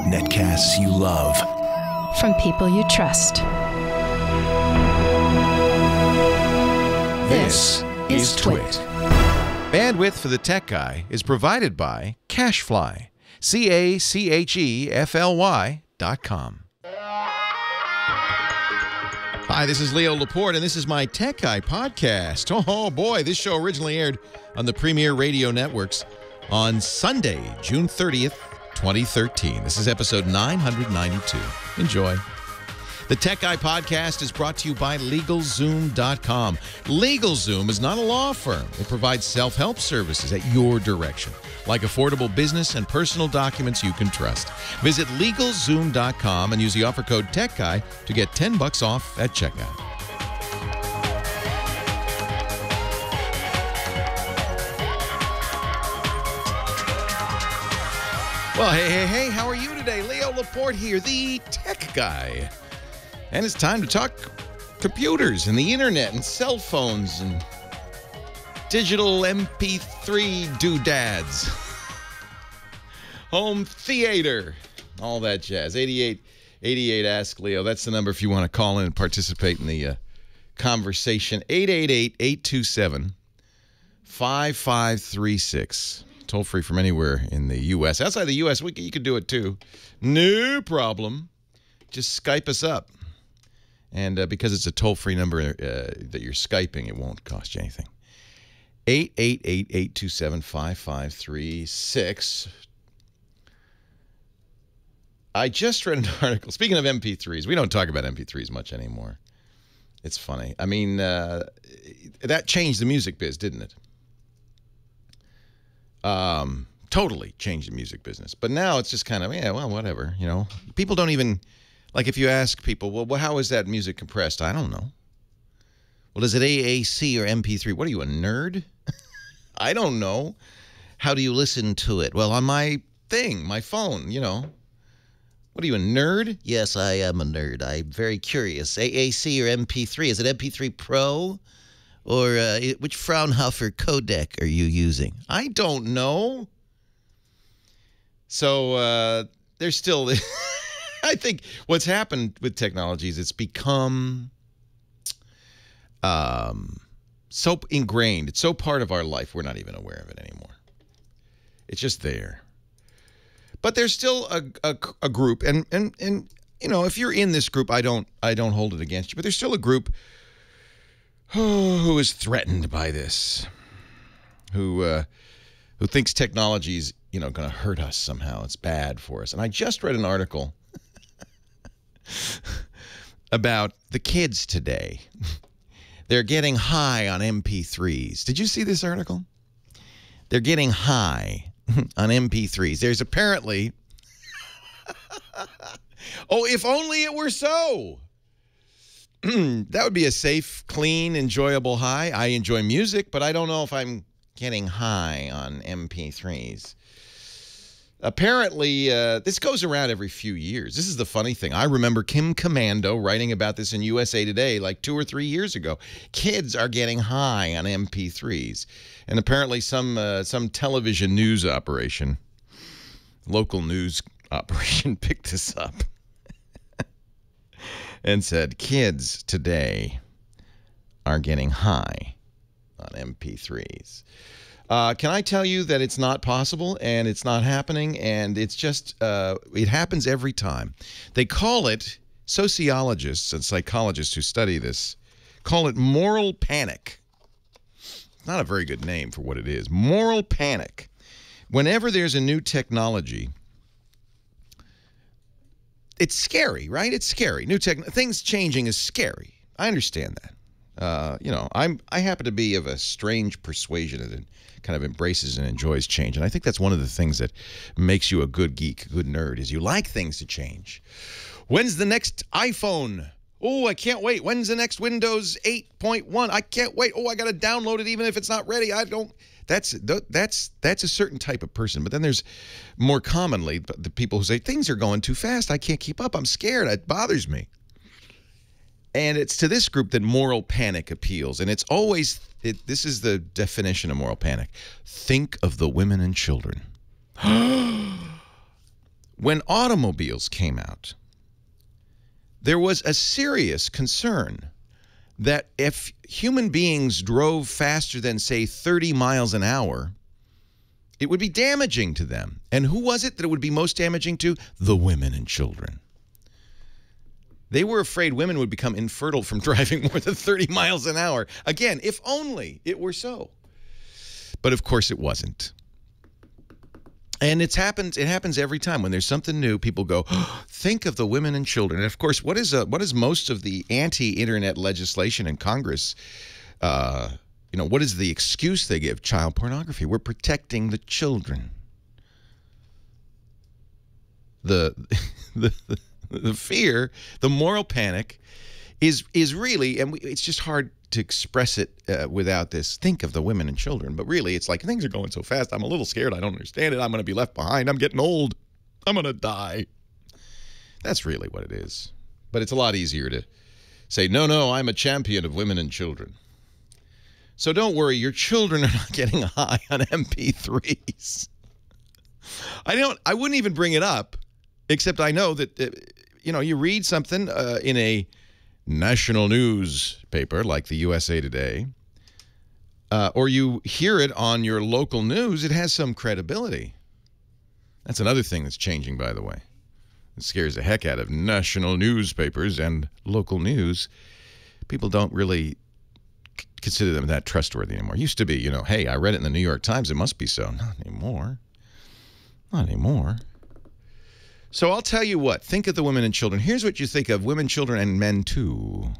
Netcasts you love. From people you trust. This is Twit. Bandwidth for the Tech Guy is provided by CacheFly. CacheFly.com. Hi, this is Leo Laporte, and this is my Tech Guy podcast. Oh, boy, this show originally aired on the Premier Radio Networks on Sunday, June 30th, 2013. This is episode 992. Enjoy. The Tech Guy podcast is brought to you by LegalZoom.com. LegalZoom is not a law firm. It provides self-help services at your direction, like affordable business and personal documents you can trust. Visit LegalZoom.com and use the offer code TechGuy to get $10 off at checkout. Well, hey, how are you today? Leo Laporte here, the Tech Guy. And it's time to talk computers and the internet and cell phones and digital MP3 doodads, home theater, all that jazz. 8888 Ask Leo. That's the number if you want to call in and participate in the conversation. 888-827-5536. Toll free from anywhere in the U.S. Outside the U.S., you could do it too. No problem. Just Skype us up. And because it's a toll-free number that you're Skyping, it won't cost you anything. 888-827-5536. I just read an article. Speaking of MP3s, we don't talk about MP3s much anymore. It's funny. I mean, that changed the music biz, didn't it? Totally changed the music business. But now it's just kind of, yeah, well, whatever. You know, people don't even... Like if you ask people, well, how is that music compressed? I don't know. Well, is it AAC or MP3? What are you, a nerd? I don't know. How do you listen to it? Well, on my thing, my phone, you know. What are you, a nerd? Yes, I am a nerd. I'm very curious. AAC or MP3? Is it MP3 Pro? Or which Fraunhofer codec are you using? I don't know. So there's still... I think what's happened with technology is it's become so ingrained. It's so part of our life, we're not even aware of it anymore. It's just there. But there's still a group, and you know, if you're in this group, I don't hold it against you. But there's still a group who is threatened by this, who thinks technology is, you know, going to hurt us somehow. It's bad for us. And I just read an article about the kids today. They're getting high on MP3s. Did you see this article? They're getting high on MP3s. There's apparently... Oh, if only it were so. That would be a safe, clean, enjoyable high. I enjoy music, but I don't know if I'm getting high on MP3s. Apparently, this goes around every few years. This is the funny thing. I remember Kim Commando writing about this in USA Today like 2 or 3 years ago. Kids are getting high on MP3s. And apparently some television news operation, local news operation, picked this up and said, kids today are getting high on MP3s. Can I tell you that it's not possible and it's not happening, and it's just, it happens every time. They call it, sociologists and psychologists who study this, call it moral panic. It's not a very good name for what it is. Moral panic. Whenever there's a new technology, it's scary, right? It's scary. Things changing is scary. I understand that. You know, I happen to be of a strange persuasion that kind of embraces and enjoys change. And I think that's one of the things that makes you a good geek, a good nerd, is you like things to change. When's the next iPhone? Oh, I can't wait. When's the next Windows 8.1? I can't wait. Oh, I got to download it even if it's not ready. I don't... That's a certain type of person. But then there's more commonly the people who say, things are going too fast. I can't keep up. I'm scared. It bothers me. And it's to this group that moral panic appeals. And it's always, this is the definition of moral panic. Think of the women and children. When automobiles came out, there was a serious concern that if human beings drove faster than, say, 30 miles an hour, it would be damaging to them. And who was it that it would be most damaging to? The women and children. They were afraid women would become infertile from driving more than 30 miles an hour. Again, if only it were so. But of course it wasn't. And it happens every time. When there's something new, people go, oh, think of the women and children. And of course, what is most of the anti-internet legislation in Congress? What is the excuse they give? Child pornography. We're protecting the children. The fear, the moral panic is really, and it's just hard to express it without this, think of the women and children. But really, it's like, things are going so fast, I'm a little scared. I don't understand it. I'm going to be left behind. I'm getting old. I'm going to die. That's really what it is. But it's a lot easier to say, no, I'm a champion of women and children. So don't worry, your children are not getting high on MP3s. I wouldn't even bring it up, except I know that, you read something in a national newspaper like the USA Today, or you hear it on your local news, it has some credibility. That's another thing that's changing, by the way. It scares the heck out of national newspapers and local news. People don't really consider them that trustworthy anymore. It used to be, hey, I read it in the New York Times, it must be so. Not anymore. Not anymore. So I'll tell you what, think of the women and children. Here's what you think of women, children, and men too.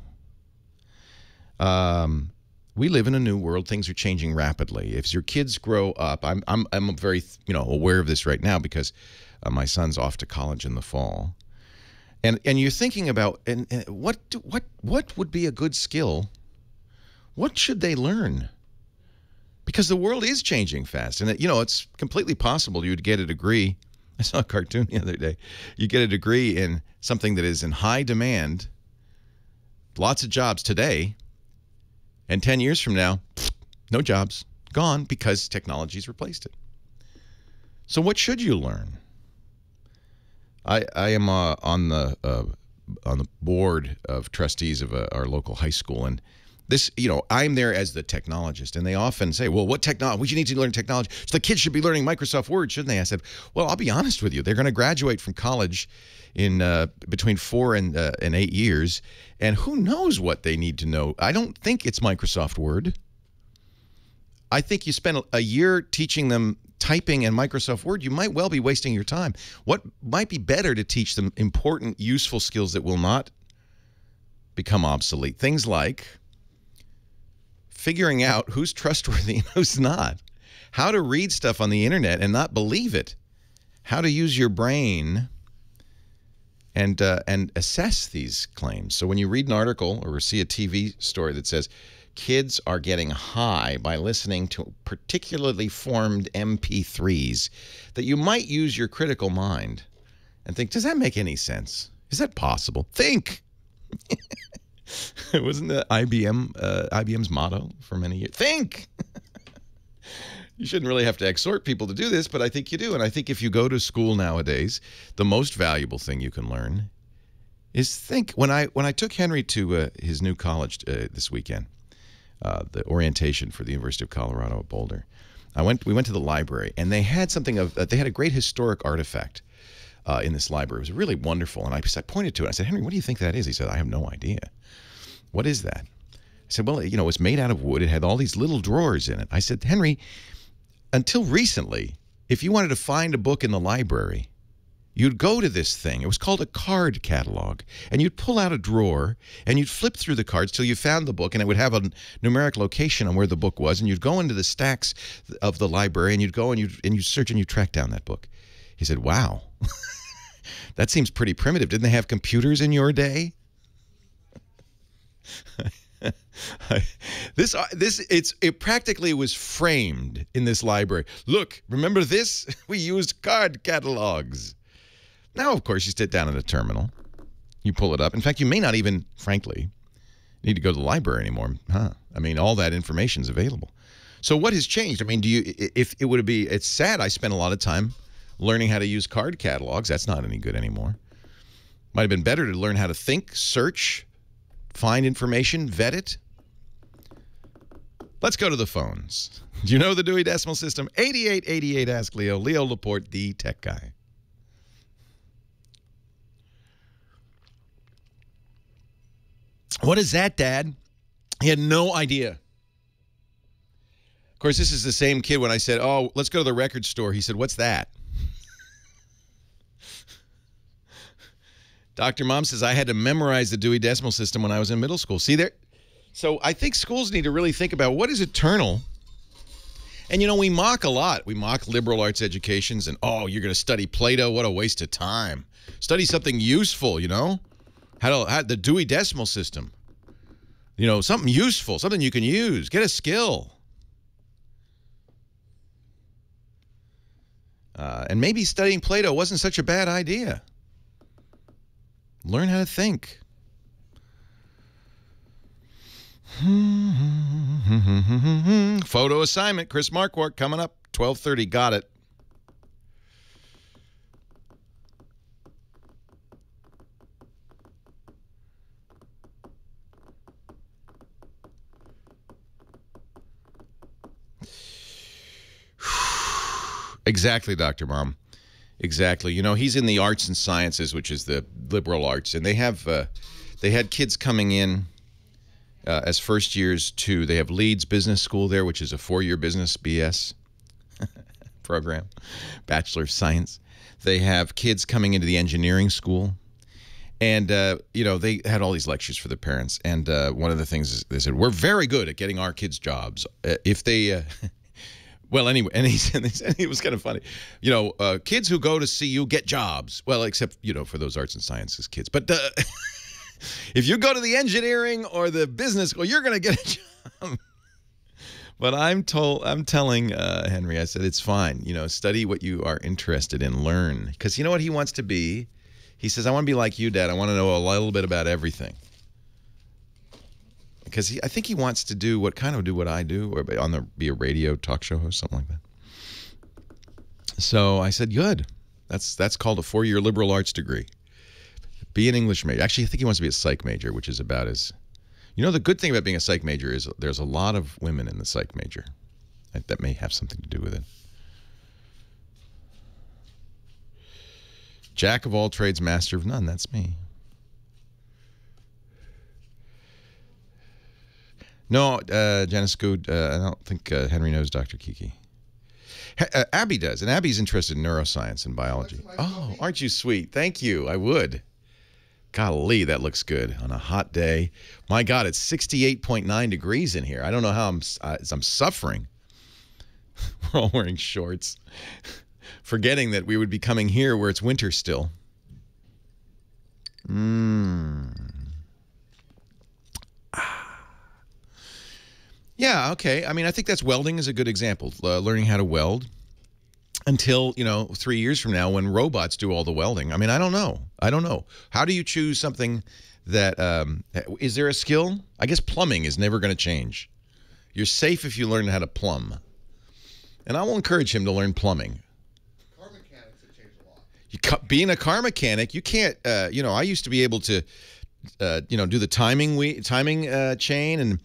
We live in a new world. Things are changing rapidly. If your kids grow up, I'm very aware of this right now because my son's off to college in the fall, and you're thinking about what would be a good skill? What should they learn? Because the world is changing fast, and it's completely possible you'd get a degree. I saw a cartoon the other day. You get a degree in something that is in high demand, lots of jobs today, and 10 years from now, no jobs, gone because technology's replaced it. So what should you learn? I am on the board of trustees of our local high school, and this, I'm there as the technologist, and they often say, well, what technology? You need to learn technology. So the kids should be learning Microsoft Word, shouldn't they? I said, well, I'll be honest with you. They're going to graduate from college in between 4 and 8 years, and who knows what they need to know. I don't think it's Microsoft Word. I think you spend a year teaching them typing and Microsoft Word, you might well be wasting your time. What might be better to teach them important, useful skills that will not become obsolete? Things like figuring out who's trustworthy and who's not, how to read stuff on the internet and not believe it, how to use your brain and assess these claims. So when you read an article or see a TV story that says kids are getting high by listening to particularly formed MP3s, that you might use your critical mind and think, does that make any sense? Is that possible? Think. Wasn't that IBM's motto for many years? Think! You shouldn't really have to exhort people to do this, but I think you do. And I think if you go to school nowadays, the most valuable thing you can learn is think. When I took Henry to his new college this weekend, the orientation for the University of Colorado at Boulder, we went to the library, and they had they had a great historic artifact in this library. It was really wonderful. And I pointed to it. I said, Henry, what do you think that is? He said, I have no idea. What is that? I said, well, it's made out of wood. It had all these little drawers in it. I said, Henry, until recently, if you wanted to find a book in the library, you'd go to this thing. It was called a card catalog. And you'd pull out a drawer, and you'd flip through the cards till you found the book, and it would have a numeric location on where the book was. And you'd go into the stacks of the library, and you'd go and you'd search and you'd track down that book. He said, wow. That seems pretty primitive. Didn't they have computers in your day? It practically was framed in this library. Look, remember this? We used card catalogs. Now, of course, you sit down at a terminal. You pull it up. In fact, you may not even, frankly, need to go to the library anymore. I mean, all that information is available. So what has changed? I mean, it's sad. I spent a lot of time learning how to use card catalogs. That's not any good anymore. Might have been better to learn how to think, search, find information, vet it. Let's go to the phones. Do you know the Dewey Decimal System? 8888 Ask Leo. Leo Laporte, the tech guy. What is that, Dad? He had no idea. Of course, this is the same kid when I said, oh, let's go to the record store. He said, what's that? Dr. Mom says, I had to memorize the Dewey Decimal System when I was in middle school. See there? So I think schools need to really think about what is eternal. And, you know, we mock a lot. We mock liberal arts educations and, oh, you're going to study Plato. What a waste of time. Study something useful, you know? How the Dewey Decimal System. You know, something useful, something you can use. Get a skill. And maybe studying Plato wasn't such a bad idea. Learn how to think. Photo assignment. Chris Marquardt coming up. 12:30. Got it. Exactly, Dr. Mom. Exactly. You know, he's in the arts and sciences, which is the liberal arts, and they had kids coming in as first years too. They have Leeds Business School there, which is a 4-year business BS program, Bachelor of Science. They have kids coming into the engineering school, and you know, they had all these lectures for the parents. And one of the things is they said, we're very good at getting our kids jobs if they. Well, anyway, and he said it was kind of funny. You know, kids who go to CU get jobs. Well, except, you know, for those arts and sciences kids. But if you go to the engineering or the business school, you're going to get a job. But I'm telling Henry, I said, it's fine. You know, study what you are interested in, learn. Because you know what he wants to be? He says, I want to be like you, Dad. I want to know a little bit about everything. Because I think he wants to do what I do, or be a radio talk show host, something like that. So I said, good. That's called a 4-year liberal arts degree. Be an English major. Actually, I think he wants to be a psych major, which is about as... You know, the good thing about being a psych major is there's a lot of women in the psych major. That may have something to do with it. Jack of all trades, master of none. That's me. No, Janice Good, I don't think Henry knows Dr. Kiki. Abby does, and Abby's interested in neuroscience and biology. Oh, aren't you sweet? Thank you. I would. Golly, that looks good on a hot day. My God, it's 68.9 degrees in here. I don't know how I'm suffering. We're all wearing shorts, forgetting that we would be coming here where it's winter still. Yeah, okay. I mean, I think welding is a good example. Learning how to weld until, you know, 3 years from now when robots do all the welding. I mean, I don't know. How do you choose something that, is there a skill? I guess plumbing is never going to change. You're safe if you learn how to plumb. And I will encourage him to learn plumbing. Car mechanics have changed a lot. Being a car mechanic, you can't, you know, I used to be able to, you know, do the timing chain and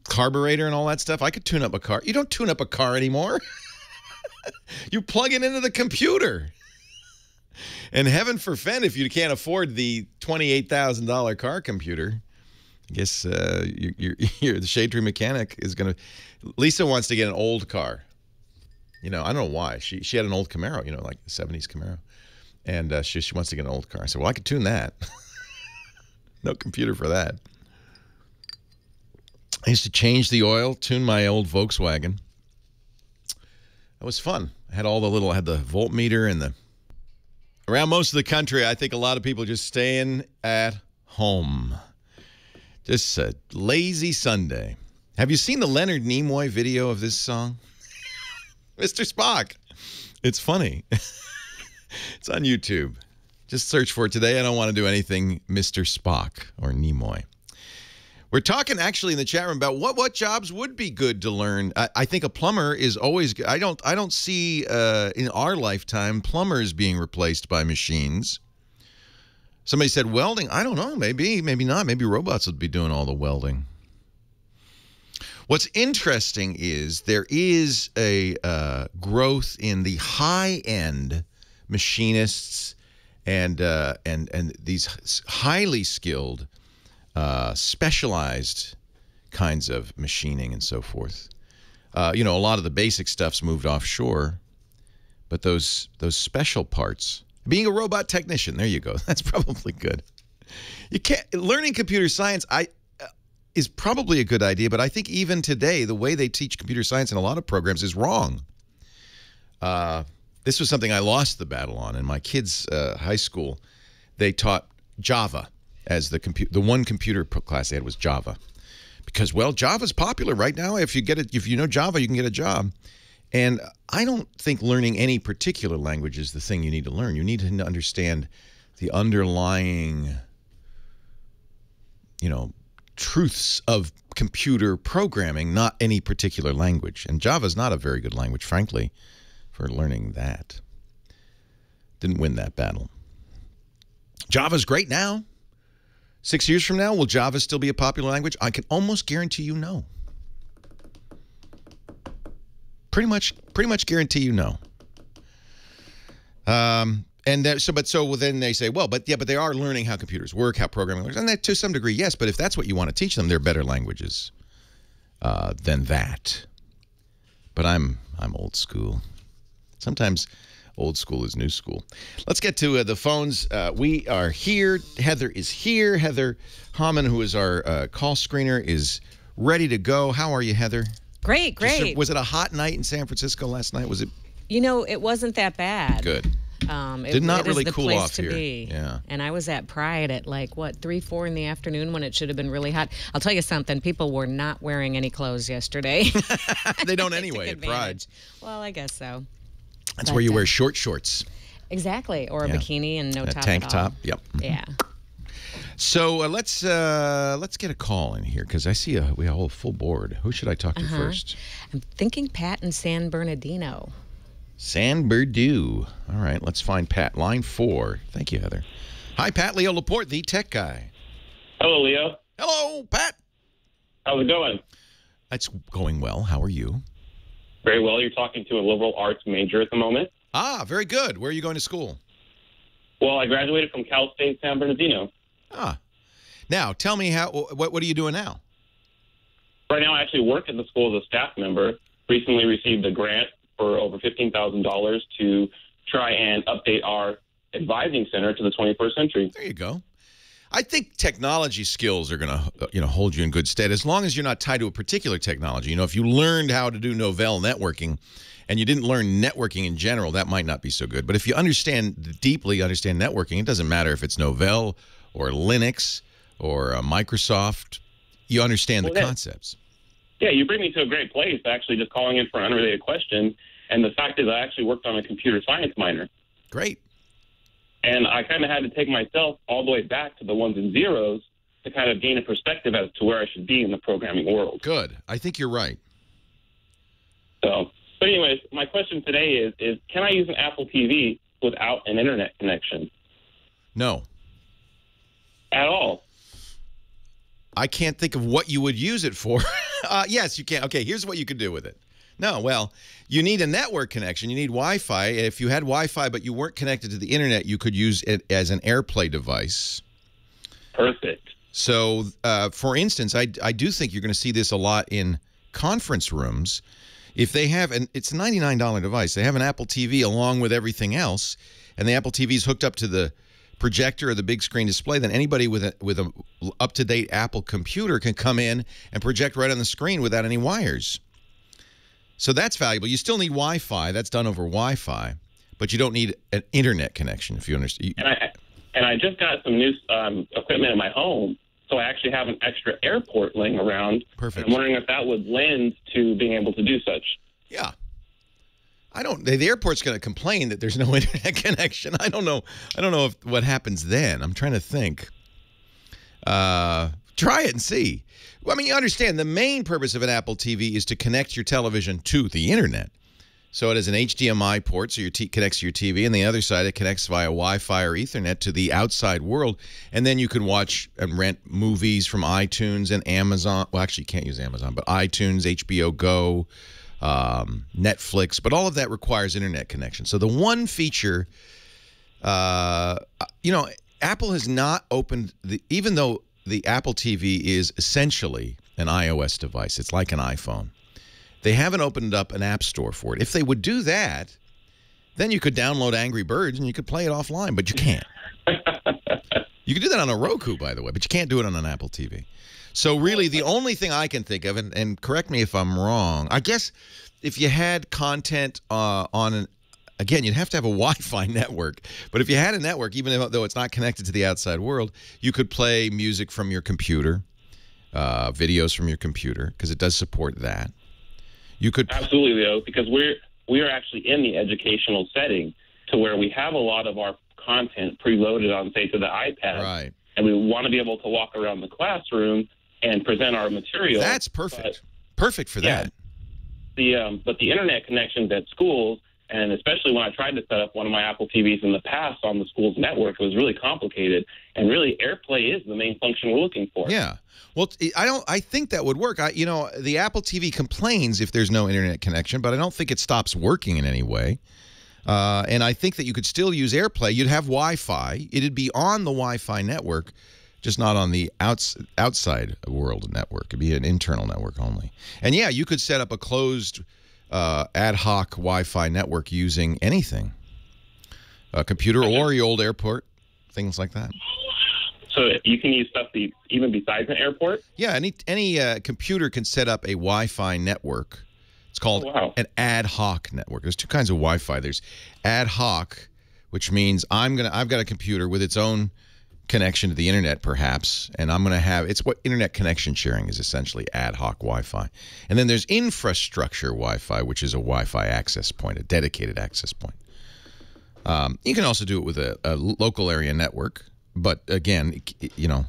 carburetor and all that stuff. I could tune up a car. You don't tune up a car anymore. You plug it into the computer. And heaven forfend if you can't afford the $28,000 car computer. I guess the shade tree mechanic is going to... Lisa wants to get an old car. You know, I don't know why. She had an old Camaro, you know, like the 70s Camaro. And she wants to get an old car. I said, well, I could tune that. No computer for that. I used to change the oil, tune my old Volkswagen. That was fun. I had I had the voltmeter and around most of the country, I think a lot of people just staying at home. Just a lazy Sunday. Have you seen the Leonard Nimoy video of this song? Mr. Spock. It's funny. It's on YouTube. Just search for it today. I don't want to do anything Mr. Spock or Nimoy. We're talking actually in the chat room about what jobs would be good to learn. I think a plumber is always good. I don't see in our lifetime plumbers being replaced by machines. Somebody said welding. I don't know. Maybe not. Maybe robots would be doing all the welding. What's interesting is there is a growth in the high-end machinists and these highly skilled, specialized kinds of machining and so forth. You know, a lot of the basic stuff's moved offshore, but those special parts. Being a robot technician, there you go. That's probably good. You can't learning computer science. Is probably a good idea, but I think even today, the way they teach computer science in a lot of programs is wrong. This was something I lost the battle on. In my kids' high school, they taught Java as the one computer class they had was Java. Because, well, Java's popular right now. If you know Java, you can get a job. And I don't think learning any particular language is the thing you need to learn. You need to understand the underlying, you know, truths of computer programming, not any particular language. And Java is not a very good language, frankly, for learning that. Didn't win that battle. Java's great now. 6 years from now, will Java still be a popular language? I can almost guarantee you no. Pretty much guarantee you no. So then they say, well, but they are learning how computers work, how programming works, and that to some degree, yes. But if that's what you want to teach them, there are better languages than that. But I'm old school. Sometimes old school is new school. Let's get to the phones. We are here. Heather is here. Heather Hammond, who is our call screener, is ready to go. How are you, Heather? Great. Was it a hot night in San Francisco last night? Was it? You know, it wasn't that bad. Good. Did not really cool off here. Yeah. And I was at Pride at 3, 4 in the afternoon when it should have been really hot. I'll tell you something. People were not wearing any clothes yesterday. They don't anyway at Pride. Well, I guess so. That's where you wear short shorts. Exactly. Or a bikini and no top tank at all. top. Yep. Yeah. So let's get a call in here because I see we have a whole full board. Who should I talk to first? I'm thinking Pat in San Bernardino. San Berdue. All right, let's find Pat. Line 4. Thank you, Heather. Hi, Pat. Leo Laporte, the tech guy. Hello, Leo. Hello, Pat. How's it going? It's going well. How are you? Very well. You're talking to a liberal arts major at the moment. Ah, very good. Where are you going to school? Well, I graduated from Cal State San Bernardino. Ah. Now, tell me what are you doing now? Right now, I actually work at the school as a staff member. Recently received a grant for over $15,000 to try and update our advising center to the 21st century. There you go. I think technology skills are going to, hold you in good stead as long as you're not tied to a particular technology. You know, if you learned how to do Novell networking and you didn't learn networking in general, that might not be so good. But if you deeply understand networking, it doesn't matter if it's Novell or Linux or Microsoft. You understand the concepts. Yeah, you bring me to a great place, actually, just calling in for an unrelated question. And the fact is I actually worked on a computer science minor. Great. And I kind of had to take myself all the way back to the ones and zeros to kind of gain a perspective as to where I should be in the programming world. Good. I think you're right. So, but anyways, my question today is can I use an Apple TV without an internet connection? No. At all? I can't think of what you would use it for. Yes, you can. Okay, here's what you could do with it. No, well, you need a network connection. You need Wi-Fi. If you had Wi-Fi but you weren't connected to the internet, you could use it as an AirPlay device. Perfect. So, for instance, I do think you're going to see this a lot in conference rooms. If they have, and it's a $99 device, they have an Apple TV along with everything else, and the Apple TV is hooked up to the projector or the big screen display, then anybody with a up-to-date Apple computer can come in and project right on the screen without any wires. So that's valuable. You still need Wi-Fi. That's done over Wi-Fi, but you don't need an internet connection, if you understand. And I just got some new equipment in my home, so I actually have an extra airport laying around. Perfect. I'm wondering if that would lend to being able to do such. Yeah. The airport's going to complain that there's no internet connection. I don't know what happens then. I'm trying to think. Try it and see. Well, I mean, you understand the main purpose of an Apple TV is to connect your television to the internet. So it has an HDMI port, so your connects to your TV, and the other side it connects via Wi-Fi or Ethernet to the outside world, and then you can watch and rent movies from iTunes and Amazon. Well, actually, you can't use Amazon, but iTunes, HBO Go, Netflix, but all of that requires internet connection. So the one feature, you know, Apple has not opened even though the Apple TV is essentially an iOS device. It's like an iPhone. They haven't opened up an app store for it. If they would do that, then you could download Angry Birds and you could play it offline, but you can't. You can do that on a Roku, by the way, but you can't do it on an Apple TV. So really, the only thing I can think of, and correct me if I'm wrong, I guess if you had content on an, again, you'd have to have a Wi-Fi network. But if you had a network, even though it's not connected to the outside world, you could play music from your computer, videos from your computer, because it does support that. You could absolutely, though, because we are actually in the educational setting to where we have a lot of our content preloaded on, say, to the iPad, right? And we want to be able to walk around the classroom and present our material. That's perfect. Perfect for that. But the internet connections at schools, and especially when I tried to set up one of my Apple TVs in the past on the school's network, it was really complicated. And really, AirPlay is the main function we're looking for. Yeah. Well, I think that would work. You know, the Apple TV complains if there's no internet connection, but I don't think it stops working in any way. And I think that you could still use AirPlay. You'd have Wi-Fi. It'd be on the Wi-Fi network, just not on the outside world network. It'd be an internal network only. And yeah, you could set up a closed ad hoc Wi-Fi network using anything, a computer or your old airport, things like that. So you can use stuff even besides an airport? Yeah, any computer can set up a Wi-Fi network. It's called an ad hoc network. There's two kinds of Wi-Fi. There's ad hoc, which means I've got a computer with its own connection to the internet, perhaps, and I'm going to have, it's what internet connection sharing is, essentially ad hoc Wi-Fi. And then there's infrastructure Wi-Fi, which is a Wi-Fi access point, a dedicated access point. You can also do it with a local area network, but again, you know,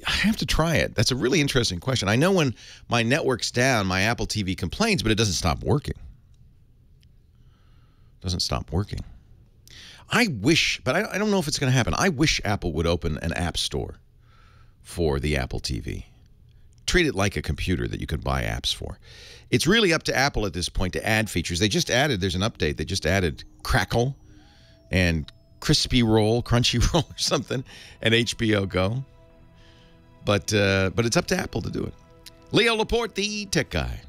I have to try it. That's a really interesting question. I know when my network's down, my Apple TV complains, but it doesn't stop working. Doesn't stop working. I wish, but I don't know if it's going to happen. I wish Apple would open an app store for the Apple TV. Treat it like a computer that you could buy apps for. It's really up to Apple at this point to add features. They just added, there's an update, they just added Crackle and Crispy Roll, Crunchy Roll or something, and HBO Go. But it's up to Apple to do it. Leo Laporte, the tech guy.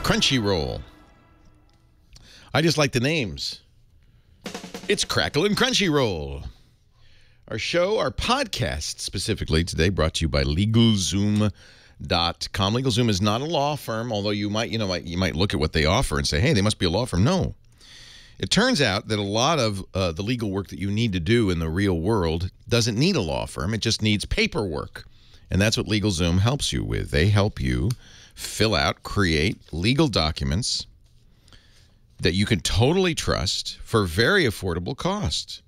Crunchyroll. I just like the names. It's Crackle and Crunchyroll. Our show, our podcast specifically today, brought to you by LegalZoom.com. LegalZoom is not a law firm, although you might look at what they offer and say, hey, they must be a law firm. No. It turns out that a lot of the legal work that you need to do in the real world doesn't need a law firm. It just needs paperwork. And that's what LegalZoom helps you with. They help you fill out, create legal documents that you can totally trust for very affordable costs.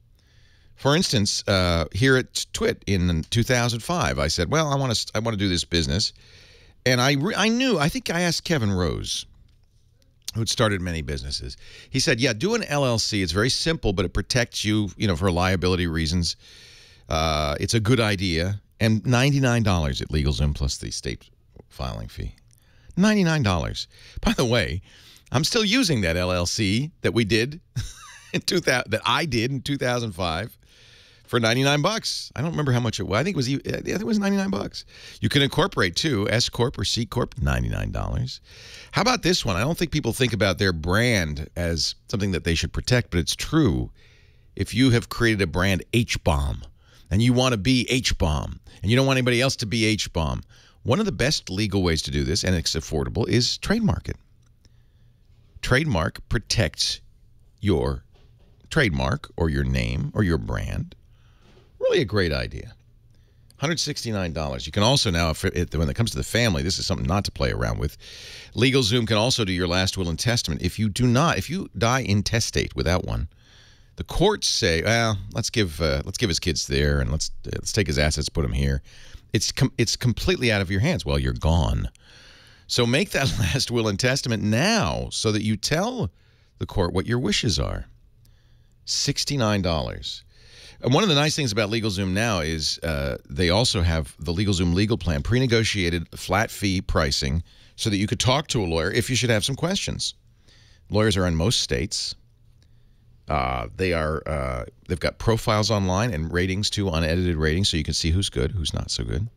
For instance, here at Twit in 2005, I said, well, I want to do this business. And I think I asked Kevin Rose, who had started many businesses. He said, yeah, do an LLC. It's very simple, but it protects you, for liability reasons. It's a good idea. And $99 at LegalZoom plus the state filing fee. $99. By the way, I'm still using that LLC that we did in 2000, that I did in 2005 for $99. I don't remember how much it was. I think it was $99. You can incorporate too, S Corp or C Corp, $99. How about this one? I don't think people think about their brand as something that they should protect, but it's true. If you have created a brand H-Bomb and you want to be H-Bomb and you don't want anybody else to be H-Bomb, one of the best legal ways to do this, and it's affordable, is trademark it. Trademark protects your trademark or your name or your brand. Really a great idea. $169. You can also now, when it comes to the family, this is something not to play around with. LegalZoom can also do your last will and testament. If you die intestate without one, the courts say, well, let's give his kids there, and let's take his assets, put them here. It's completely out of your hands. Well, you're gone. So make that last will and testament now, so that you tell the court what your wishes are. $69. And one of the nice things about LegalZoom now is they also have the LegalZoom legal plan, pre-negotiated flat fee pricing, so that you could talk to a lawyer if you should have some questions. Lawyers are in most states. They've got profiles online and ratings too, unedited ratings, so you can see who's good, who's not so good.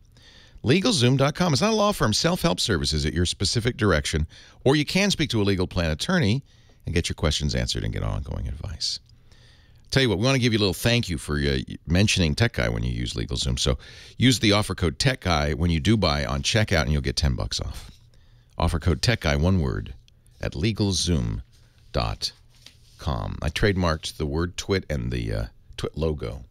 LegalZoom.com. It's not a law firm. Self-help services at your specific direction, or you can speak to a legal plan attorney and get your questions answered and get ongoing advice. Tell you what, we want to give you a little thank you for mentioning Tech Guy when you use LegalZoom. So use the offer code Tech Guy when you do buy on checkout, and you'll get $10 off. Offer code Tech Guy, one word, at LegalZoom.com. I trademarked the word twit and the twit logo.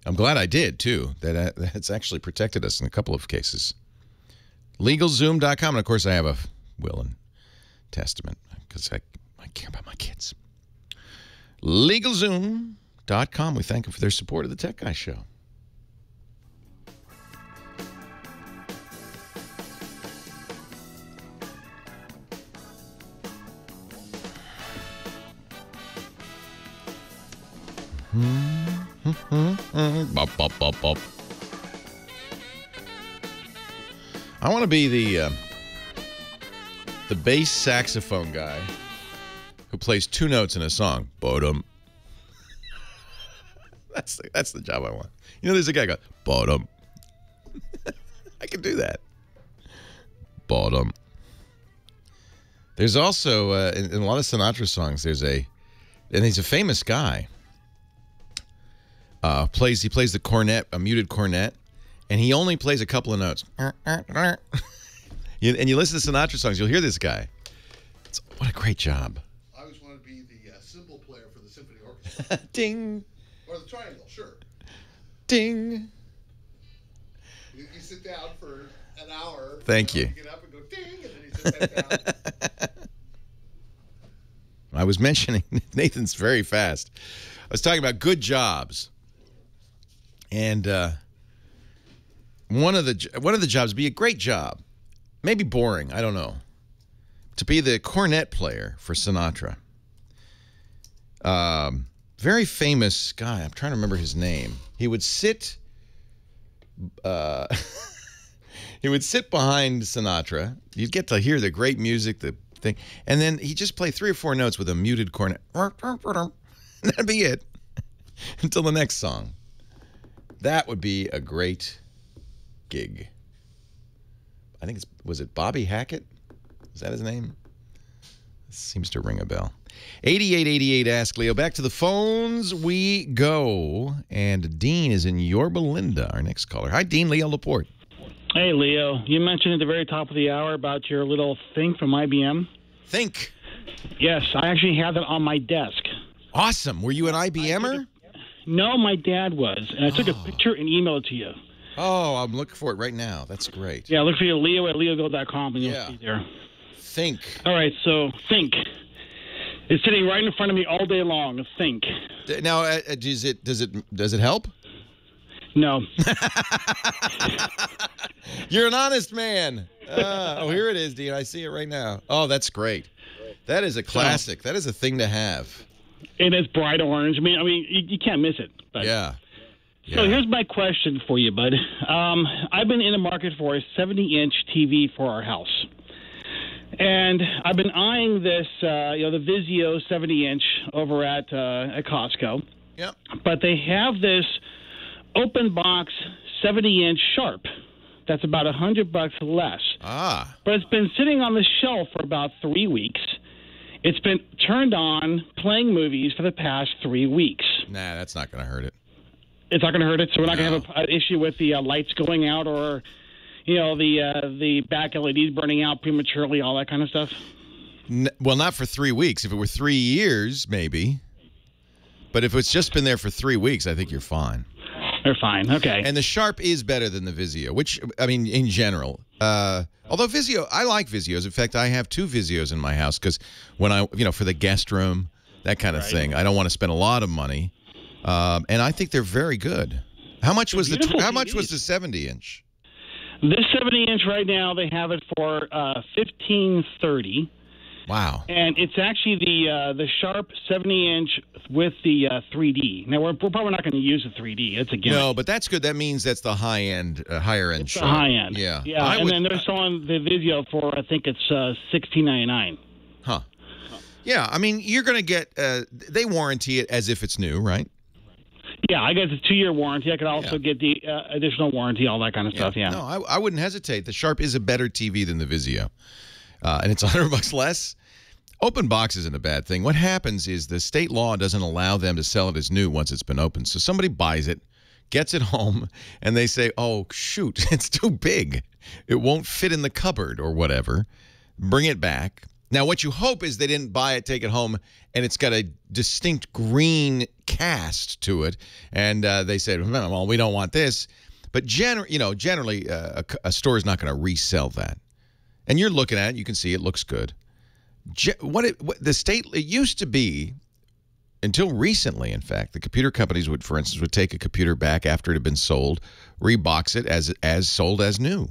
I'm glad I did, too. That's actually protected us in a couple of cases. LegalZoom.com. And, of course, I have a will and testament because I care about my kids. LegalZoom.com. We thank them for their support of the Tech Guy Show. Bop, bop, bop, bop. I want to be the bass saxophone guy who plays two notes in a song. Bottom. That's the job I want. You know, there's a guy who goes, bottom. I can do that. Bottom. There's also, in a lot of Sinatra songs, and he's a famous guy. He plays the cornet, a muted cornet, and he only plays a couple of notes. And you listen to Sinatra songs, you'll hear this guy. What a great job. I always wanted to be the cymbal player for the symphony orchestra. Ding. Or the triangle, sure. Ding. You sit down for an hour. Thank you. You get up and go ding, and then you sit back down. I was mentioning, Nathan's very fast. I was talking about good jobs. And one of the jobs would be a great job. Maybe boring, I don't know. To be the cornet player for Sinatra. Very famous guy. I'm trying to remember his name. He would sit behind Sinatra. You'd get to hear the great music, the thing, and then he'd just play 3 or 4 notes with a muted cornet. That'd be it until the next song. That would be a great gig. I think was it Bobby Hackett? Is that his name? Seems to ring a bell. 8888 Ask Leo. Back to the phones we go. And Dean is in Yorba Linda, our next caller. Hi, Dean. Leo Laporte. Hey, Leo. You mentioned at the very top of the hour about your little thing from IBM. Think. Yes, I actually have it on my desk. Awesome. Were you an IBMer? No, my dad was. And I took a picture and emailed it to you. Oh, I'm looking for it right now. That's great. Yeah, look for you, Leo at leogo.com, and you'll see there. Think. All right, so Think. It's sitting right in front of me all day long. Think. Now, does it help? No. You're an honest man. Here it is, Dean. I see it right now. Oh, that's great. That is a classic. That is a thing to have. And it's bright orange. I mean, you can't miss it. But. Yeah. So here's my question for you, bud. I've been in the market for a 70-inch TV for our house. And I've been eyeing this, the Vizio 70-inch over at Costco. Yep. But they have this open box 70-inch Sharp. That's about $100 less. Ah. But it's been sitting on the shelf for about 3 weeks. It's been turned on, playing movies for the past 3 weeks. Nah, that's not going to hurt it. It's not going to hurt it, so we're not going to have an issue with the lights going out or, the back LEDs burning out prematurely, all that kind of stuff? Well, not for 3 weeks. If it were 3 years, maybe. But if it's just been there for 3 weeks, I think you're fine. They're fine. Okay. And the Sharp is better than the Vizio, which, I mean, in general. Although Vizio, I like Vizios. In fact, I have 2 Vizios in my house because when I, for the guest room, that kind of thing, I don't want to spend a lot of money. And I think they're very good. How much was the 70-inch? This 70-inch right now, they have it for $1,530. Wow. And it's actually the Sharp 70-inch with the 3D. Now, we're probably not going to use the 3D. It's a gimmick. No, but that's good. That means that's the higher-end it's Sharp. The high-end. Yeah. Yeah, then they're selling the Vizio for, I think it's $1,699. Huh. Yeah, I mean, you're going to get, they warranty it as if it's new, right? Yeah, I guess it's a 2-year warranty. I could also get the additional warranty, all that kind of stuff, yeah. No, I wouldn't hesitate. The Sharp is a better TV than the Vizio. And it's $100 less. Open box isn't a bad thing. What happens is the state law doesn't allow them to sell it as new once it's been opened. So somebody buys it, gets it home, and they say, oh, shoot, it's too big. It won't fit in the cupboard or whatever. Bring it back. Now, what you hope is they didn't buy it, take it home, and it's got a distinct green cast to it. And they said, well, we don't want this. But generally, a store is not going to resell that. And you're looking at it, you can see it looks good. The state, it used to be, until recently, in fact, the computer companies would, for instance, would take a computer back after it had been sold, rebox it as sold as new.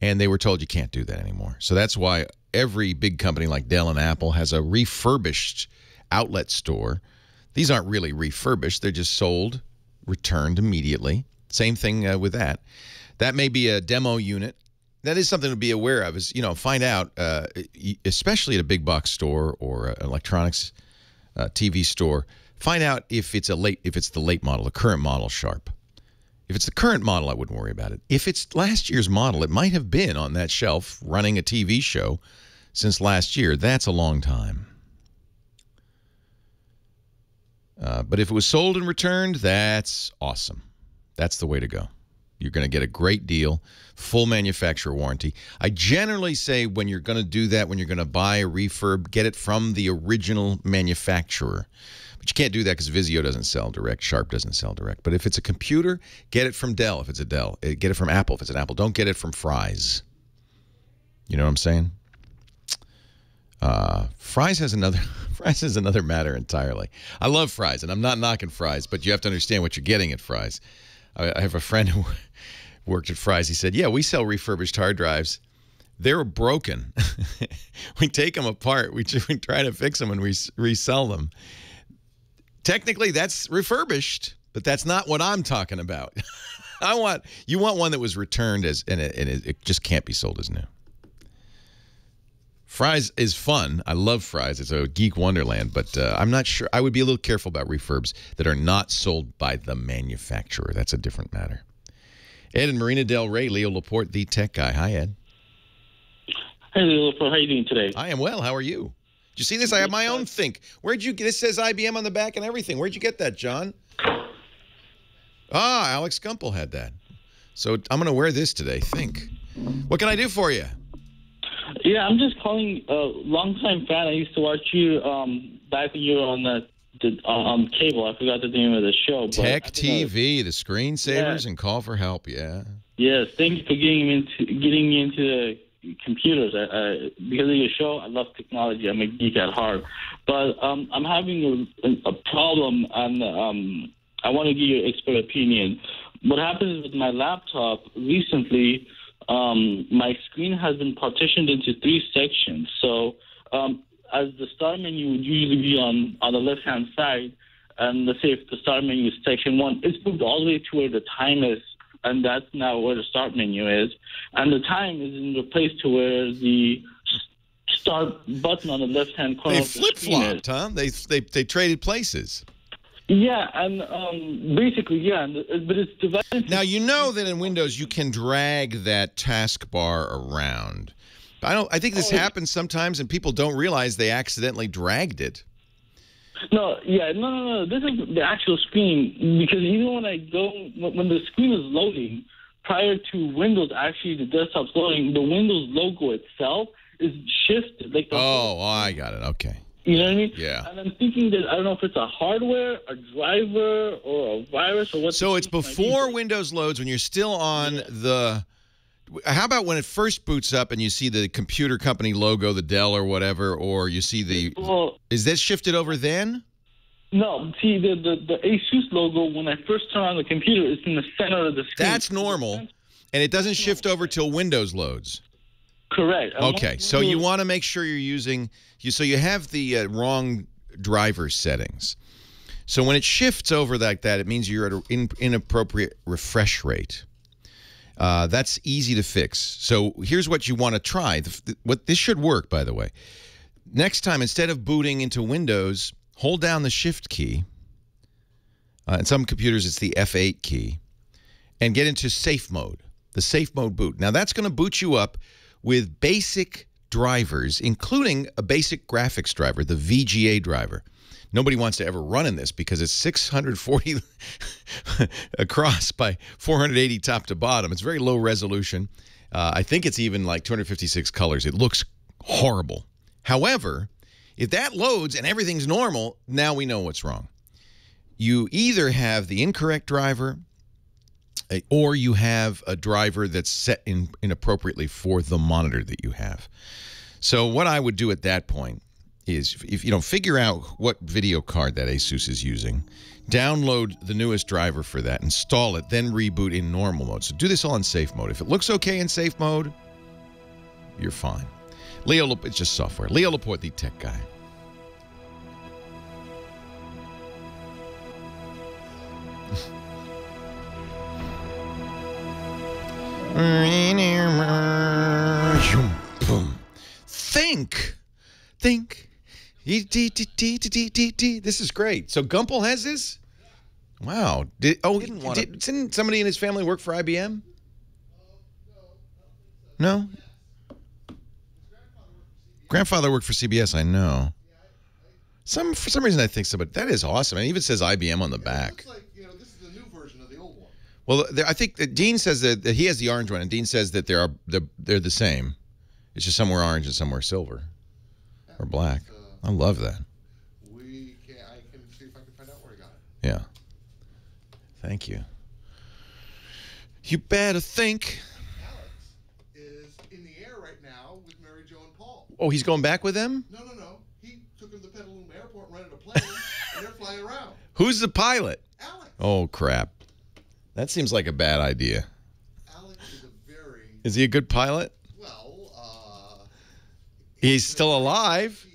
And they were told you can't do that anymore. So that's why every big company like Dell and Apple has a refurbished outlet store. These aren't really refurbished. They're just sold, returned immediately. Same thing with that. That may be a demo unit. That is something to be aware of, is, find out, especially at a big box store or an electronics TV store, find out if it's the late model, the current model Sharp. If it's the current model, I wouldn't worry about it. If it's last year's model, it might have been on that shelf running a TV show since last year. That's a long time. But if it was sold and returned, that's awesome. That's the way to go. You're going to get a great deal, full manufacturer warranty. I generally say when you're going to do that, when you're going to buy a refurb, get it from the original manufacturer. But you can't do that because Vizio doesn't sell direct, Sharp doesn't sell direct. But if it's a computer, get it from Dell if it's a Dell. Get it from Apple if it's an Apple. Don't get it from Fry's. You know what I'm saying? Fry's has another matter entirely. I love Fry's, and I'm not knocking Fry's, but you have to understand what you're getting at Fry's. I have a friend who worked at Fry's. He said, yeah, we sell refurbished hard drives. They're broken. We take them apart. We try to fix them and resell them. Technically, that's refurbished, but that's not what I'm talking about. You want one that was returned and it just can't be sold as new. Fry's is fun. I love Fry's. It's a geek wonderland, but I'm not sure. I would be a little careful about refurbs that are not sold by the manufacturer. That's a different matter. Ed in Marina Del Rey, Leo Laporte, the tech guy. Hi, Ed. Hey, Leo Laporte. How are you doing today? I am well. How are you? Did you see this? I have my own Think. This says IBM on the back and everything. Where'd you get that, John? Alex Gumpel had that. So I'm going to wear this today. Think. What can I do for you? Yeah, I'm just calling a longtime fan. I used to watch you back when you were on cable. I forgot the name of the show. Tech TV, the screensavers, and call for help. Yeah. Yes, thank you for getting me into the computers. Because of your show, I love technology. I'm a geek at heart, but I'm having a problem, and I want to give you an expert opinion. What happens with my laptop recently? My screen has been partitioned into 3 sections. So as the start menu would usually be on the left-hand side, and let's say if the start menu is section 1, it's moved all the way to where the time is, and that's now where the start menu is. And the time is in the place to where the start button on the left-hand corner of the screen is. They flip-flopped, huh? They traded places. Yeah, and basically, yeah, but it's divided. Now, you know that in Windows you can drag that taskbar around. I think this happens sometimes, and people don't realize they accidentally dragged it. No. This is the actual screen, because even when the screen is loading, prior to Windows actually the desktop's loading, the Windows logo itself is shifted. I got it. Okay. You know what I mean? Yeah. And I'm thinking that I don't know if it's a hardware, a driver, or a virus, or what. So it's before Windows loads when you're still on the. How about when it first boots up and you see the computer company logo, the Dell or whatever, or you see the. Well, is that shifted over then? No, see, the Asus logo, when I first turn on the computer, it's in the center of the screen. That's normal, and it doesn't shift over till Windows loads. Correct. Okay, so you want to make sure you're using. So you have the wrong driver settings. So when it shifts over like that, it means you're at an inappropriate refresh rate. That's easy to fix. So here's what you want to try. What this should work, by the way. Next time, instead of booting into Windows, hold down the Shift key. In some computers, it's the F8 key. And get into safe mode, the safe mode boot. Now, that's going to boot you up with basic drivers, including a basic graphics driver, the VGA driver. Nobody wants to ever run in this because it's 640 across by 480 top to bottom. It's very low resolution. I think it's even like 256 colors. It looks horrible. However, if that loads and everything's normal, now we know what's wrong. You either have the incorrect driver or you have a driver that's set inappropriately for the monitor that you have. So what I would do at that point is, if you don't figure out what video card that Asus is using, download the newest driver for that, install it, then reboot in normal mode. So do this all in safe mode. If it looks okay in safe mode, you're fine. It's just software. Leo Laporte, the tech guy. Think. This is great. So Gumpel has this? Wow. Didn't somebody in his family work for IBM? No? Grandfather worked for CBS, I know. For some reason I think so, but that is awesome. And it even says IBM on the back. It looks like, this is the new version of the old one. Well, I think that Dean says that he has the orange one, and Dean says that they're the same. It's just somewhere orange and somewhere silver or black. I love that. I can see if I can find out where he got it. Yeah. Thank you. You better think. Alex is in the air right now with Mary Jo and Paul. Oh, he's going back with them? No. He took him to Petaluma Airport and rented a plane, and they're flying around. Who's the pilot? Alex. Oh, crap. That seems like a bad idea. Alex is a very... Is he a good pilot? Well, he's still alive.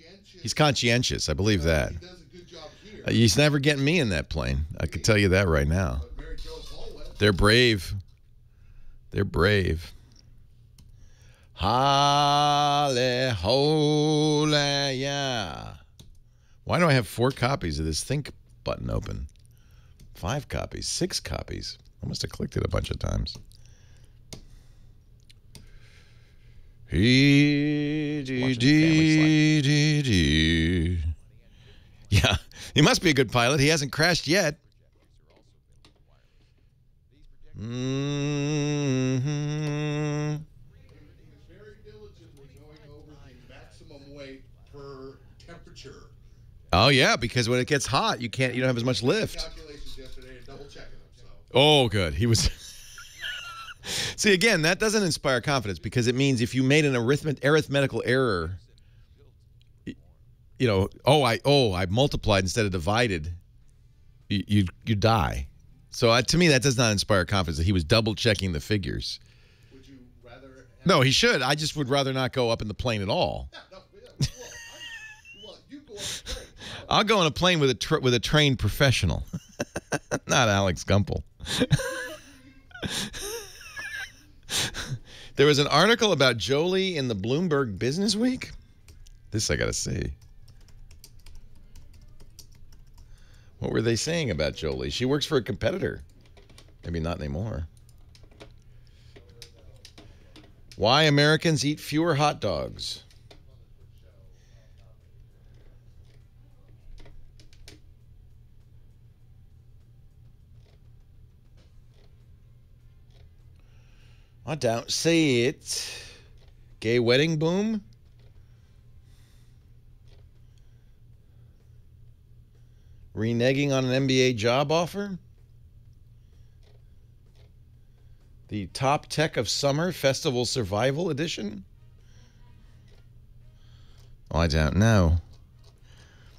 He's conscientious. I believe that. He does a good job here. He's never getting me in that plane. I can tell you that right now. But Mary Jo and Paul went. They're brave. They're brave. Holly, holy, yeah. Why do I have 4 copies of this Think button open? 5 copies, 6 copies. I must have clicked it a bunch of times. Yeah, he must be a good pilot. He hasn't crashed yet. He was very diligently going over the maximum weight per temperature. Oh yeah, because when it gets hot, you don't have as much lift. Calculations yesterday and double checking them. So. Oh, good. He was. See, again, that doesn't inspire confidence because it means if you made an arithmetical error, I multiplied instead of divided, you die. So to me, that does not inspire confidence that he was double checking the figures. Would you rather? No, he should. I just would rather not go up in the plane at all. Well, you go up straight. I'll go on a plane with a trained professional, not Alex Gumpel. There was an article about Jolie in the Bloomberg Business Week. This I got to see. What were they saying about Jolie? She works for a competitor. Maybe not anymore. Why Americans eat fewer hot dogs. I don't see it. Gay wedding boom? Reneging on an NBA job offer? The Top Tech of Summer Festival Survival Edition? Oh, I don't know.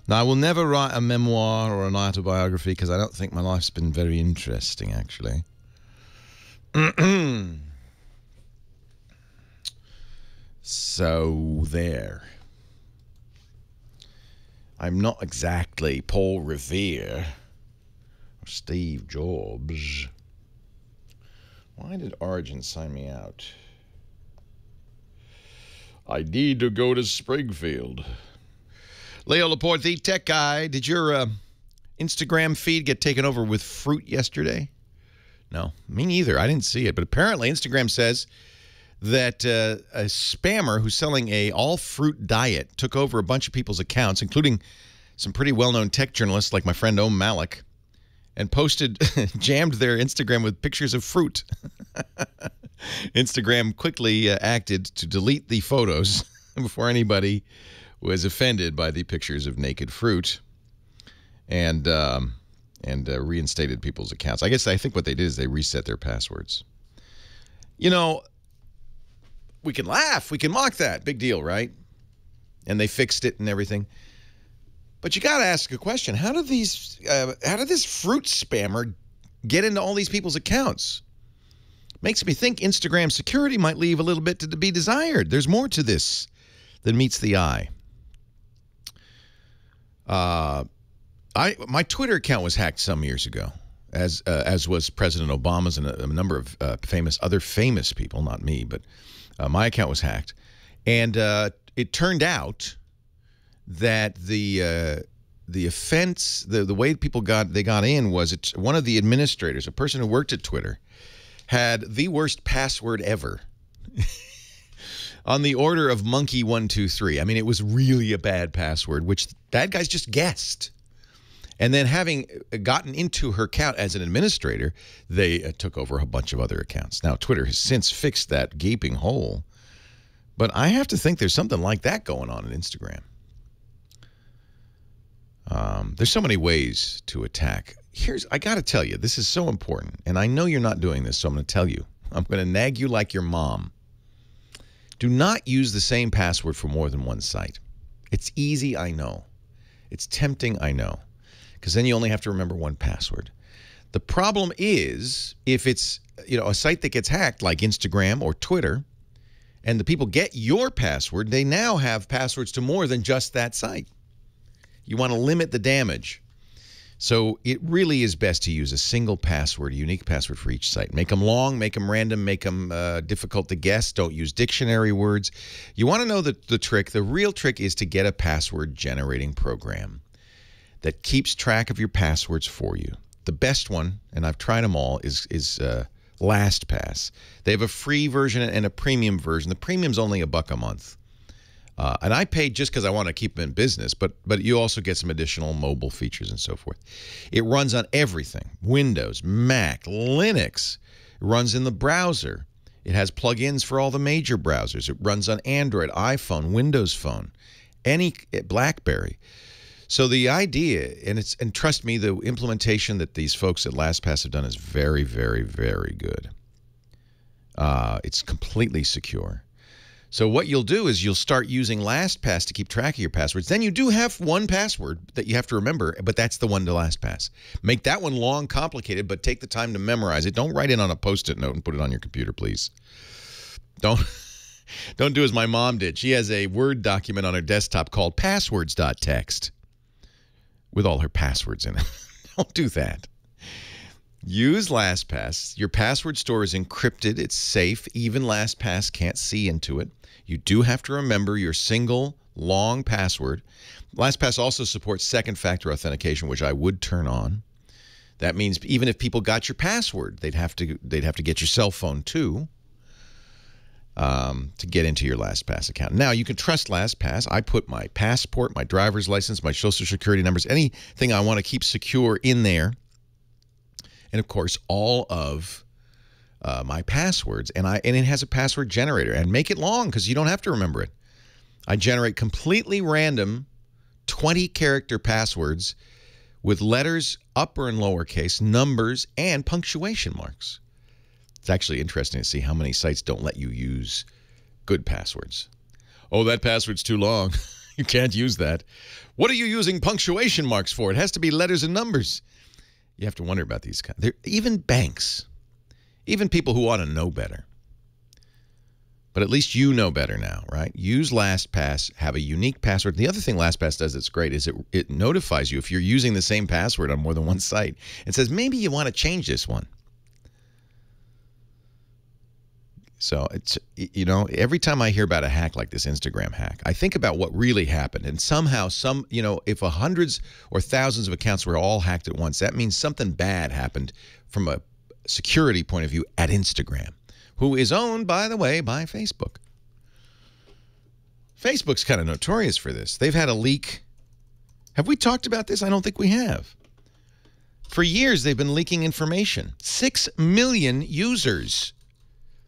Now, I will never write a memoir or an autobiography because I don't think my life's been very interesting, actually. So, there. I'm not exactly Paul Revere or Steve Jobs. Why did Origin sign me out? I need to go to Springfield. Leo Laporte, the tech guy. Did your Instagram feed get taken over with fruit yesterday? No, me neither. I didn't see it. But apparently Instagram says that a spammer who's selling a all-fruit diet took over a bunch of people's accounts, including some pretty well-known tech journalists like my friend Om Malik, and jammed their Instagram with pictures of fruit. Instagram quickly acted to delete the photos before anybody was offended by the pictures of naked fruit, and reinstated people's accounts. I think what they did is they reset their passwords. You know, we can laugh, we can mock that. Big deal, right? And they fixed it and everything. But you got to ask a question. How did this fruit spammer get into all these people's accounts? Makes me think Instagram security might leave a little bit to be desired. There's more to this than meets the eye. My Twitter account was hacked some years ago, as was President Obama's and a number of other famous people, not me, but my account was hacked. And it turned out that the offense, the way people got in was one of the administrators, a person who worked at Twitter, had the worst password ever. On the order of monkey123. I mean, it was really a bad password, which bad guys just guessed. And then having gotten into her account as an administrator, they took over a bunch of other accounts. Now, Twitter has since fixed that gaping hole. But I have to think there's something like that going on Instagram. There's so many ways to attack. I got to tell you, this is so important. And I know you're not doing this, so I'm going to tell you. I'm going to nag you like your mom. Do not use the same password for more than one site. It's easy, I know. It's tempting, I know. Because then you only have to remember one password. The problem is if it's a site that gets hacked like Instagram or Twitter, and the people get your password, they now have passwords to more than just that site. You want to limit the damage. So it really is best to use a single password, a unique password for each site. Make them long, make them random, make them difficult to guess. Don't use dictionary words. You want to know the trick. The real trick is to get a password generating program that keeps track of your passwords for you. The best one, and I've tried them all, is LastPass. They have a free version and a premium version. The premium's only $1 a month. And I paid just because I want to keep them in business, but you also get some additional mobile features and so forth. It runs on everything: Windows, Mac, Linux. It runs in the browser. It has plugins for all the major browsers. It runs on Android, iPhone, Windows Phone, any BlackBerry. So the idea, and trust me, the implementation that these folks at LastPass have done is very, very, very good. It's completely secure. So what you'll do is you'll start using LastPass to keep track of your passwords. Then you do have one password that you have to remember, but that's the one to LastPass. Make that one long, complicated, but take the time to memorize it. Don't write it on a Post-it note and put it on your computer, please. Don't do as my mom did. She has a Word document on her desktop called passwords.txt with all her passwords in it. Don't do that. Use LastPass. Your password store is encrypted. It's safe. Even LastPass can't see into it. You do have to remember your single long password. LastPass also supports second-factor authentication, which I would turn on. That means even if people got your password, they'd have to get your cell phone too to get into your LastPass account. Now, you can trust LastPass. I put my passport, my driver's license, my social security numbers, anything I want to keep secure in there. And, of course, all of my passwords. And it has a password generator. And make it long because you don't have to remember it. I generate completely random 20-character passwords with letters, upper and lowercase, numbers, and punctuation marks. It's actually interesting to see how many sites don't let you use good passwords. Oh, that password's too long. You can't use that. What are you using punctuation marks for? It has to be letters and numbers. You have to wonder about these kinds. Even banks, even people who ought to know better. But at least you know better now, right? Use LastPass, have a unique password. The other thing LastPass does that's great is it notifies you if you're using the same password on more than one site. It says, maybe you want to change this one. So it's, you know, every time I hear about a hack like this Instagram hack, I think about what really happened. And somehow, if hundreds or thousands of accounts were all hacked at once, that means something bad happened from a security point of view at Instagram, who is owned, by the way, by Facebook. Facebook's kind of notorious for this. They've had a leak. Have we talked about this? I don't think we have. For years, they've been leaking information. 6 million users.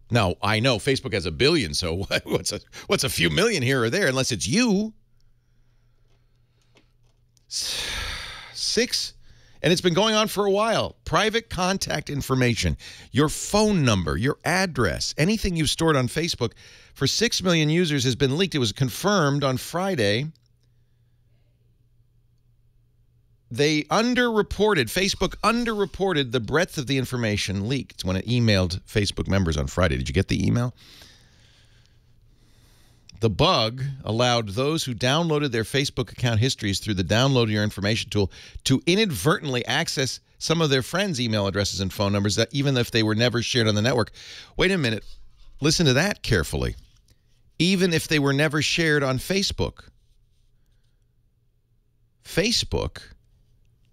Now, I know Facebook has 1 billion, so what's a few million here or there, unless it's you? 6, and it's been going on for a while. Private contact information, your phone number, your address, anything you've stored on Facebook for 6 million users has been leaked. It was confirmed on Friday. Facebook underreported the breadth of the information leaked when it emailed Facebook members on Friday. Did you get the email? The bug allowed those who downloaded their Facebook account histories through the Download Your Information tool to inadvertently access some of their friends' email addresses and phone numbers, that even if they were never shared on the network. Wait a minute. Listen to that carefully. Even if they were never shared on Facebook. Facebook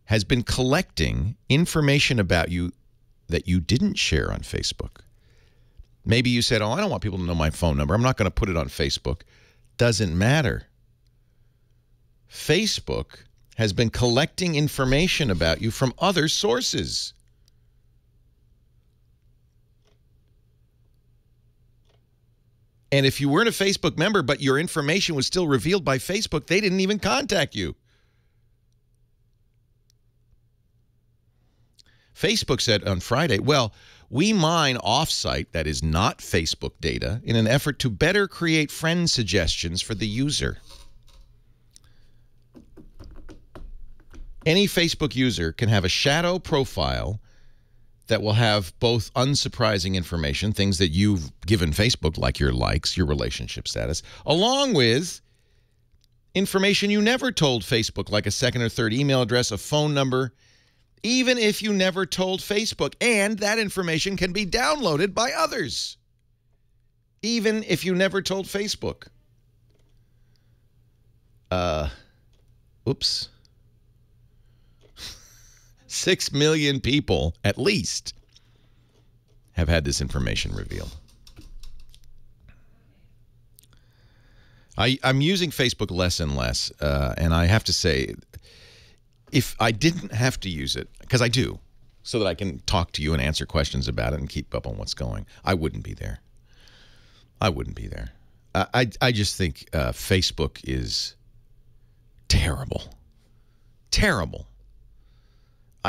has been collecting information about you that you didn't share on Facebook. Maybe you said, oh, I don't want people to know my phone number. I'm not going to put it on Facebook. Doesn't matter. Facebook has been collecting information about you from other sources. And if you weren't a Facebook member, but your information was still revealed by Facebook, they didn't even contact you. Facebook said on Friday, well, we mine off-site, that is not Facebook data, in an effort to better create friend suggestions for the user. Any Facebook user can have a shadow profile that will have both unsurprising information, things that you've given Facebook, like your likes, your relationship status, along with information you never told Facebook, like a second or third email address, a phone number, even if you never told Facebook. And that information can be downloaded by others, even if you never told Facebook. Oops. 6 million people, at least, have had this information revealed. I'm using Facebook less and less, and I have to say, if I didn't have to use it, because I do, so that I can talk to you and answer questions about it and keep up on what's going, I wouldn't be there. I wouldn't be there. I just think Facebook is terrible. Terrible.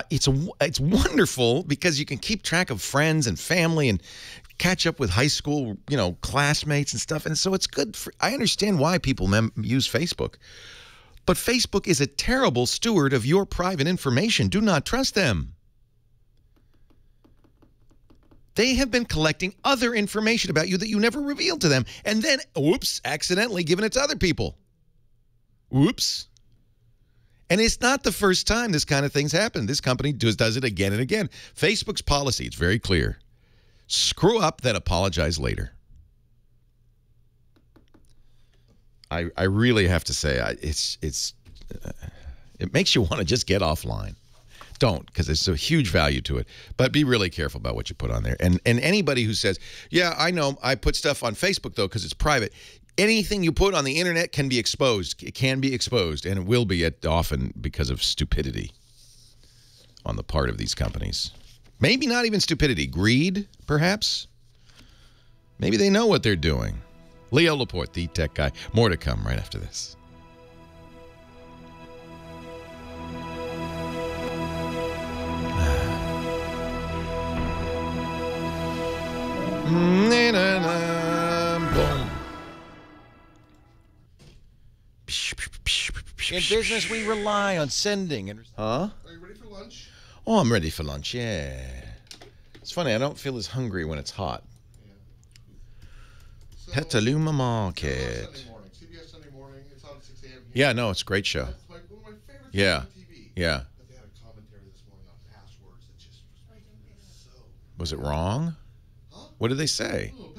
It's wonderful because you can keep track of friends and family and catch up with high school, classmates and stuff. And so it's good. I understand why people use Facebook. But Facebook is a terrible steward of your private information. Do not trust them. They have been collecting other information about you that you never revealed to them. And then, whoops, accidentally given it to other people. Whoops. And it's not the first time this kind of thing's happened. This company does it again and again. Facebook's policy, it's very clear. Screw up, then apologize later. I really have to say, it makes you want to just get offline. Don't, because there's a huge value to it. But be really careful about what you put on there. And anybody who says, yeah, I know, I put stuff on Facebook, though, because it's private. Anything you put on the internet can be exposed. It can be exposed, and it will be often because of stupidity on the part of these companies. Maybe not even stupidity. Greed, perhaps? Maybe they know what they're doing. Leo Laporte, the tech guy. More to come right after this. Boom. In business, we rely on sending and. Huh? Are you ready for lunch? Oh, I'm ready for lunch. Yeah. It's funny. I don't feel as hungry when it's hot. So, Petaluma Sunday Market. morning, CBS Sunday morning. It's on 6 a.m. Yeah, no, it's a great show. That's one of my favorite Yeah. shows on TV. Yeah. But they had a commentary this morning on passwords that just was making me so. Was it wrong? Huh? What did they say? Oh,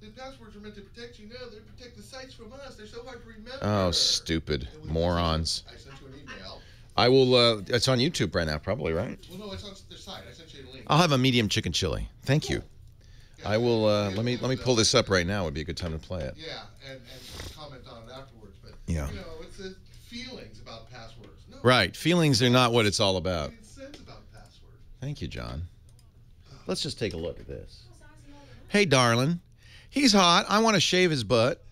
the passwords are meant to protect you. No, they protect the sites from us. They're so hard to remember. Oh, stupid morons. I sent you an email. I will. It's on YouTube right now, probably, right? Well, no, it's on their site. I sent you a link. I'll have a medium chicken chili. Thank you. Yeah, I will. Let me pull this up right now. Would be a good time to play it. Yeah, and comment on it afterwards. But Yeah. you know, it's the feelings about passwords. No, Right. Feelings are not what it's all about. it says about passwords. Thank you, John. Let's just take a look at this. Hey, darling. He's hot. I want to shave his butt.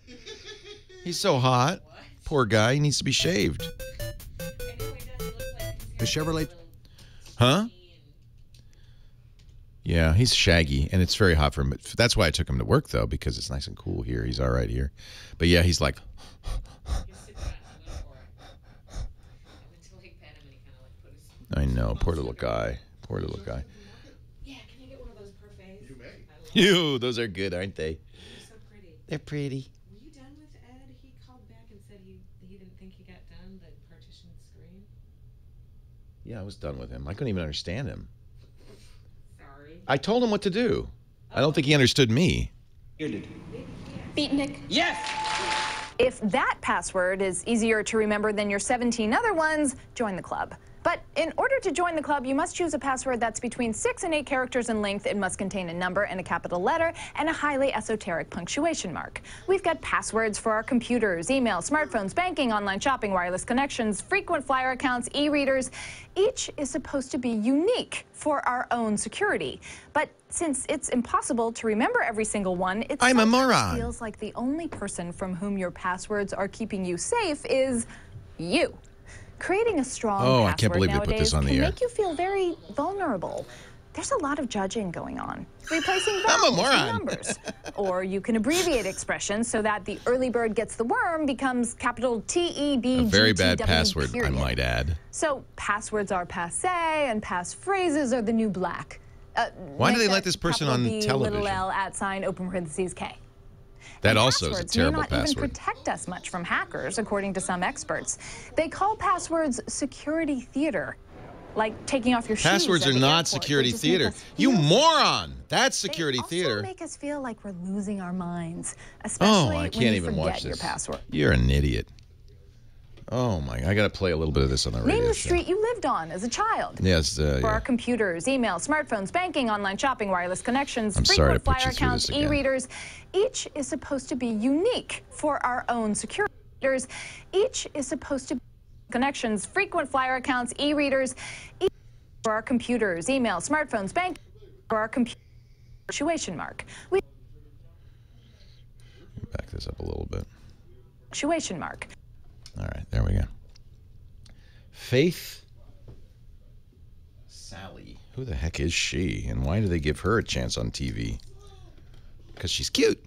He's so hot. Poor guy. He needs to be shaved. The Chevrolet. Huh? Yeah, he's shaggy, and it's very hot for him. That's why I took him to work, though, because it's nice and cool here. He's all right here. But yeah, he's like... I know. Poor little guy. Poor little guy. Yeah, can I get one of those parfaits? You may. Ew, those are good, aren't they? They're so pretty. They're pretty. Were you done with Ed? He called back and said he didn't think he got done, the partition screen. Yeah, I was done with him. I couldn't even understand him. Sorry. I told him what to do. I don't think he understood me. Beatnik. Yes! If that password is easier to remember than your 17 other ones, join the club. But in order to join the club, you must choose a password that's between 6 and 8 characters in length. It must contain a number and a capital letter and a highly esoteric punctuation mark. We've got passwords for our computers, email, smartphones, banking, online shopping, wireless connections, frequent flyer accounts, e-readers. Each is supposed to be unique for our own security. But since it's impossible to remember every single one, it I'm a sometimes moron. feels like the only person from whom your passwords are keeping you safe is you. Creating a strong I password can't believe they put nowadays this on the can air. make you feel very vulnerable. There's a lot of judging going on. Replacing I'm a vowels moron. with numbers. Or you can abbreviate expressions so that the early bird gets the worm becomes capital T-E-B-G-T-W. A very bad password, period. I might add. So passwords are passé and passphrases are the new black. Why do make they that let this person capital on B, television? Little L, @ open parentheses, K. That And also is a passwords terrible may not password. even protect us much from hackers, according to some experts. They call passwords security theater, like taking off your shoes. Passwords at are the not airport. security They just make theater. us You feel- moron! That's security they also theater. make us feel like we're losing our minds, Oh, especially I when can't you even forget watch your this. password. You're an idiot. Oh my! I gotta play a little bit of this on the radio Name the show. street you lived on as a child. Yes, For yeah. our computers, email, smartphones, banking, online shopping, wireless connections, I'm sorry to frequent put flyer you through accounts, this again. e-readers, each is supposed to be unique for our own security. Each is supposed to be connections, frequent flyer accounts, e-readers, for our computers, email, smartphones, banking, for our computer punctuation mark. We Back this up a little bit. punctuation mark. All right, there we go. Faith Sally. Who the heck is she? And why do they give her a chance on TV? Because she's cute.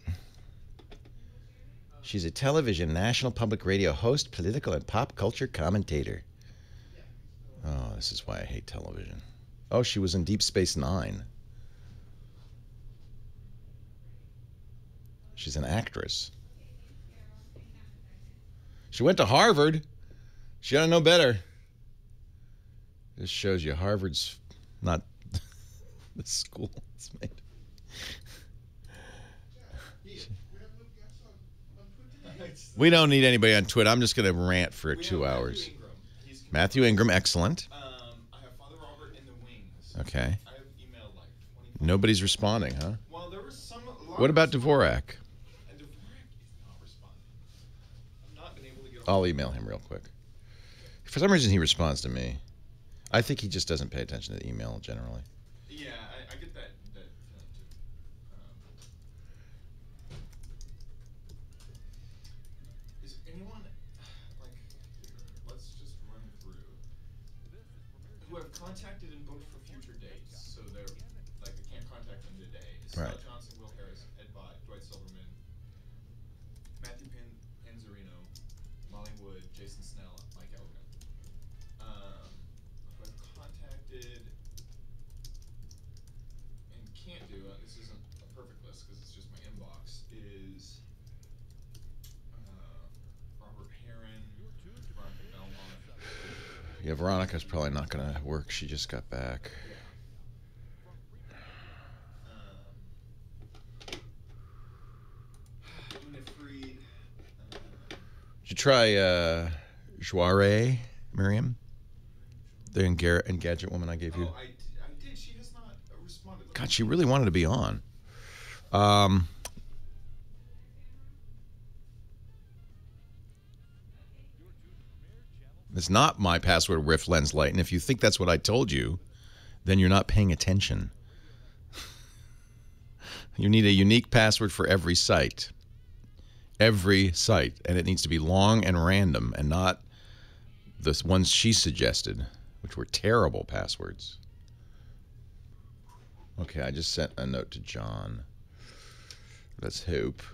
She's a television, national public radio host, political and pop culture commentator. Oh, this is why I hate television. Oh, she was in Deep Space Nine. She's an actress. She went to Harvard. She ought to know better. This shows you Harvard's not the school it's made. We don't need anybody on Twitter. I'm just going to rant for 2 hours. Matthew Ingram, excellent. I have Father Robert in the wings. Okay. I have emailed like 20. Nobody's responding, huh? Well, there was some. What about Dvorak? And Dvorak is not responding. I've not been able to get. I'll email him real quick. For some reason, he responds to me. I think he just doesn't pay attention to the email generally. Yeah, I get that feeling too. Is anyone like? Let's just run through who have contacted and booked for future dates. So they're like I can't contact them today. Is Right. Scott Johnson, Will Yeah, Veronica's probably not going to work. She just got back. Did you try Joire, Miriam? The Engadget woman I gave you? Oh, I did. She has not responded. God, she really wanted to be on. It's not my password riff lens light, and if you think that's what I told you, then you're not paying attention. You need a unique password for every site. Every site. And it needs to be long and random and not the ones she suggested, which were terrible passwords. Okay, I just sent a note to John. Let's hope.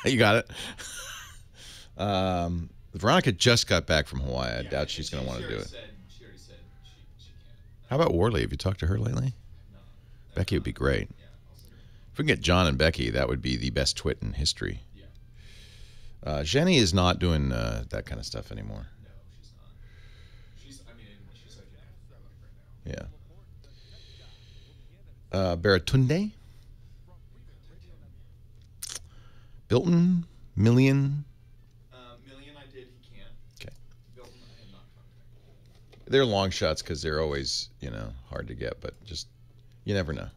You got it. Veronica just got back from Hawaii. I doubt she's going to want to do it. She already said she can't. How about Worley? Have you talked to her lately? No. Becky would be great. Yeah, I'll send her. If we can get John and Becky, that would be the best twit in history. Yeah. Jenny is not doing that kind of stuff anymore. No, she's not. She's like in Africa right now. Yeah. Baratunde? Bilton? Million? Million I did, he can't. Okay. Bilton I have not contacted. They're long shots because they're always, hard to get, but just, you never know.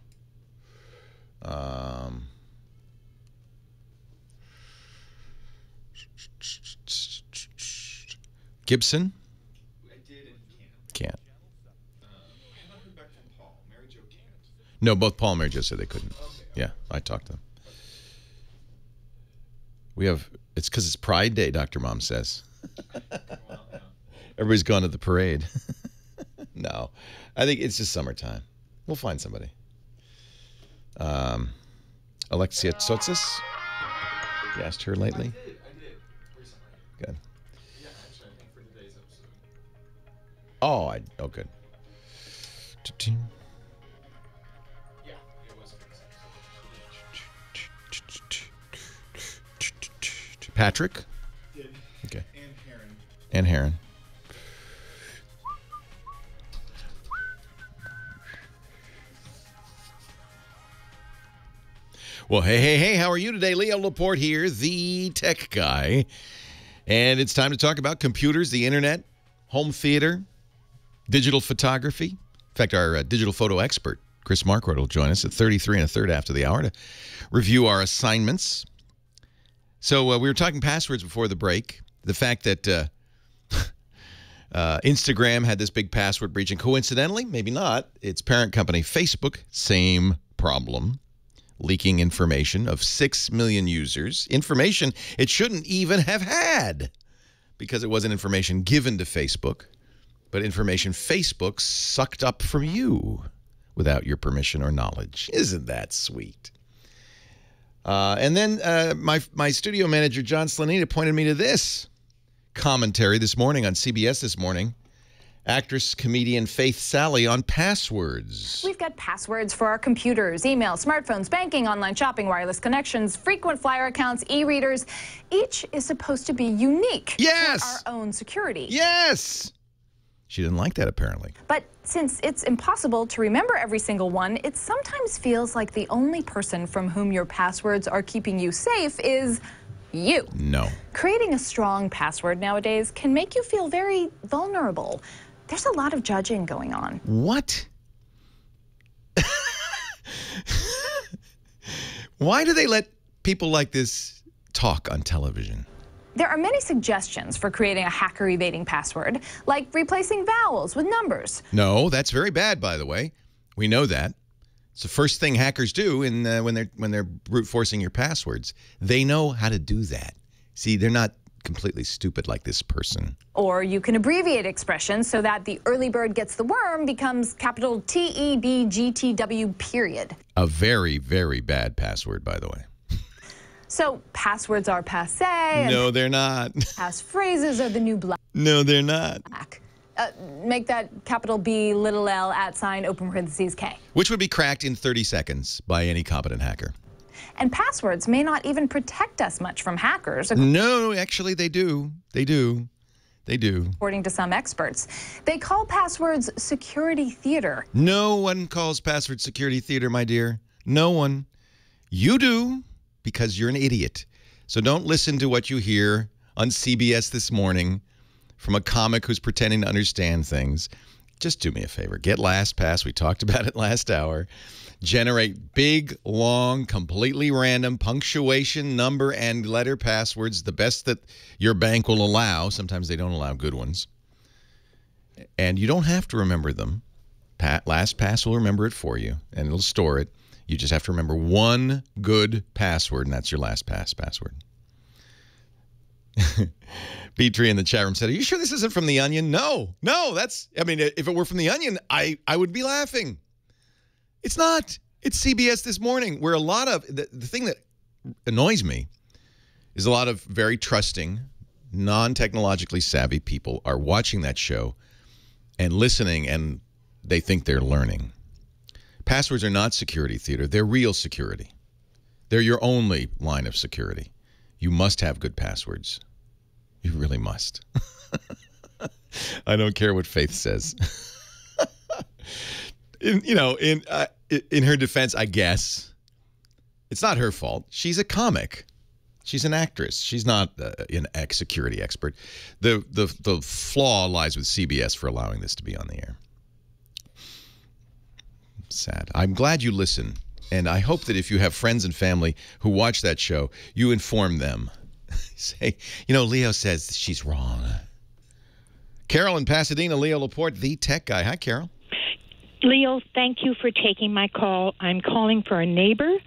Gibson? I did and he can't. Can't. I have not heard back from Paul. Mary Jo can't. No, both Paul and Mary Jo said they couldn't. Okay. Yeah, I talked to them. It's because it's Pride Day, Dr. Mom says. Well, yeah. Everybody's gone to the parade. No, I think it's just summertime. We'll find somebody. Alexia Tsotsis? You asked her lately? I did. Recently. Good. Yeah, actually, I think for today's episode. Oh, good. Yeah, it was for this episode. Patrick? Did. Okay. And Heron. And Heron. Well, hey, how are you today? Leo Laporte here, the tech guy. And it's time to talk about computers, the internet, home theater, digital photography. In fact, our digital photo expert, Chris Marquardt, will join us at 33 1/3 after the hour to review our assignments. So we were talking passwords before the break. The fact that Instagram had this big password breach, and coincidentally, maybe not, its parent company, Facebook, same problem. Leaking information of 6 million users. Information it shouldn't even have had because it wasn't information given to Facebook, but information Facebook sucked up from you without your permission or knowledge. Isn't that sweet? And then my studio manager, John Slanina, pointed me to this commentary this morning on CBS this morning. Actress, comedian Faith Sally on passwords. We've got passwords for our computers, email, smartphones, banking, online shopping, wireless connections, frequent flyer accounts, e-readers. Each is supposed to be unique Yes! for our own security. Yes! She didn't like that, apparently. But since it's impossible to remember every single one, it sometimes feels like the only person from whom your passwords are keeping you safe is you. No. Creating a strong password nowadays can make you feel very vulnerable. There's a lot of judging going on. What? Why do they let people like this talk on television? There are many suggestions for creating a hacker-evading password, like replacing vowels with numbers. No, that's very bad, by the way. We know that. It's the first thing hackers do when they're brute forcing your passwords. They know how to do that. See, they're not completely stupid like this person. Or you can abbreviate expressions so that the early bird gets the worm becomes capital TEBGTW period. A very, very bad password, by the way. So passwords are passé. No, they're not. Passphrases are the new black. No, they're not. Make that capital B, little L, @ open parentheses K. Which would be cracked in 30 seconds by any competent hacker. And passwords may not even protect us much from hackers. No, actually they do. They do. They do. According to some experts. They call passwords security theater. No one calls password security theater, my dear. No one. You do, because you're an idiot. So don't listen to what you hear on CBS This Morning from a comic who's pretending to understand things. Just do me a favor. Get LastPass. We talked about it last hour. Generate big, long, completely random punctuation, number, and letter passwords, the best that your bank will allow. Sometimes they don't allow good ones. And you don't have to remember them. LastPass will remember it for you, and it'll store it. You just have to remember one good password, and that's your LastPass password. Petrie in the chat room said, are you sure this isn't from The Onion? No, that's, I mean, if it were from The Onion, I would be laughing. It's not. It's CBS This Morning, where a lot of, the thing that annoys me is a lot of very trusting, non-technologically savvy people are watching that show and listening, and they think they're learning. Passwords are not security theater. They're real security. They're your only line of security. You must have good passwords. You really must. I don't care what Faith says. In her defense, I guess, it's not her fault. She's a comic. She's an actress. She's not an security expert. The flaw lies with CBS for allowing this to be on the air. Sad. I'm glad you listen, and I hope that if you have friends and family who watch that show, you inform them. Say, Leo says she's wrong. Carol in Pasadena, Leo Laporte, the tech guy. Hi, Carol. Leo, thank you for taking my call. I'm calling for a neighbor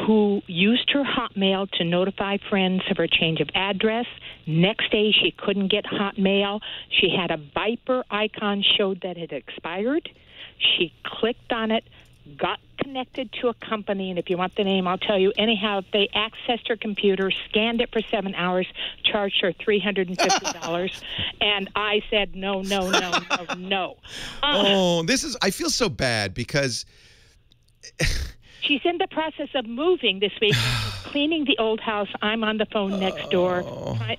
who used her Hotmail to notify friends of her change of address. Next day, she couldn't get Hotmail. She had a Viper icon showed that it expired. She clicked on it, got connected to a company, and if you want the name, I'll tell you. Anyhow, they accessed her computer, scanned it for 7 hours, charged her $350, and I said, no. I feel so bad because she's in the process of moving this week. She's cleaning the old house. I'm on the phone next door.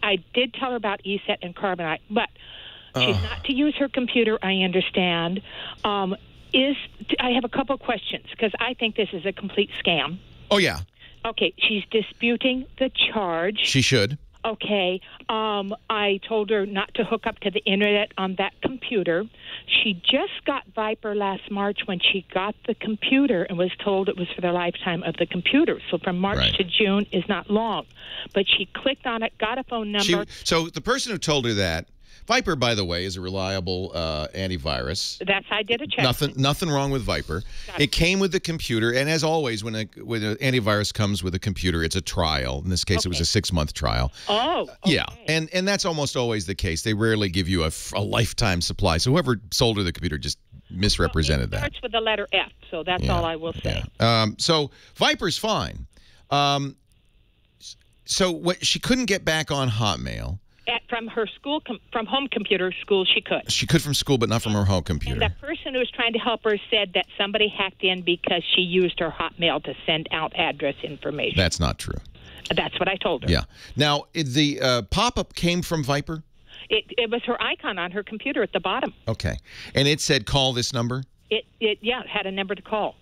I did tell her about ESET and Carbonite, but she's not to use her computer, I understand. I have a couple of questions because I think this is a complete scam. Oh, yeah. Okay, she's disputing the charge. She should. Okay, I told her not to hook up to the internet on that computer. She just got Viper last March when she got the computer and was told it was for the lifetime of the computer. So from March to June is not long. But she clicked on it, got a phone number. So the person who told her that, Viper, by the way, is a reliable antivirus. I did a check. Nothing wrong with Viper. It came with the computer, and as always, when an antivirus comes with a computer, it's a trial. In this case, it was a 6-month trial. Oh, okay. Yeah, and that's almost always the case. They rarely give you a lifetime supply. So whoever sold her the computer just misrepresented that. It starts with the letter F, so that's all I will say. Yeah. So Viper's fine. So she couldn't get back on Hotmail. From her school, from home computer school, she could. She could from school, but not from her home computer. And the person who was trying to help her said that somebody hacked in because she used her Hotmail to send out address information. That's not true. That's what I told her. Yeah. Now, the pop-up came from Viper? It was her icon on her computer at the bottom. Okay. And it said, call this number? It had a number to call.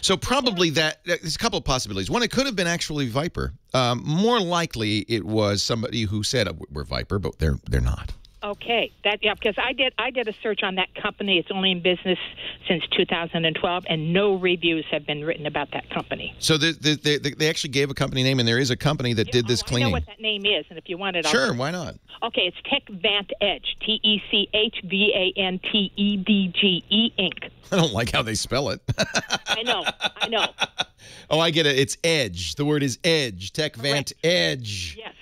So probably there's a couple of possibilities. One, it could have been actually Viper. More likely, it was somebody who said we're Viper, but they're not. Okay, because I did a search on that company. It's only in business since 2012, and no reviews have been written about that company. So they actually gave a company name, and there is a company that did this cleaning. I know what that name is, and if you want it, sure, why not? Okay, it's TechVantEdge, TechVantEdge Inc. I don't like how they spell it. I know. Oh, I get it. It's Edge. The word is Edge. TechVantEdge. Yes.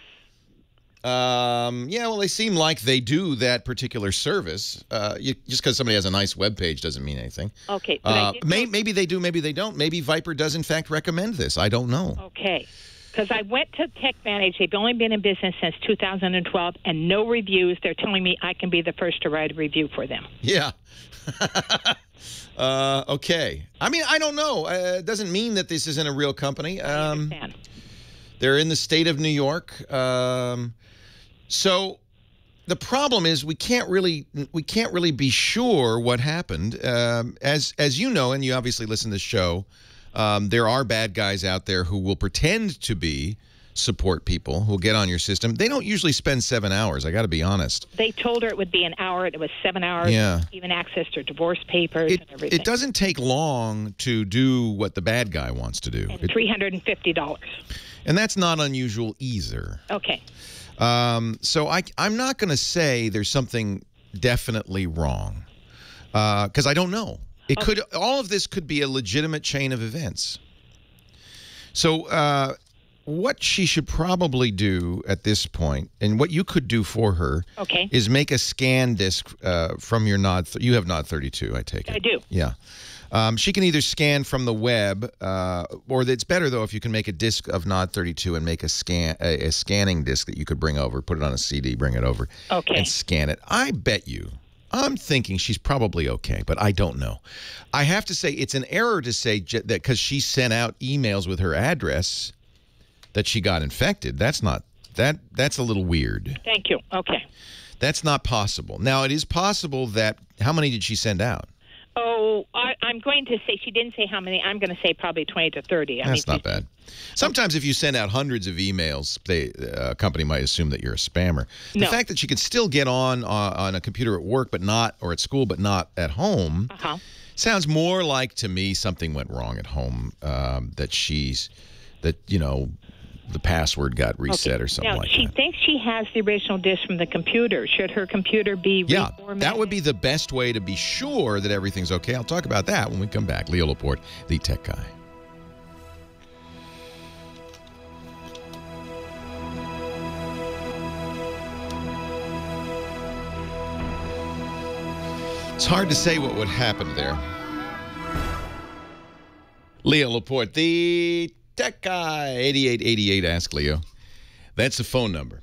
Yeah, well, they seem like they do that particular service. Just because somebody has a nice web page doesn't mean anything. Okay. Maybe they do, maybe they don't. Maybe Viper does, in fact, recommend this. I don't know. Okay. Because I went to TechVantage. They've only been in business since 2012, and no reviews. They're telling me I can be the first to write a review for them. Yeah. Okay. I mean, I don't know. It doesn't mean that this isn't a real company. I understand. They're in the state of New York. So the problem is we can't really be sure what happened. As you know, and you obviously listen to the show, there are bad guys out there who will pretend to be support people who'll get on your system. They don't usually spend 7 hours. I got to be honest. They told her it would be an hour. It was 7 hours. Yeah. Even access to divorce papers and everything. It doesn't take long to do what the bad guy wants to do. And $350. And that's not unusual either. Okay. So I'm not going to say there's something definitely wrong because I don't know. All of this could be a legitimate chain of events. So what she should probably do at this point, and what you could do for her, is make a scan disk from your Nod. You have Nod 32, I take it. I do. Yeah. She can either scan from the web, or it's better though if you can make a disk of Nod 32 and make a scanning disk that you could bring over, put it on a CD, bring it over, and scan it. I bet you. I'm thinking she's probably okay, but I don't know. I have to say it's an error to say that because she sent out emails with her address that she got infected. That's not that's a little weird. Thank you. Okay. That's not possible. Now it is possible that how many did she send out? Oh, I'm going to say she didn't say how many. I'm going to say probably 20 to 30. That's not bad. Sometimes if you send out hundreds of emails, a company might assume that you're a spammer. The fact that she could still get on a computer at work, but not, or at school, but not at home, sounds more like to me something went wrong at home. The password got reset or something like that. She thinks she has the original disk from the computer. Should her computer be reformatted? That would be the best way to be sure that everything's okay. I'll talk about that when we come back. Leo Laporte, the tech guy. It's hard to say what would happen there. Leo Laporte, the tech guy, 8888 Ask Leo. That's the phone number.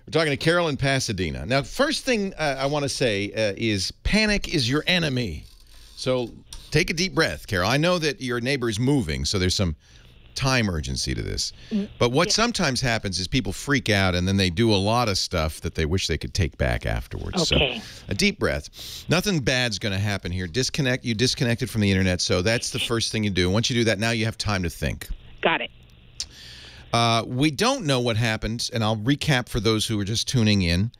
We're talking to Carol in Pasadena. Now, first thing I want to say is panic is your enemy. So take a deep breath, Carol. I know that your neighbor is moving, so there's some time urgency to this. But what sometimes happens is people freak out and then they do a lot of stuff that they wish they could take back afterwards. Okay. So a deep breath. Nothing bad's going to happen here. You disconnected from the internet, so that's the first thing you do. Once you do that, now you have time to think. Got it. We don't know what happened, and I'll recap for those who are just tuning in.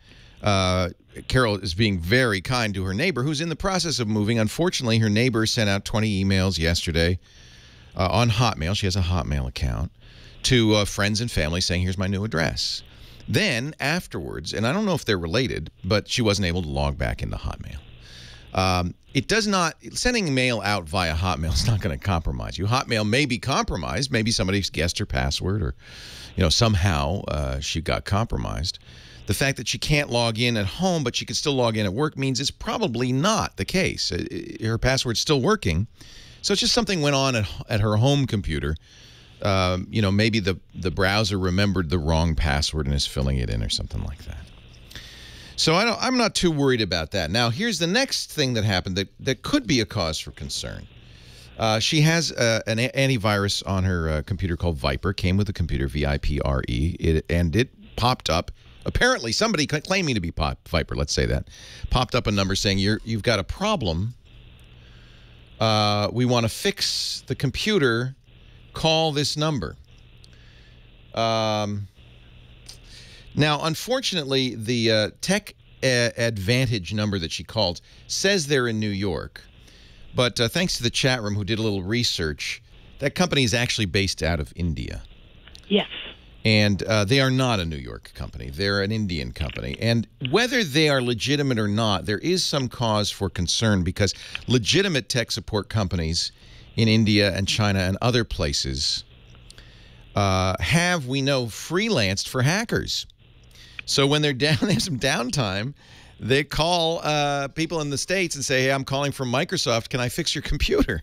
Carol is being very kind to her neighbor, who's in the process of moving. Unfortunately, her neighbor sent out 20 emails yesterday on Hotmail. She has a Hotmail account to friends and family saying, here's my new address. Then afterwards, and I don't know if they're related, but she wasn't able to log back into Hotmail. It does not, sending mail out via Hotmail is not going to compromise you. Hotmail may be compromised. Maybe somebody's guessed her password or, somehow she got compromised. The fact that she can't log in at home, but she can still log in at work means it's probably not the case. Her password's still working. So it's just something went on at her home computer. Maybe the browser remembered the wrong password and is filling it in or something like that. So I'm not too worried about that. Now, here's the next thing that happened that could be a cause for concern. She has an antivirus on her computer called Viper. Came with the computer, V-I-P-R-E, and it popped up. Apparently, somebody claiming to be Viper, let's say that, popped up a number saying, you've got a problem. We want to fix the computer. Call this number. Now, unfortunately, the Tech Advantage number that she called says they're in New York. But thanks to the chat room who did a little research, that company is actually based out of India. Yes. And they are not a New York company. They're an Indian company. And whether they are legitimate or not, there is some cause for concern because legitimate tech support companies in India and China and other places have, we know, freelanced for hackers. So when they're down, they have some downtime, they call people in the States and say, hey, I'm calling from Microsoft. Can I fix your computer?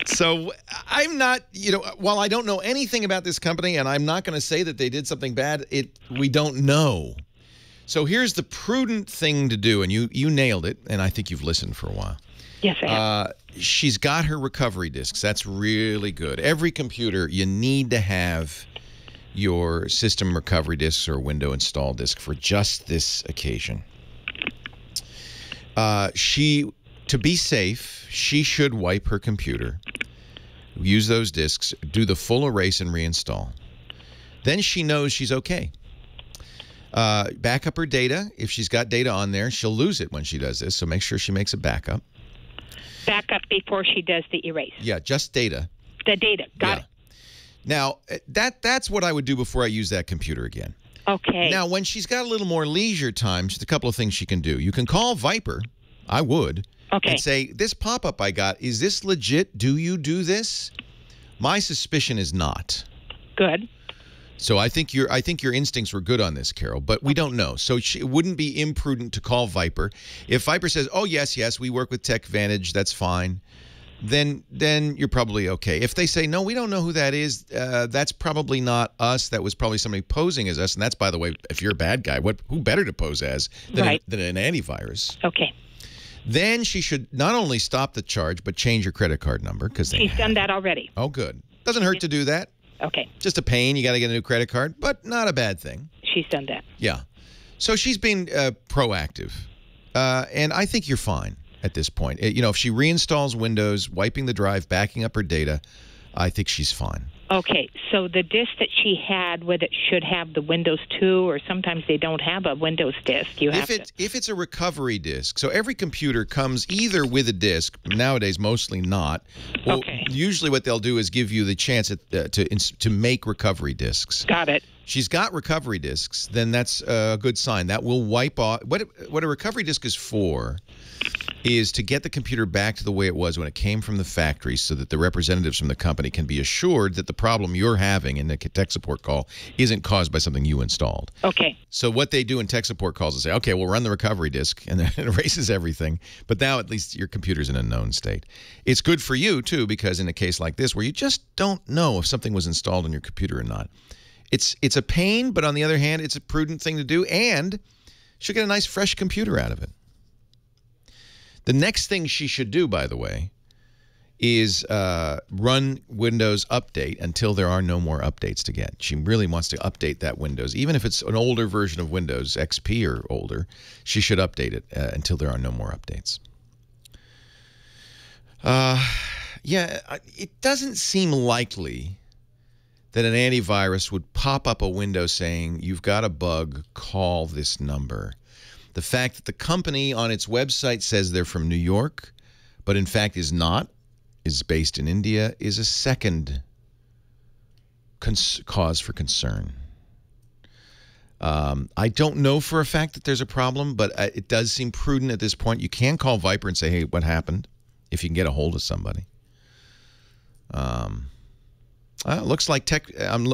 So I'm not, while I don't know anything about this company, and I'm not going to say that they did something bad, we don't know. So here's the prudent thing to do, and you nailed it, and I think you've listened for a while. Yes, I have. She's got her recovery disks. That's really good. Every computer, you need to have your system recovery disks or window install disk for just this occasion. To be safe, she should wipe her computer, use those disks, do the full erase and reinstall. Then she knows she's okay. Back up her data. If she's got data on there, she'll lose it when she does this, so make sure she makes a backup. Backup before she does the erase. Yeah, just data. The data. Got it. Now, that's what I would do before I use that computer again. Okay. Now, when she's got a little more leisure time, just a couple of things she can do. You can call Viper. I would. Okay. And say, this pop-up I got, is this legit? Do you do this? My suspicion is not. Good. So I think your instincts were good on this, Carol, but we don't know. So it wouldn't be imprudent to call Viper. If Viper says, "Oh yes, we work with TechVantage, that's fine," then you're probably okay. If they say, "No, we don't know who that is," that's probably not us. That was probably somebody posing as us, and that's, by the way, if you're a bad guy, who better to pose as than an antivirus? Okay. Then she should not only stop the charge, but change her credit card number because she's done that already. Oh, good. Doesn't hurt to do that. Okay. Just a pain. You got to get a new credit card, but not a bad thing. She's done that. Yeah. So she's been proactive, and I think you're fine at this point. If she reinstalls Windows, wiping the drive, backing up her data, I think she's fine. Okay, so the disk that she had with it should have the Windows 2, or sometimes they don't have a Windows disk. If it's a recovery disk, so every computer comes either with a disk, nowadays mostly not. Well, okay. Usually what they'll do is give you the chance to make recovery disks. Got it. She's got recovery disks, then that's a good sign. That will wipe off. What a recovery disk is for is to get the computer back to the way it was when it came from the factory so that the representatives from the company can be assured that the problem you're having in the tech support call isn't caused by something you installed. Okay. So what they do in tech support calls is say, okay, we'll run the recovery disk, and then it erases everything. But now at least your computer's in a known state. It's good for you, too, because in a case like this where you just don't know if something was installed on your computer or not, it's a pain, but on the other hand, it's a prudent thing to do, and she'll get a nice fresh computer out of it. The next thing she should do, by the way, is run Windows Update until there are no more updates to get. She really wants to update that Windows. Even if it's an older version of Windows, XP or older, she should update it until there are no more updates. Yeah, it doesn't seem likely that an antivirus would pop up a window saying, you've got a bug, call this number. The fact that the company on its website says they're from New York, but in fact is not, is based in India, is a second cause for concern. I don't know for a fact that there's a problem, but it does seem prudent at this point. You can call Viper and say, hey, what happened? If you can get a hold of somebody. Looks like on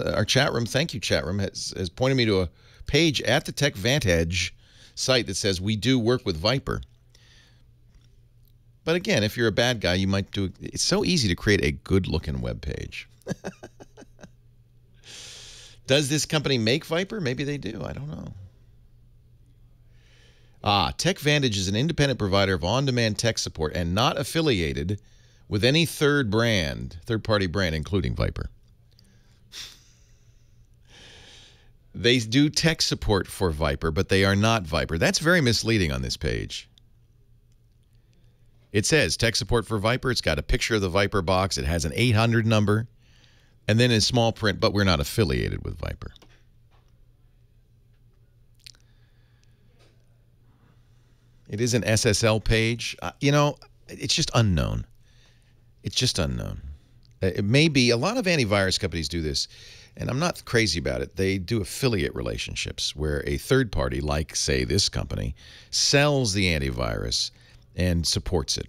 our chat room, thank you, chat room, has pointed me to a page at the TechVantage site that says we do work with Viper. But again, if you're a bad guy, you might do. It's so easy to create a good-looking web page. Does this company make Viper? Maybe they do. I don't know. TechVantage is an independent provider of on-demand tech support and not affiliated with any third-party brand, including Viper. They do tech support for Viper, but they are not Viper. That's very misleading on this page. It says tech support for Viper. It's got a picture of the Viper box. It has an 800 number. And then in small print, but we're not affiliated with Viper. It is an SSL page. It's just unknown. It's just unknown. It may be. A lot of antivirus companies do this, and I'm not crazy about it. They do affiliate relationships where a third party, like, say, this company, sells the antivirus and supports it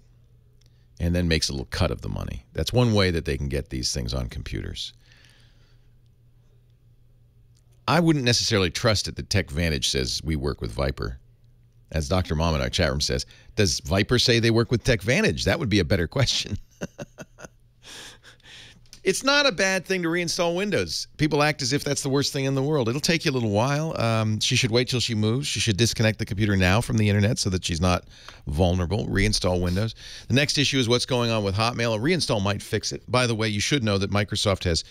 and then makes a little cut of the money. That's one way that they can get these things on computers. I wouldn't necessarily trust it that TechVantage says we work with Viper. As Dr. Mom in our chat room says, does Viper say they work with TechVantage? That would be a better question. It's not a bad thing to reinstall Windows. People act as if that's the worst thing in the world. It'll take you a little while. She should wait till she moves. She should disconnect the computer now from the internet so that she's not vulnerable. Reinstall Windows. The next issue is what's going on with Hotmail. A reinstall might fix it. By the way, you should know that Microsoft has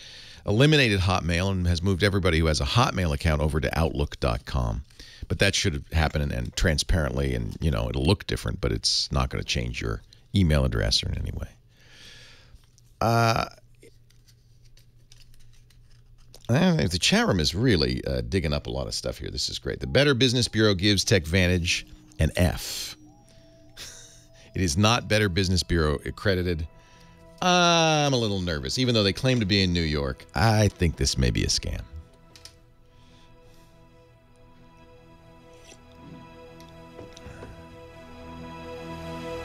eliminated Hotmail and has moved everybody who has a Hotmail account over to Outlook.com. But that should happen and transparently, and it'll look different, but it's not going to change your email address or in any way. The chat room is really digging up a lot of stuff here. This is great. The Better Business Bureau gives TechVantage an F. It is not Better Business Bureau accredited. I'm a little nervous. Even though they claim to be in New York, I think this may be a scam.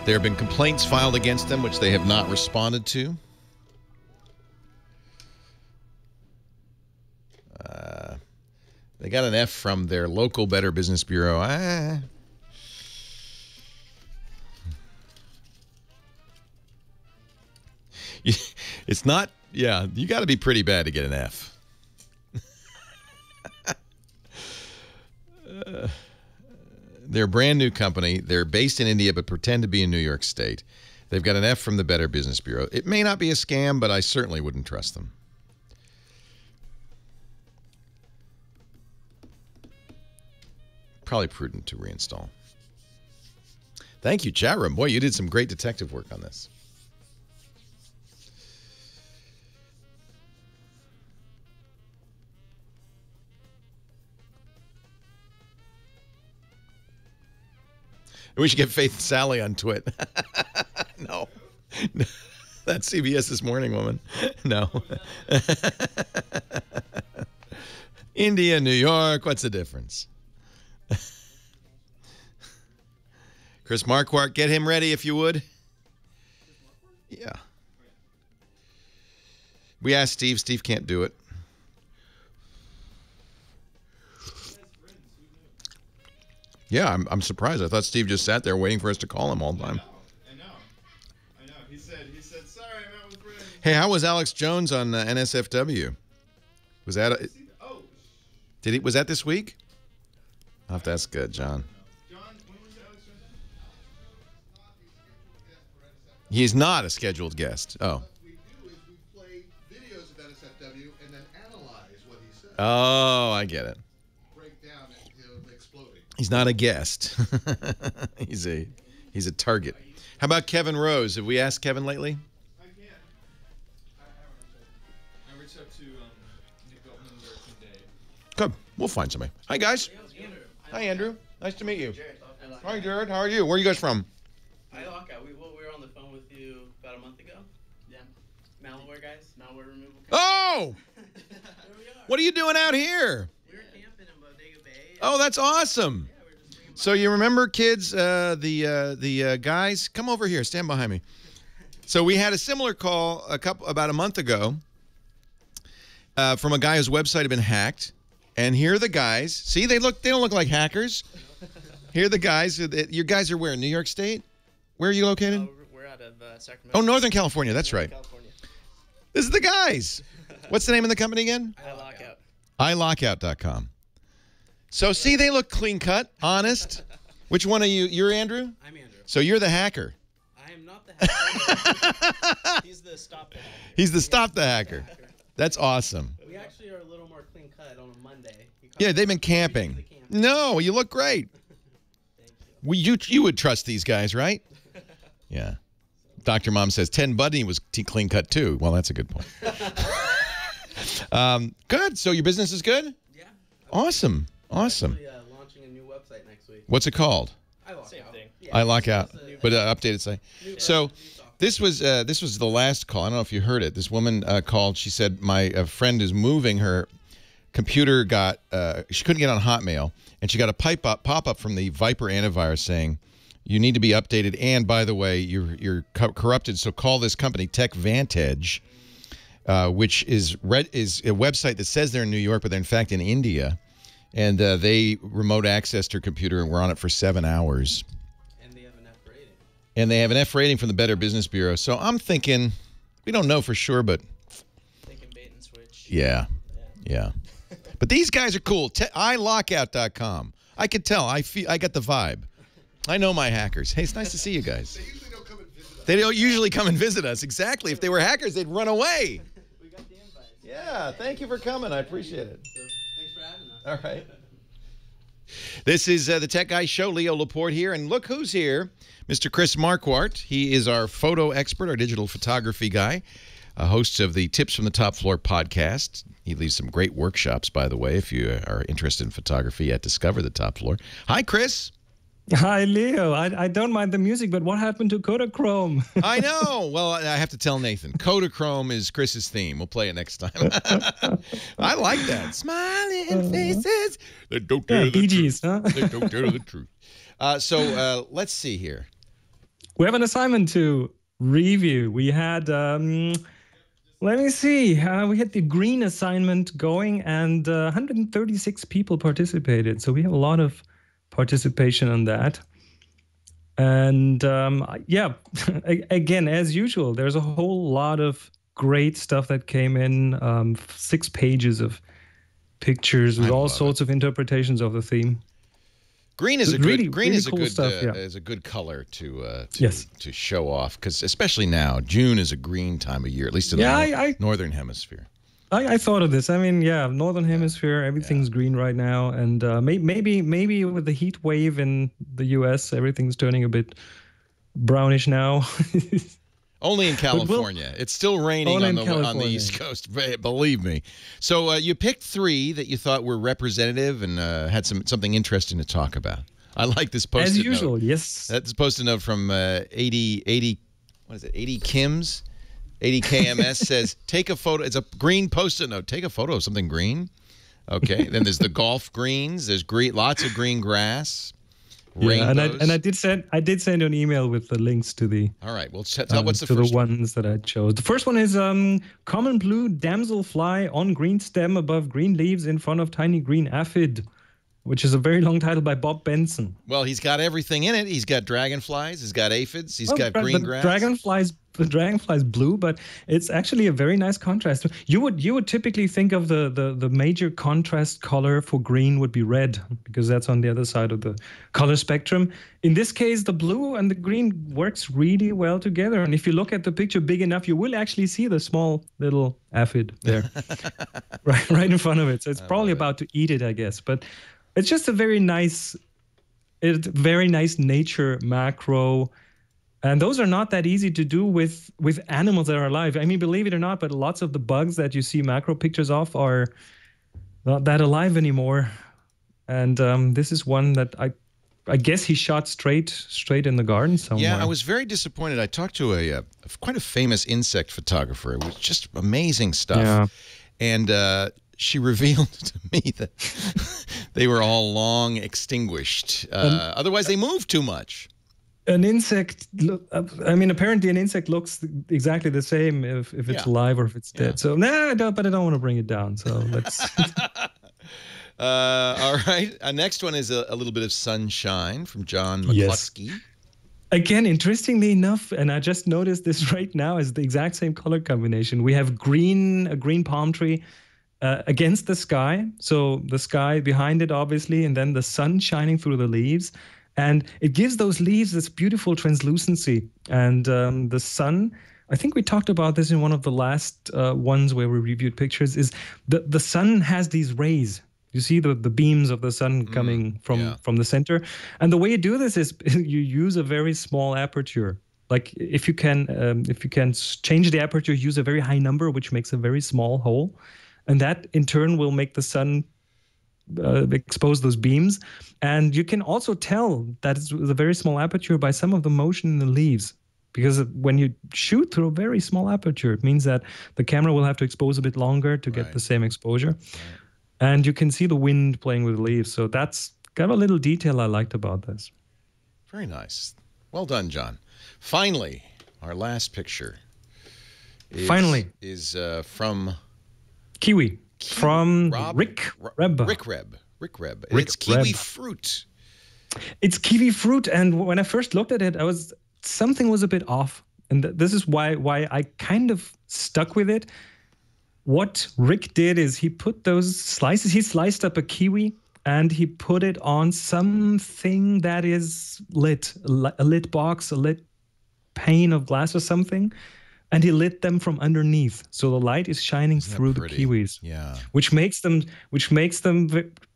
There have been complaints filed against them, which they have not responded to. They got an F from their local Better Business Bureau. It's not, yeah, you got to be pretty bad to get an F. They're a brand new company. They're based in India but pretend to be in New York State. They've got an F from the Better Business Bureau. It may not be a scam, but I certainly wouldn't trust them. Probably prudent to reinstall. Thank you, chat room. Boy, you did some great detective work on this. We should get Faith Sally on Twit. No. That's CBS This Morning woman. No. India, New York, what's the difference? Chris Marquardt, get him ready if you would. Yeah. We asked Steve. Steve can't do it. Yeah, I'm surprised. I thought Steve just sat there waiting for us to call him all the time. I know. He said, sorry, I'm out with friends. Hey, how was Alex Jones on NSFW? Was that was that this week? Oh, that's good, John. He's not a scheduled guest. Oh. What we do is we play videos of NSFW and then analyze what he said. Oh, I get it. Break down exploding. He's not a guest. he's a target. How about Kevin Rose? Have we asked Kevin lately? I can't. I reached out to Nick Beltman and Dirk Dave. Good. We'll find somebody. Hi, guys. Hi, Andrew. Nice to meet you. Hi, Jared. How are you? Where are you guys from? We were on the phone with you about a month ago. Yeah. Malware guys. Malware removal. Oh! What are you doing out here? We were camping in Bodega Bay. Oh, that's awesome. Yeah, we're just so you remember, kids, the guys? Come over here. Stand behind me. So we had a similar call about a month ago from a guy whose website had been hacked. And here are the guys. See, they don't look like hackers. Here are the guys. You guys are where? New York State? Where are you located? We're out of Sacramento. Oh, Northern California. That's right. California. This is the guys. What's the name of the company again? iLockout.com. So, see, they look clean cut, honest. Which one are you? You're Andrew? I'm Andrew. So you're the hacker. I am not the hacker. He's the stop the hacker. He's the stop the hacker. That's awesome. We actually are a little more clean cut on a Monday. Yeah, they've been camping. No, you look great. You would trust these guys, right? Yeah. Dr. Mom says Ted Bundy was clean cut too. Well, that's a good point. Good. So your business is good? Yeah. Awesome. Awesome. Actually, launching a new website next week. What's it called? Same thing. Yeah, iLockout, but updated site. So this was the last call. I don't know if you heard it. This woman called. She said my friend is moving. Her computer got she couldn't get on Hotmail, and she got a pop up from the Viper antivirus saying, "You need to be updated. And by the way, you're corrupted. So call this company TechVantage, which is a website that says they're in New York, but they're in fact in India. And they remote accessed her computer and were on it for 7 hours. And they have an F rating. And they have an F rating from the Better Business Bureau. So I'm thinking, we don't know for sure, but... Thinking bait and switch. Yeah. But these guys are cool. iLockout.com. I could tell. I got the vibe. I know my hackers. Hey, it's nice to see you guys. They don't usually come and visit us. Exactly. If they were hackers, they'd run away. We got the invite. Yeah, thank you for coming. I appreciate it. So, thanks for having us. All right. This is the Tech Guy Show. Leo Laporte here. And look who's here. Mr. Chris Marquardt. He is our photo expert, our digital photography guy, host of the Tips from the Top Floor podcast. He leads some great workshops, by the way, if you are interested in photography at Discover the Top Floor. Hi, Chris. Hi, Leo. I don't mind the music, but what happened to Kodachrome? I know. Well, I have to tell Nathan. Kodachrome is Chris's theme. We'll play it next time. I like that. Smiling faces that don't tell the truth. Huh? They don't tell the truth. So let's see here. We have an assignment to review. We had, let me see. We had the green assignment going, and 136 people participated. So we have a lot of participation on that. And yeah, again, as usual, there's a whole lot of great stuff that came in. 6 pages of pictures with all sorts of interpretations of the theme. Green is a good cool stuff, is a good color to yes. to show off, because especially now, June is a green time of year, at least in the northern hemisphere. I thought of this. I mean, yeah, northern hemisphere, everything's green right now, and maybe with the heat wave in the U.S., everything's turning a bit brownish now. Only in California. It's still raining on the East Coast, believe me. So you picked 3 that you thought were representative and had something interesting to talk about. I like this post-it As usual, note. yes. That's post-it note from 80 Kims. 80 KMS says, take a photo. It's a green post-it note. Take a photo of something green. Okay. Then there's the golf greens. There's lots of green grass. Yeah, and I did send an email with the links to the. All right. Well, tell what's the first one? Ones that I chose. The first one is common blue damselfly on green stem above green leaves in front of tiny green aphid, which is a very long title by Bob Benson. Well, he's got everything in it. He's got dragonflies. He's got aphids. He's got green grass. The dragonfly's blue, but it's actually a very nice contrast. You would typically think of the major contrast color for green would be red, because that's on the other side of the color spectrum. In this case, the blue and the green works really well together. And if you look at the picture big enough, you will actually see the small little aphid there, right in front of it. So it's probably about to eat it, I guess. But it's just a very nice nature macro. And those are not that easy to do with animals that are alive. I mean, believe it or not, but lots of the bugs that you see macro pictures of are not that alive anymore. And this is one that I guess he shot straight in the garden somewhere. Yeah, I was very disappointed. I talked to quite a famous insect photographer. It was just amazing stuff. Yeah. And she revealed to me that they were all long extinguished. Otherwise, they move too much. An insect, apparently an insect looks exactly the same if it's alive or if it's dead. So, but I don't want to bring it down. So let's. All right. Next one is a little bit of sunshine from John McCluskey. Yes. Again, interestingly enough, and I just noticed this right now, is the exact same color combination. We have a green palm tree against the sky. So the sky behind it, obviously, and then the sun shining through the leaves. And it gives those leaves this beautiful translucency. And the sun, I think we talked about this in one of the last ones where we reviewed pictures, is the sun has these rays. You see the beams of the sun coming from the center. And the way you do this is you use a very small aperture. Like if you can change the aperture, use a very high number, which makes a very small hole. And that in turn will make the sun expose those beams. And you can also tell that it's a very small aperture by some of the motion in the leaves, because when you shoot through a very small aperture, it means that the camera will have to expose a bit longer to get the same exposure. Right. And you can see the wind playing with the leaves. So that's kind of a little detail I liked about this. Very nice. Well done, John. Finally, our last picture is from Kiwi. From Rob, Rick Reb. Rick Reb. Rickreb. Rick It's kiwi Reb. fruit. It's kiwi fruit, and when I first looked at it, something was a bit off, and this is why I kind of stuck with it. What Rick did is he put those slices. He sliced up a kiwi and he put it on something that is lit, a lit box, a lit pane of glass or something, and he lit them from underneath, so the light is shining through the kiwis. Yeah, which makes them.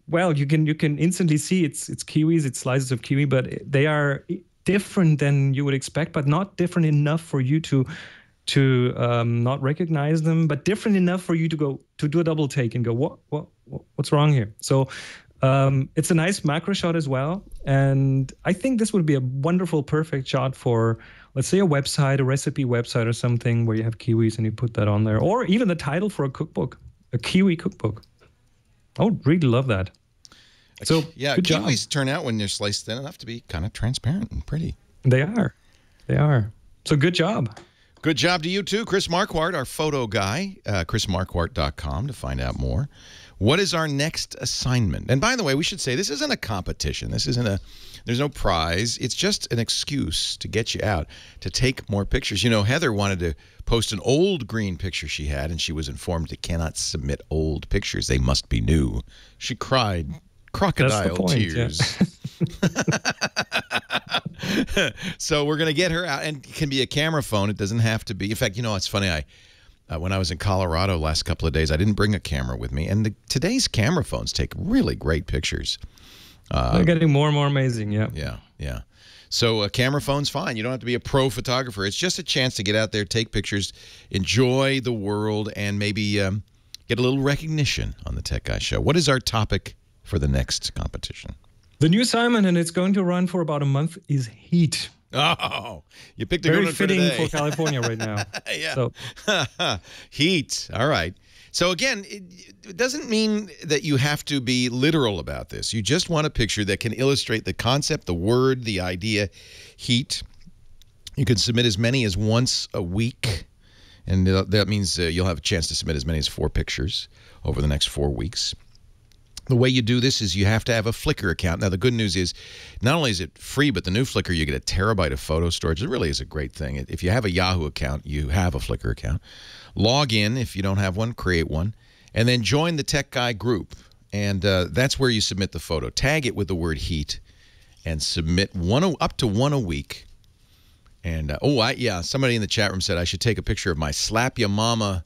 Well, you can instantly see it's kiwis, it's slices of kiwi, but they are different than you would expect, but not different enough for you to not recognize them, but different enough for you to do a double take and go, what's wrong here? So it's a nice macro shot as well, and I think this would be a wonderful, perfect shot for, let's say, a website, a recipe website or something where you have kiwis and you put that on there, or even the title for a cookbook, a kiwi cookbook. I would really love that. So yeah, good job. kiwis turn out when they're sliced thin enough to be kind of transparent and pretty. They are. So good job. Good job to you too, Chris Marquardt, our photo guy. ChrisMarquardt.com to find out more. What is our next assignment? And by the way, we should say this isn't a competition. There's no prize. It's just an excuse to get you out to take more pictures. You know, Heather wanted to post an old green picture she had, and she was informed it cannot submit old pictures. They must be new. She cried crocodile tears. Yeah. So we're going to get her out, and it can be a camera phone. It doesn't have to be. In fact, you know, it's funny. When I was in Colorado last couple of days, I didn't bring a camera with me, and today's camera phones take really great pictures. They're getting more and more amazing. Yeah. Yeah. So a camera phone's fine. You don't have to be a pro photographer. It's just a chance to get out there, take pictures, enjoy the world, and maybe get a little recognition on the Tech Guy Show. What is our topic for the next competition? The new assignment, and it's going to run for about a month, is heat. Oh, you picked a very good one for fitting today. for California right now. Yeah. So. Heat. All right. So again, it doesn't mean that you have to be literal about this. You just want a picture that can illustrate the concept, the word, the idea, heat. You can submit as many as once a week, and that means you'll have a chance to submit as many as 4 pictures over the next 4 weeks. The way you do this is you have to have a Flickr account. Now, the good news is not only is it free, but the new Flickr, you get a terabyte of photo storage. It really is a great thing. If you have a Yahoo account, you have a Flickr account. Log in. If you don't have one, create one. And then join the Tech Guy group. And that's where you submit the photo. Tag it with the word heat and submit up to one a week. And, somebody in the chat room said I should take a picture of my Slap Ya Mama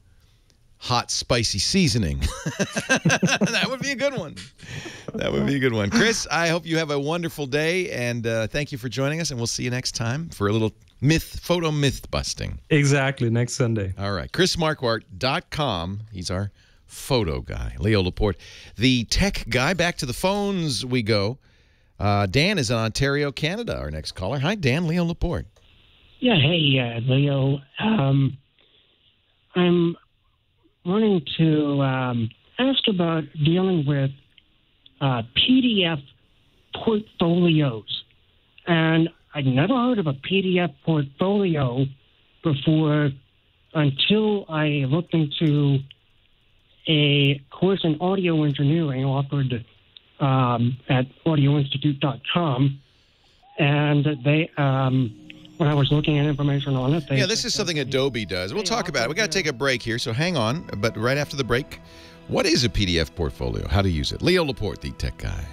hot, spicy seasoning. That would be a good one. That would be a good one. Chris, I hope you have a wonderful day, and thank you for joining us, and we'll see you next time for a little photo myth busting. Exactly, next Sunday. All right, ChrisMarquardt.com. He's our photo guy. Leo Laporte, the tech guy. Back to the phones we go. Dan is in Ontario, Canada, our next caller. Hi, Dan. Leo Laporte. Yeah, hey, Leo. I'm wanting to ask about dealing with PDF portfolios. And I'd never heard of a PDF portfolio before until I looked into a course in audio engineering offered at audioinstitute.com. And they... when I was looking at information on it. This is something Adobe does. We'll talk about it. We got to take a break here, so hang on. But right after the break, what is a PDF portfolio? How to use it? Leo Laporte, the tech guy.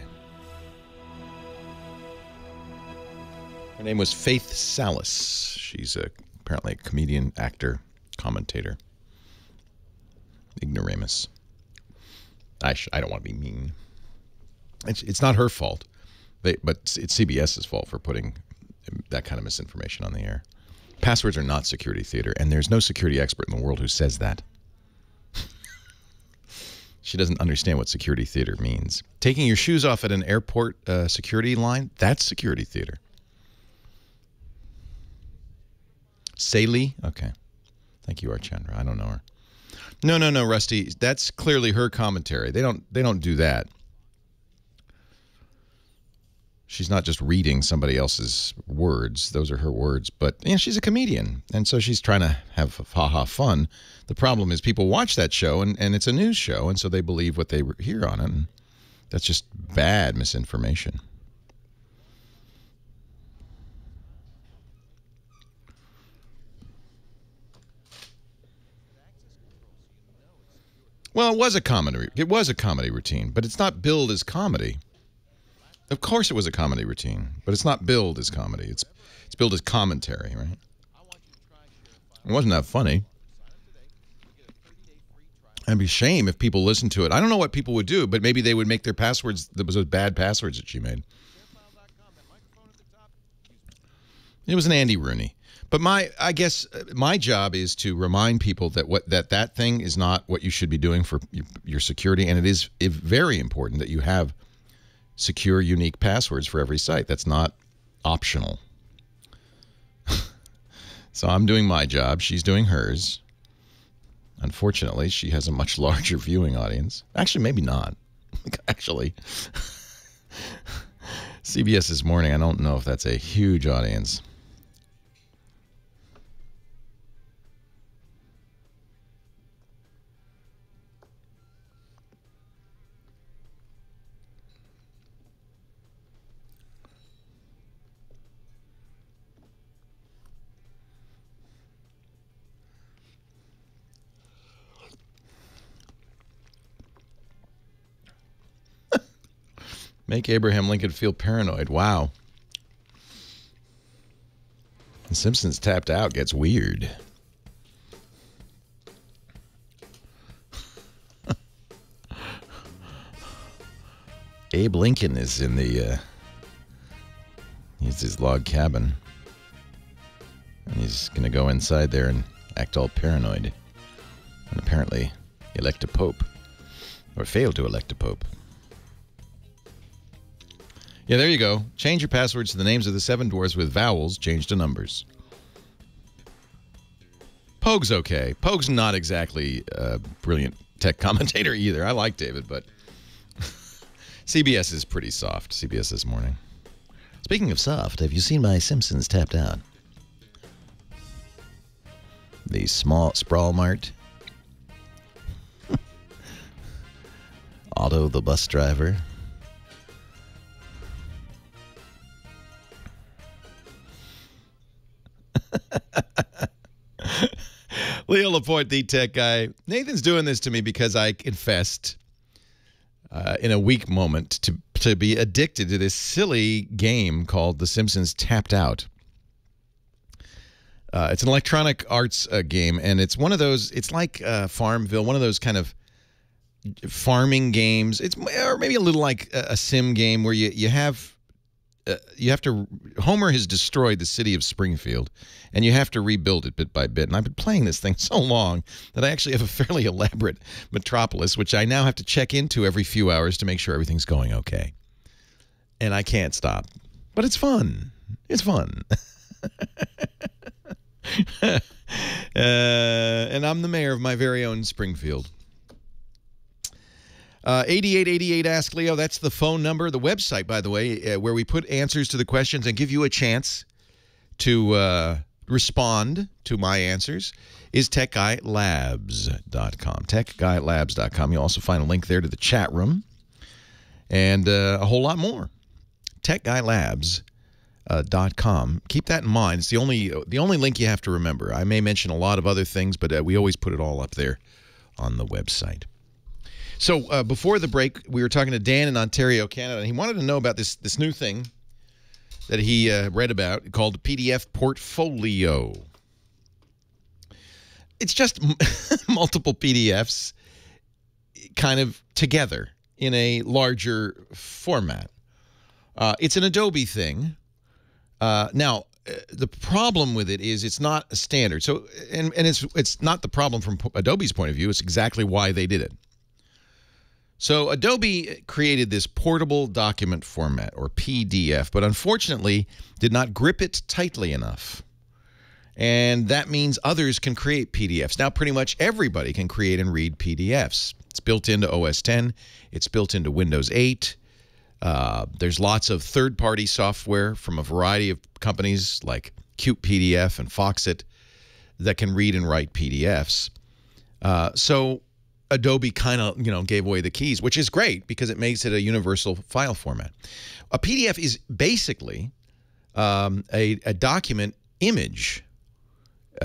Her name was Faith Salas. She's apparently a comedian, actor, commentator. Ignoramus. I don't want to be mean. It's not her fault, but it's CBS's fault for putting that kind of misinformation on the air. Passwords are not security theater, and there's no security expert in the world who says that. She doesn't understand what security theater means. Taking your shoes off at an airport security line, that's security theater. Saley? Okay. Thank you, Archandra. I don't know her. No, Rusty. That's clearly her commentary. They don't do that. She's not just reading somebody else's words. Those are her words. But she's a comedian, and so she's trying to have ha-ha fun. The problem is people watch that show, and it's a news show, and so they believe what they hear on it. And That's just bad misinformation. Well, it was a comedy routine, but it's not billed as comedy. Of course it was a comedy routine, but it's not billed as comedy. It's billed as commentary, right? It wasn't that funny. It'd be a shame if people listened to it. I don't know what people would do, but maybe they would make their passwords, those bad passwords that she made. It was an Andy Rooney. But I guess my job is to remind people that that thing is not what you should be doing for your security, and it is very important that you have secure, unique passwords for every site. That's not optional. So I'm doing my job. She's doing hers. Unfortunately, she has a much larger viewing audience. Actually, maybe not. Actually, CBS This Morning, I don't know if that's a huge audience. Make Abraham Lincoln feel paranoid. Wow. The Simpsons tapped out gets weird. Abe Lincoln is in the he's his log cabin. And he's going to go inside there and act all paranoid. And apparently elect a pope. Or fail to elect a pope. Yeah, there you go. Change your passwords to the names of the 7 dwarfs with vowels changed to numbers. Pogue's okay. Pogue's not exactly a brilliant tech commentator either. I like David, but CBS is pretty soft. CBS This Morning. Speaking of soft, have you seen my Simpsons tapped out? The small Sprawl Mart. Otto the bus driver. Leo Laporte, the tech guy. Nathan's doing this to me because I confessed in a weak moment to be addicted to this silly game called The Simpsons Tapped Out. It's an electronic arts game, and it's one of those, it's like Farmville, one of those kind of farming games. It's or maybe a little like a sim game where you have to, Homer has destroyed the city of Springfield, and you have to rebuild it bit by bit. And I've been playing this thing so long that I actually have a fairly elaborate metropolis, which I now have to check into every few hours to make sure everything's going okay. And I can't stop. But it's fun. It's fun. And I'm the mayor of my very own Springfield. 8888 Ask Leo, that's the phone number. The website, by the way, where we put answers to the questions and give you a chance to respond to my answers, is techguylabs.com. Techguylabs.com. You'll also find a link there to the chat room and a whole lot more. Techguylabs.com. Keep that in mind. It's the only link you have to remember. I may mention a lot of other things, but we always put it all up there on the website. So before the break, we were talking to Dan in Ontario, Canada, and he wanted to know about this new thing that he read about called PDF Portfolio. It's just multiple PDFs kind of together in a larger format. It's an Adobe thing. Now, the problem with it is it's not a standard. So, and it's not the problem from Adobe's point of view. It's exactly why they did it. So Adobe created this portable document format, or PDF, but unfortunately did not grip it tightly enough. And that means others can create PDFs. Now pretty much everybody can create and read PDFs. It's built into OS X. It's built into Windows 8. There's lots of third-party software from a variety of companies like Cute PDF and Foxit that can read and write PDFs. So Adobe kind of, gave away the keys, which is great because it makes it a universal file format. A PDF is basically a document image,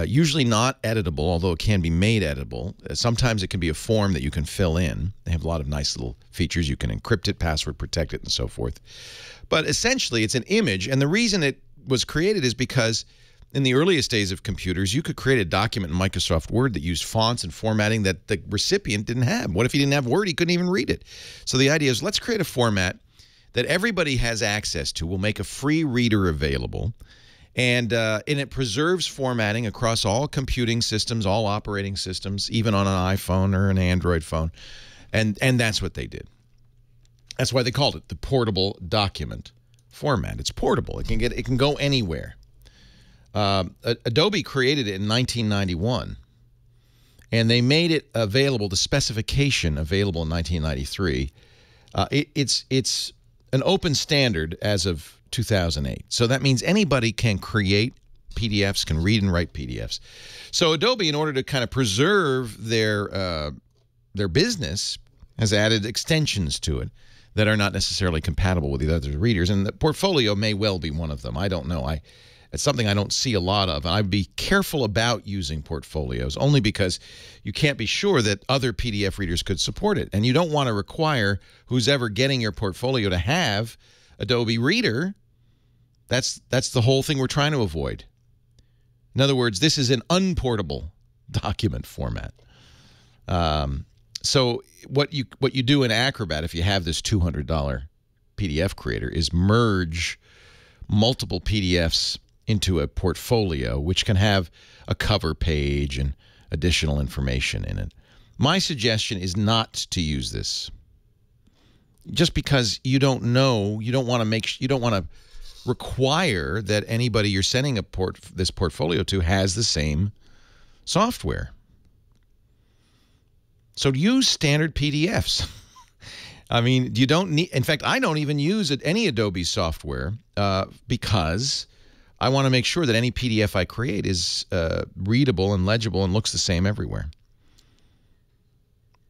usually not editable, although it can be made editable. Sometimes it can be a form that you can fill in. They have a lot of nice little features. You can encrypt it, password protect it, and so forth. But essentially, it's an image, and the reason it was created is because in the earliest days of computers, you could create a document in Microsoft Word that used fonts and formatting that the recipient didn't have. What if he didn't have Word? He couldn't even read it. So the idea is, let's create a format that everybody has access to. We'll make a free reader available, and it preserves formatting across all computing systems, all operating systems, even on an iPhone or an Android phone. And that's what they did. That's why they called it the portable document format. It's portable. It can go anywhere. Adobe created it in 1991, and they made it available, the specification available in 1993. It's an open standard as of 2008. So that means anybody can create PDFs, can read and write PDFs. So Adobe, in order to kind of preserve their business, has added extensions to it that are not necessarily compatible with the other readers. And the Portfolio may well be one of them. I don't know. It's something I don't see a lot of. And I'd be careful about using Portfolios, only because you can't be sure that other PDF readers could support it. And you don't want to require who's ever getting your Portfolio to have Adobe Reader. That's the whole thing we're trying to avoid. In other words, this is an unportable document format. So what you do in Acrobat, if you have this $200 PDF creator, is merge multiple PDFs into a portfolio, which can have a cover page and additional information in it. My suggestion is not to use this, just because you don't know, you don't want to require that anybody you're sending this portfolio to has the same software. So use standard PDFs. I mean, you don't need. In fact, I don't even use any Adobe software because I want to make sure that any PDF I create is readable and legible and looks the same everywhere.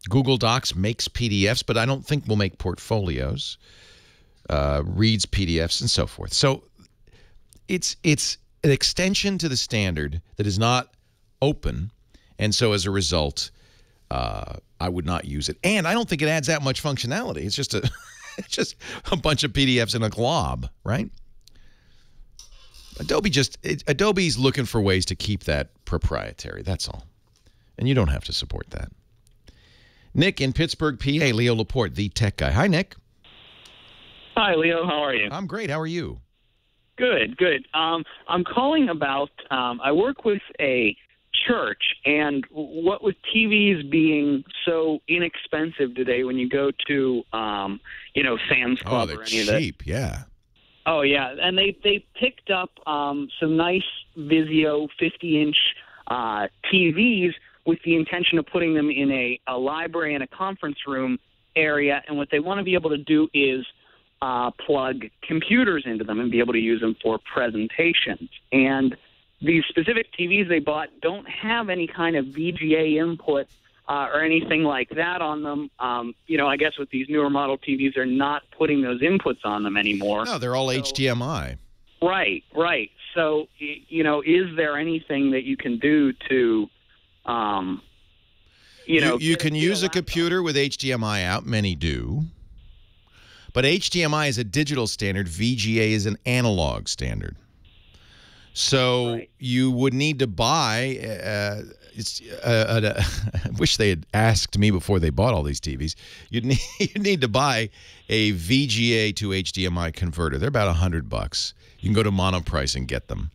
Google Docs makes PDFs, but I don't think we'll make portfolios. Reads PDFs and so forth. So it's an extension to the standard that is not open, and so as a result, I would not use it. And I don't think it adds that much functionality. It's just a bunch of PDFs in a glob, right? Adobe's looking for ways to keep that proprietary. That's all. And you don't have to support that. Nick in Pittsburgh, PA, Leo Laporte, the tech guy. Hi, Nick. Hi, Leo. How are you? I'm great. How are you? Good, good. I'm calling about, I work with a church, and what with TVs being so inexpensive today when you go to, Sam's Club or any of that. Oh, they're cheap, yeah. Oh, yeah. And they picked up some nice Vizio 50-inch TVs with the intention of putting them in a library and a conference room area. And what they want to be able to do is plug computers into them and be able to use them for presentations. And these specific TVs they bought don't have any kind of VGA input or anything like that on them. I guess with these newer model TVs, they're not putting those inputs on them anymore. No, they're all HDMI. Right. So, is there anything that you can do to, You can use a computer with HDMI out. Many do. But HDMI is a digital standard. VGA is an analog standard. So you would need to buy, I wish they had asked me before they bought all these TVs. You'd need to buy a VGA to HDMI converter. They're about $100. You can go to Monoprice and get them.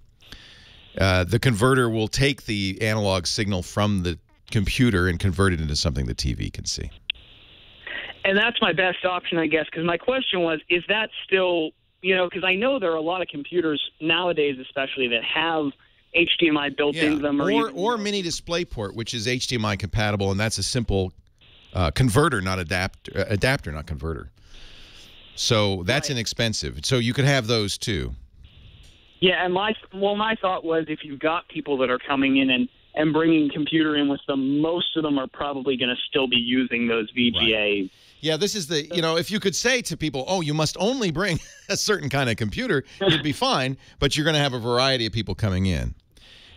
The converter will take the analog signal from the computer and convert it into something the TV can see. And that's my best option, I guess, because my question was, is that still, because I know there are a lot of computers nowadays especially that have HDMI built into them. Or mini DisplayPort, which is HDMI compatible, and that's a simple converter, not adapter, not converter. So that's inexpensive. So you could have those too. Yeah, and my thought was if you've got people that are coming in and bringing a computer in with them, most of them are probably going to still be using those VGA. Right. Yeah, this is the, if you could say to people, oh, you must only bring a certain kind of computer, you'd be fine, but you're going to have a variety of people coming in.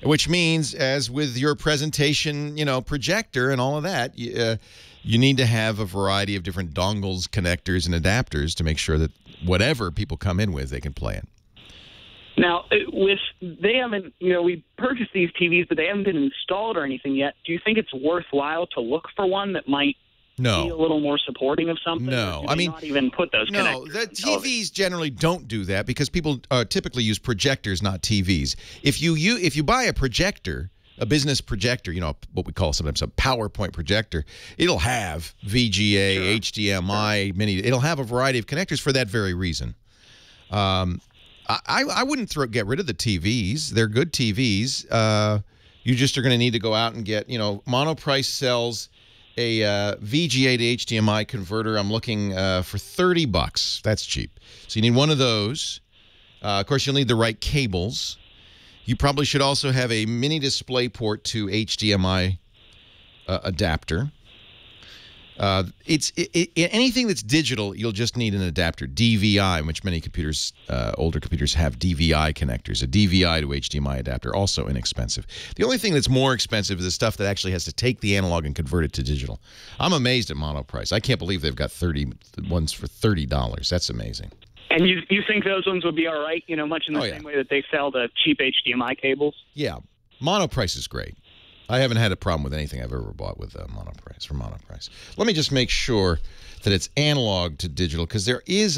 Which means, as with your presentation, projector and all of that, you need to have a variety of different dongles, connectors, and adapters to make sure that whatever people come in with, they can play it. Now, they haven't, we purchased these TVs, but they haven't been installed or anything yet. Do you think it's worthwhile to look for one that might be a little more supporting of something? No, I mean, not even put those connectors. No, the TVs generally don't do that because people typically use projectors, not TVs. If you buy a projector, a business projector, what we call sometimes a PowerPoint projector, it'll have VGA, HDMI, mini. It'll have a variety of connectors for that very reason. I wouldn't get rid of the TVs. They're good TVs. You just are going to need to go out and get, Monoprice sells a VGA to HDMI converter. I'm looking for $30. That's cheap. So you need one of those. Of course, you'll need the right cables. You probably should also have a mini display port to HDMI adapter. Anything that's digital, you'll just need an adapter. DVI, which many computers, older computers have DVI connectors. A DVI to HDMI adapter, also inexpensive. The only thing that's more expensive is the stuff that actually has to take the analog and convert it to digital. I'm amazed at Monoprice. I can't believe they've got 30 ones for $30. That's amazing. And you think those ones would be all right, much in the same way that they sell the cheap HDMI cables? Yeah. Monoprice is great. I haven't had a problem with anything I've ever bought with Monoprice, from Monoprice. Let me just make sure that it's analog to digital, because there is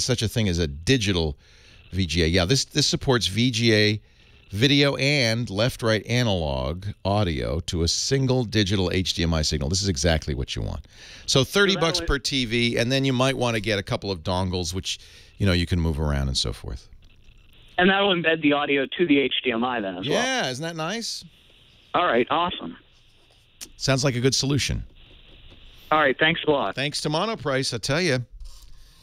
such a thing as a digital VGA. Yeah, this supports VGA video and left-right analog audio to a single digital HDMI signal. This is exactly what you want. So $30 per TV, and then you might want to get a couple of dongles, which you can move around and so forth. And that will embed the audio to the HDMI then as well. Yeah, isn't that nice? All right, awesome. Sounds like a good solution. All right, thanks a lot. Thanks to Monoprice, I tell you.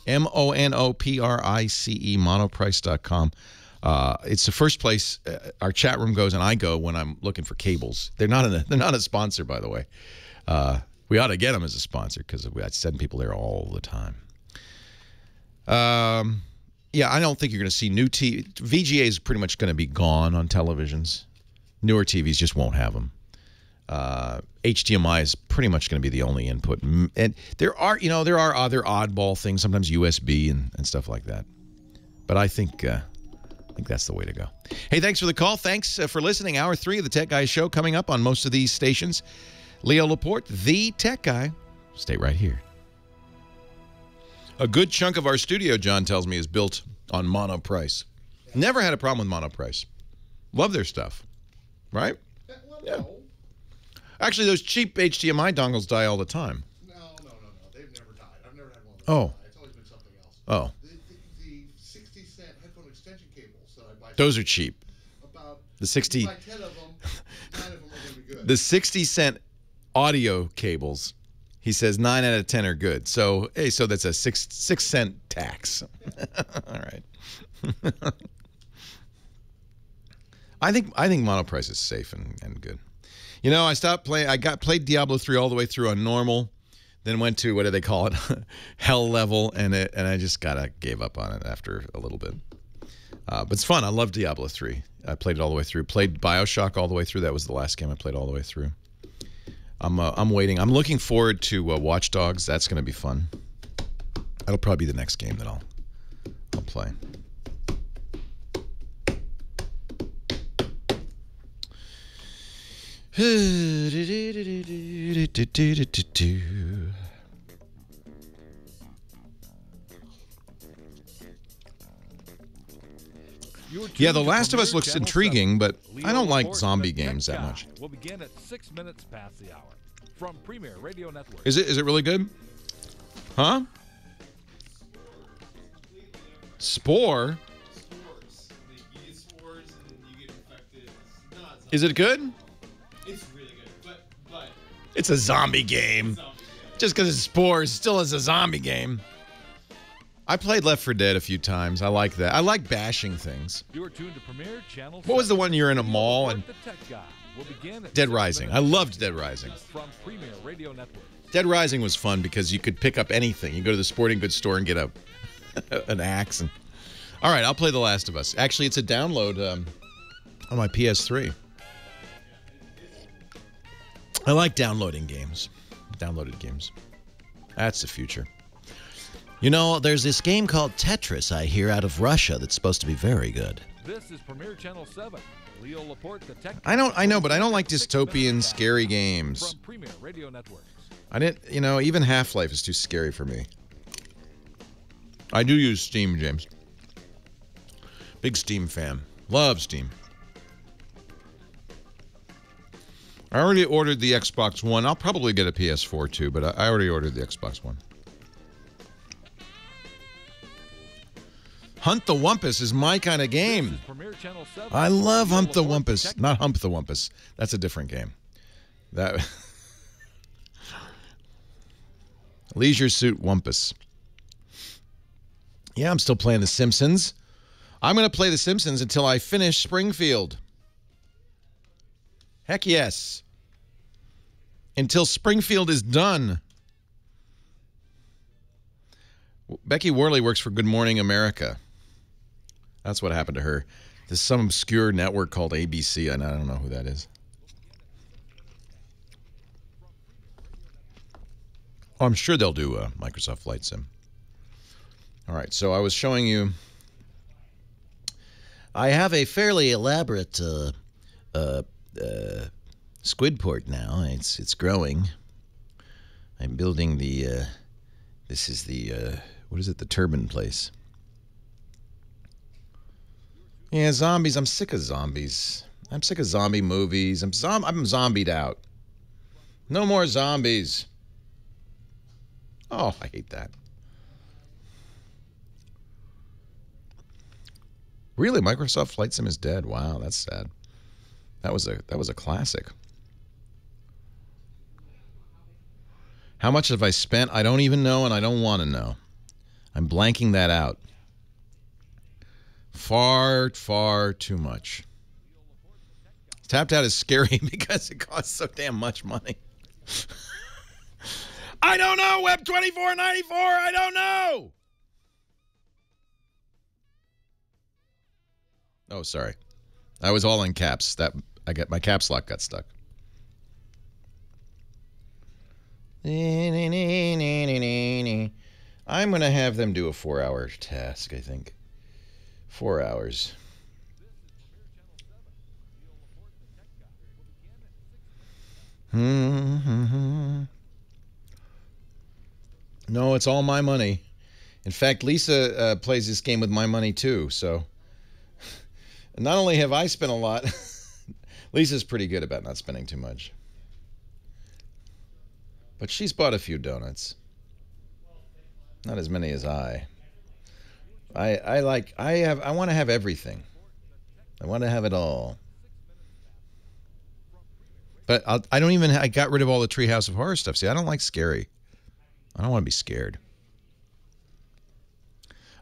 MONOPRICE, monoprice.com. It's the first place our chat room goes, and I go when I'm looking for cables. They're not a sponsor, by the way. We ought to get them as a sponsor because I send people there all the time. Yeah, I don't think you're going to see new TV. VGA is pretty much going to be gone on televisions. Newer TVs just won't have them. HDMI is pretty much going to be the only input. And there are other oddball things, sometimes USB and stuff like that. But I think that's the way to go. Hey, thanks for the call. Thanks for listening. Hour 3 of the Tech Guy Show coming up on most of these stations. Leo Laporte, the Tech Guy. Stay right here. A good chunk of our studio, John tells me, is built on Monoprice. Never had a problem with Monoprice. Love their stuff. Right? Yeah. Actually, those cheap HDMI dongles die all the time. No. They've never died. I've never had one of those die. It's always been something else. Oh. The 60-cent headphone extension cables that I buy. Those are cheap. About the 60. If you buy 10 of them, 9 of them are going to be good. The 60-cent audio cables, he says 9 out of 10 are good. So, hey, that's a 6-cent tax. All right. I think Monoprice is safe and good. I stopped playing. I played Diablo 3 all the way through on normal, then went to, what do they call it, hell level, and I just gave up on it after a little bit. But it's fun. I love Diablo 3. I played it all the way through. Played BioShock all the way through. That was the last game I played all the way through. I'm waiting. I'm looking forward to Watch Dogs. That's going to be fun. That'll probably be the next game that I'll play. Yeah, The Last of Us looks intriguing, but I don't like zombie games that much. We'll begin at 6 minutes past the hour. From Premier Radio Network. Is it really good? Huh? Spore? You get spores and you get infected. Is it good? It's really good, but it's a zombie game. Just because it's spores, still is a zombie game. I played Left 4 Dead a few times. I like that. I like bashing things. You're tuned to Premier Channel. What was the one you're in a mall and will begin at Dead 6 Rising. I minutes loved Dead Rising. from Premier Radio Network. Dead Rising was fun because you could pick up anything. You go to the sporting goods store and get an axe. And all right, I'll play The Last of Us. Actually, it's a download on my PS3. I like downloading games. Downloaded games. That's the future. You know, there's this game called Tetris I hear out of Russia that's supposed to be very good. This is Premier Channel 7. Leo Laporte, detective. I know, but I don't like dystopian, scary games. From Premier Radio Networks. I didn't, even Half-Life is too scary for me. I do use Steam, James. Big Steam fan. Love Steam. I already ordered the Xbox One. I'll probably get a PS4 too, but I already ordered the Xbox One. Hunt the Wumpus is my kind of game. I love Hump the Wumpus. Not Hump the Wumpus. That's a different game. That Leisure Suit Wumpus. Yeah, I'm still playing The Simpsons. I'm going to play The Simpsons until I finish Springfield. Heck yes. Until Springfield is done. Becky Worley works for Good Morning America. That's what happened to her. There's some obscure network called ABC, and I don't know who that is. Oh, I'm sure they'll do Microsoft Flight Sim. All right, so I was showing you. I have a fairly elaborate squid port now. It's growing. I'm building the. This is the what is it? The turbine place. Yeah, zombies. I'm sick of zombies. I'm sick of zombie movies. I'm zombied out. No more zombies. Oh, I hate that. Really, Microsoft Flight Sim is dead. Wow, that's sad. That was a classic. How much have I spent? I don't even know, and I don't want to know. I'm blanking that out. Far, far too much. Tapped Out is scary because it costs so damn much money. I don't know, Web 2494. I don't know. Oh, sorry. I was all in caps. My caps lock got stuck. I'm going to have them do a 4-hour task, I think. 4 hours. No, it's all my money. In fact, Lisa plays this game with my money too, so not only have I spent a lot, Lisa's pretty good about not spending too much. But she's bought a few donuts. Not as many as I. I want to have everything. I want to have it all. But I got rid of all the Treehouse of Horror stuff. See, I don't like scary. I don't want to be scared.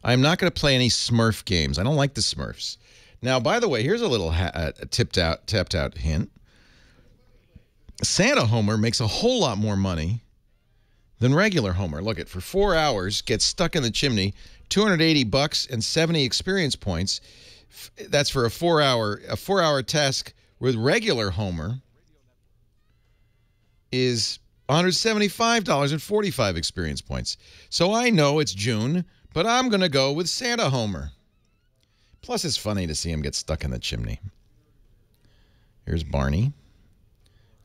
I'm not going to play any Smurf games. I don't like the Smurfs. Now, by the way, here's a little tapped out hint. Santa Homer makes a whole lot more money than regular Homer. Look at for 4 hours, gets stuck in the chimney, $280 and 70 experience points. That's for a 4-hour task. With regular Homer is $175 and 45 experience points. So I know it's June, but I'm going to go with Santa Homer. Plus, it's funny to see him get stuck in the chimney. Here's Barney.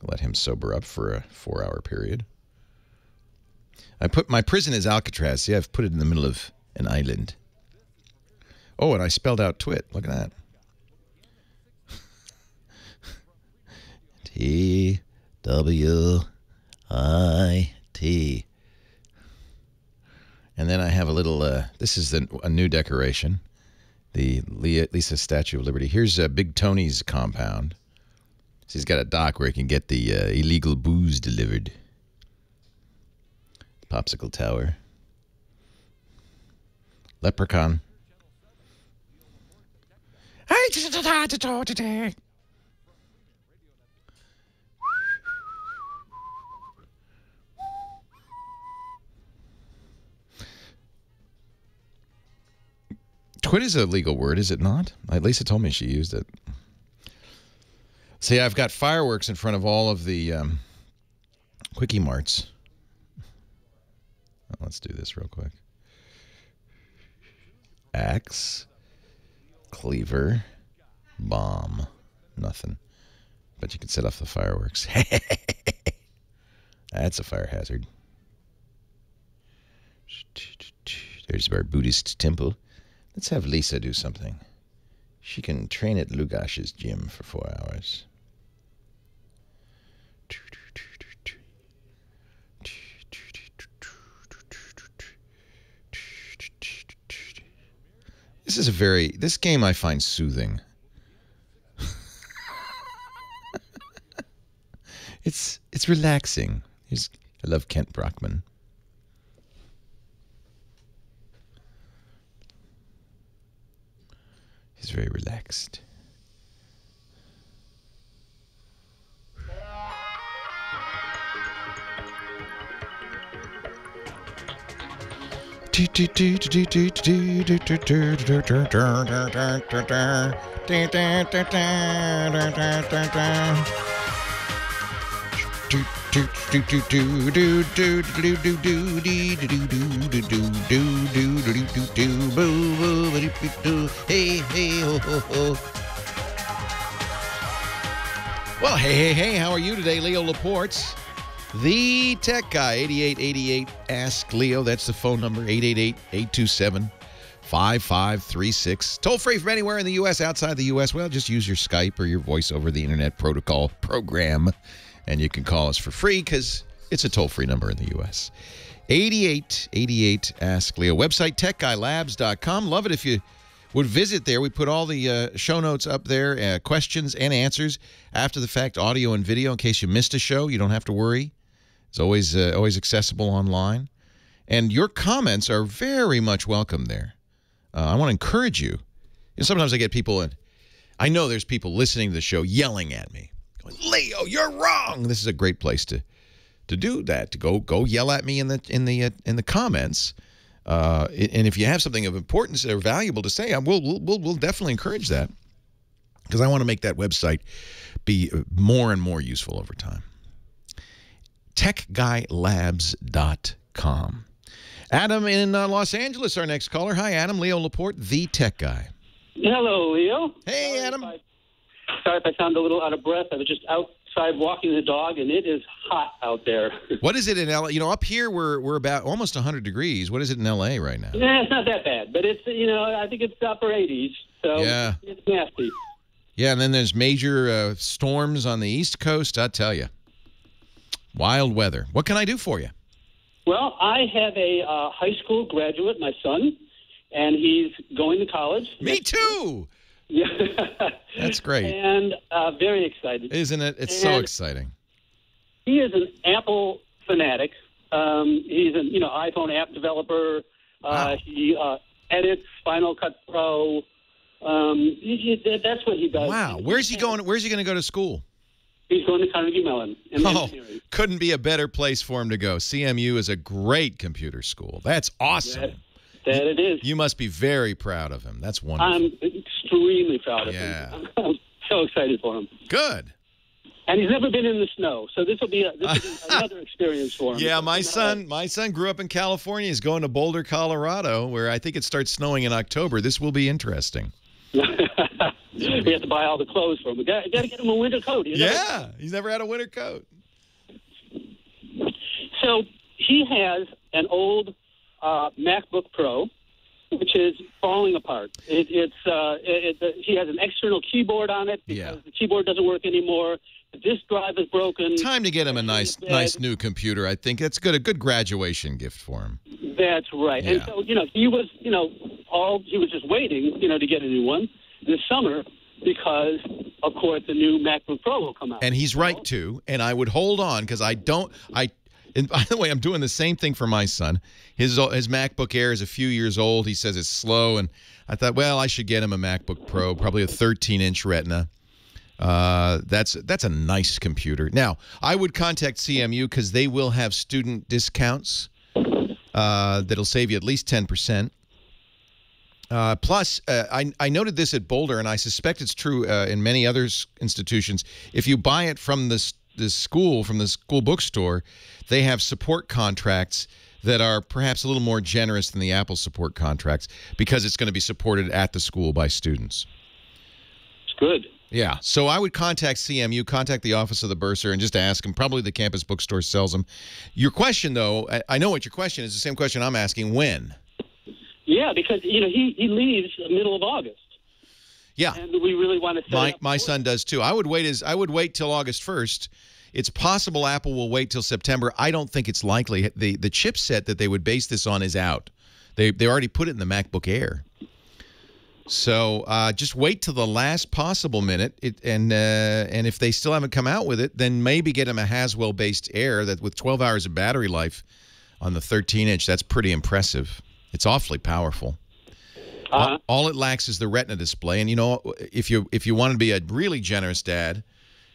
Let him sober up for a 4-hour period. My prison is Alcatraz. See, I've put it in the middle of an island. Oh, and I spelled out twit. Look at that. T-W-I-T. And then I have a little, this is a new decoration. The Lisa Statue of Liberty. Here's Big Tony's compound. So he's got a dock where he can get the illegal booze delivered. Popsicle Tower. Leprechaun. Twit is a legal word, is it not? Lisa told me she used it. See, I've got fireworks in front of all of the Quickie Marts. Let's do this real quick. Axe, cleaver, bomb. Nothing. But you can set off the fireworks. That's a fire hazard. There's our Buddhist temple. Let's have Lisa do something. She can train at Lugash's gym for 4 hours. This game I find soothing. It's relaxing. I love Kent Brockman. He's very relaxed. Well, hey, how are you today? Leo Laporte, the tech guy, 8888 Ask Leo. That's the phone number, 888-827-5536. Toll free from anywhere in the U.S., outside the U.S. Well, just use your Skype or your voice over the Internet Protocol program, and you can call us for free because it's a toll-free number in the U.S. 8888 Ask Leo. Website, techguylabs.com. Love it if you would visit there. We put all the show notes up there, questions and answers, after the fact, audio and video. In case you missed a show, you don't have to worry. It's always accessible online. And your comments are very much welcome there. I want to encourage you. Sometimes I get people, and I know there's people listening to the show yelling at me, going, Leo, you're wrong. This is a great place to do that, to go yell at me in the comments. And if you have something of importance or valuable to say, we'll definitely encourage that, because I want to make that website be more and more useful over time. TechGuyLabs.com. Adam in Los Angeles, our next caller. Hi, Adam. Leo Laporte, the tech guy. Hello, Leo. Hey, Adam. Sorry if I sound a little out of breath. I was just outside walking the dog, and it is hot out there. What is it in L.A.? You know, up here we're about almost 100 degrees. What is it in L.A. right now? Yeah, it's not that bad, but it's, I think it's upper 80s, so yeah. It's nasty. Yeah, and then there's major storms on the East Coast, I tell you. Wild weather. What can I do for you? Well, I have a high school graduate, my son, and he's going to college. Me too! Yeah. That's great. And very excited. Isn't it? It's so exciting. He is an Apple fanatic. He's an iPhone app developer. Wow. He edits Final Cut Pro. That's what he does. Wow. Where's he going? Where's he going to go to school? He's going to Carnegie Mellon. Couldn't be a better place for him to go. CMU is a great computer school. That's awesome. That it is. You must be very proud of him. That's wonderful. I'm extremely proud of him. I'm so excited for him. Good. And he's never been in the snow, so this will be another experience for him. Yeah, my son grew up in California. He's going to Boulder, Colorado, where I think it starts snowing in October. This will be interesting. We have to buy all the clothes for him. We got to get him a winter coat. He's never had a winter coat. So he has an old MacBook Pro, which is falling apart. He has an external keyboard on it because the keyboard doesn't work anymore. The disk drive is broken. Time to get him a nice new computer. I think that's good. A good graduation gift for him. That's right. Yeah. And so he was he was just waiting to get a new one this summer, because of course the new MacBook Pro will come out. And he's right too. And I would hold on, because and by the way, I'm doing the same thing for my son. His MacBook Air is a few years old. He says it's slow, and I thought, well, I should get him a MacBook Pro, probably a 13-inch Retina. That's a nice computer. Now, I would contact CMU because they will have student discounts that'll save you at least 10%. Plus, I noted this at Boulder, and I suspect it's true in many other institutions. If you buy it from the school bookstore, they have support contracts that are perhaps a little more generous than the Apple support contracts because it's going to be supported at the school by students. It's good. Yeah. So I would contact CMU, contact the office of the bursar, and just ask them. Probably the campus bookstore sells them. Your question, though, I know what your question is. The same question I'm asking. When? Yeah, because he leaves the middle of August. Yeah. And we really want to set my son does too. I would wait till August 1st. It's possible Apple will wait till September. I don't think it's likely. The chipset that they would base this on is out. They already put it in the MacBook Air. So just wait till the last possible minute, and if they still haven't come out with it, then maybe get them a Haswell-based Air that with 12 hours of battery life on the 13-inch. That's pretty impressive. It's awfully powerful. All it lacks is the Retina display, and if you want to be a really generous dad,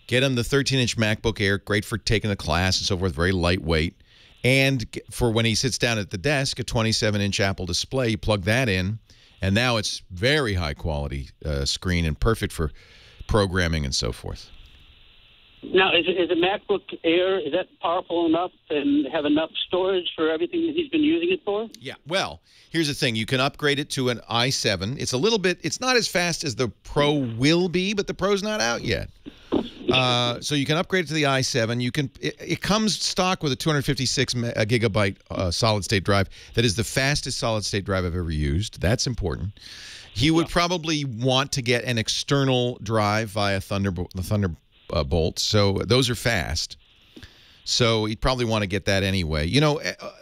get him the 13-inch MacBook Air, great for taking a class and so forth, very lightweight. And for when he sits down at the desk, a 27-inch Apple display, you plug that in, and now it's very high-quality screen and perfect for programming and so forth. Now, is a MacBook Air, is that powerful enough and have enough storage for everything that he's been using it for? Yeah. Well, here's the thing. You can upgrade it to an i7. It's not as fast as the Pro will be, but the Pro's not out yet. So you can upgrade it to the i7. It comes stock with a 256 gigabyte solid-state drive. That is the fastest solid-state drive I've ever used. That's important. He would probably want to get an external drive via Thunderbolt. So those are fast. So he'd probably want to get that anyway.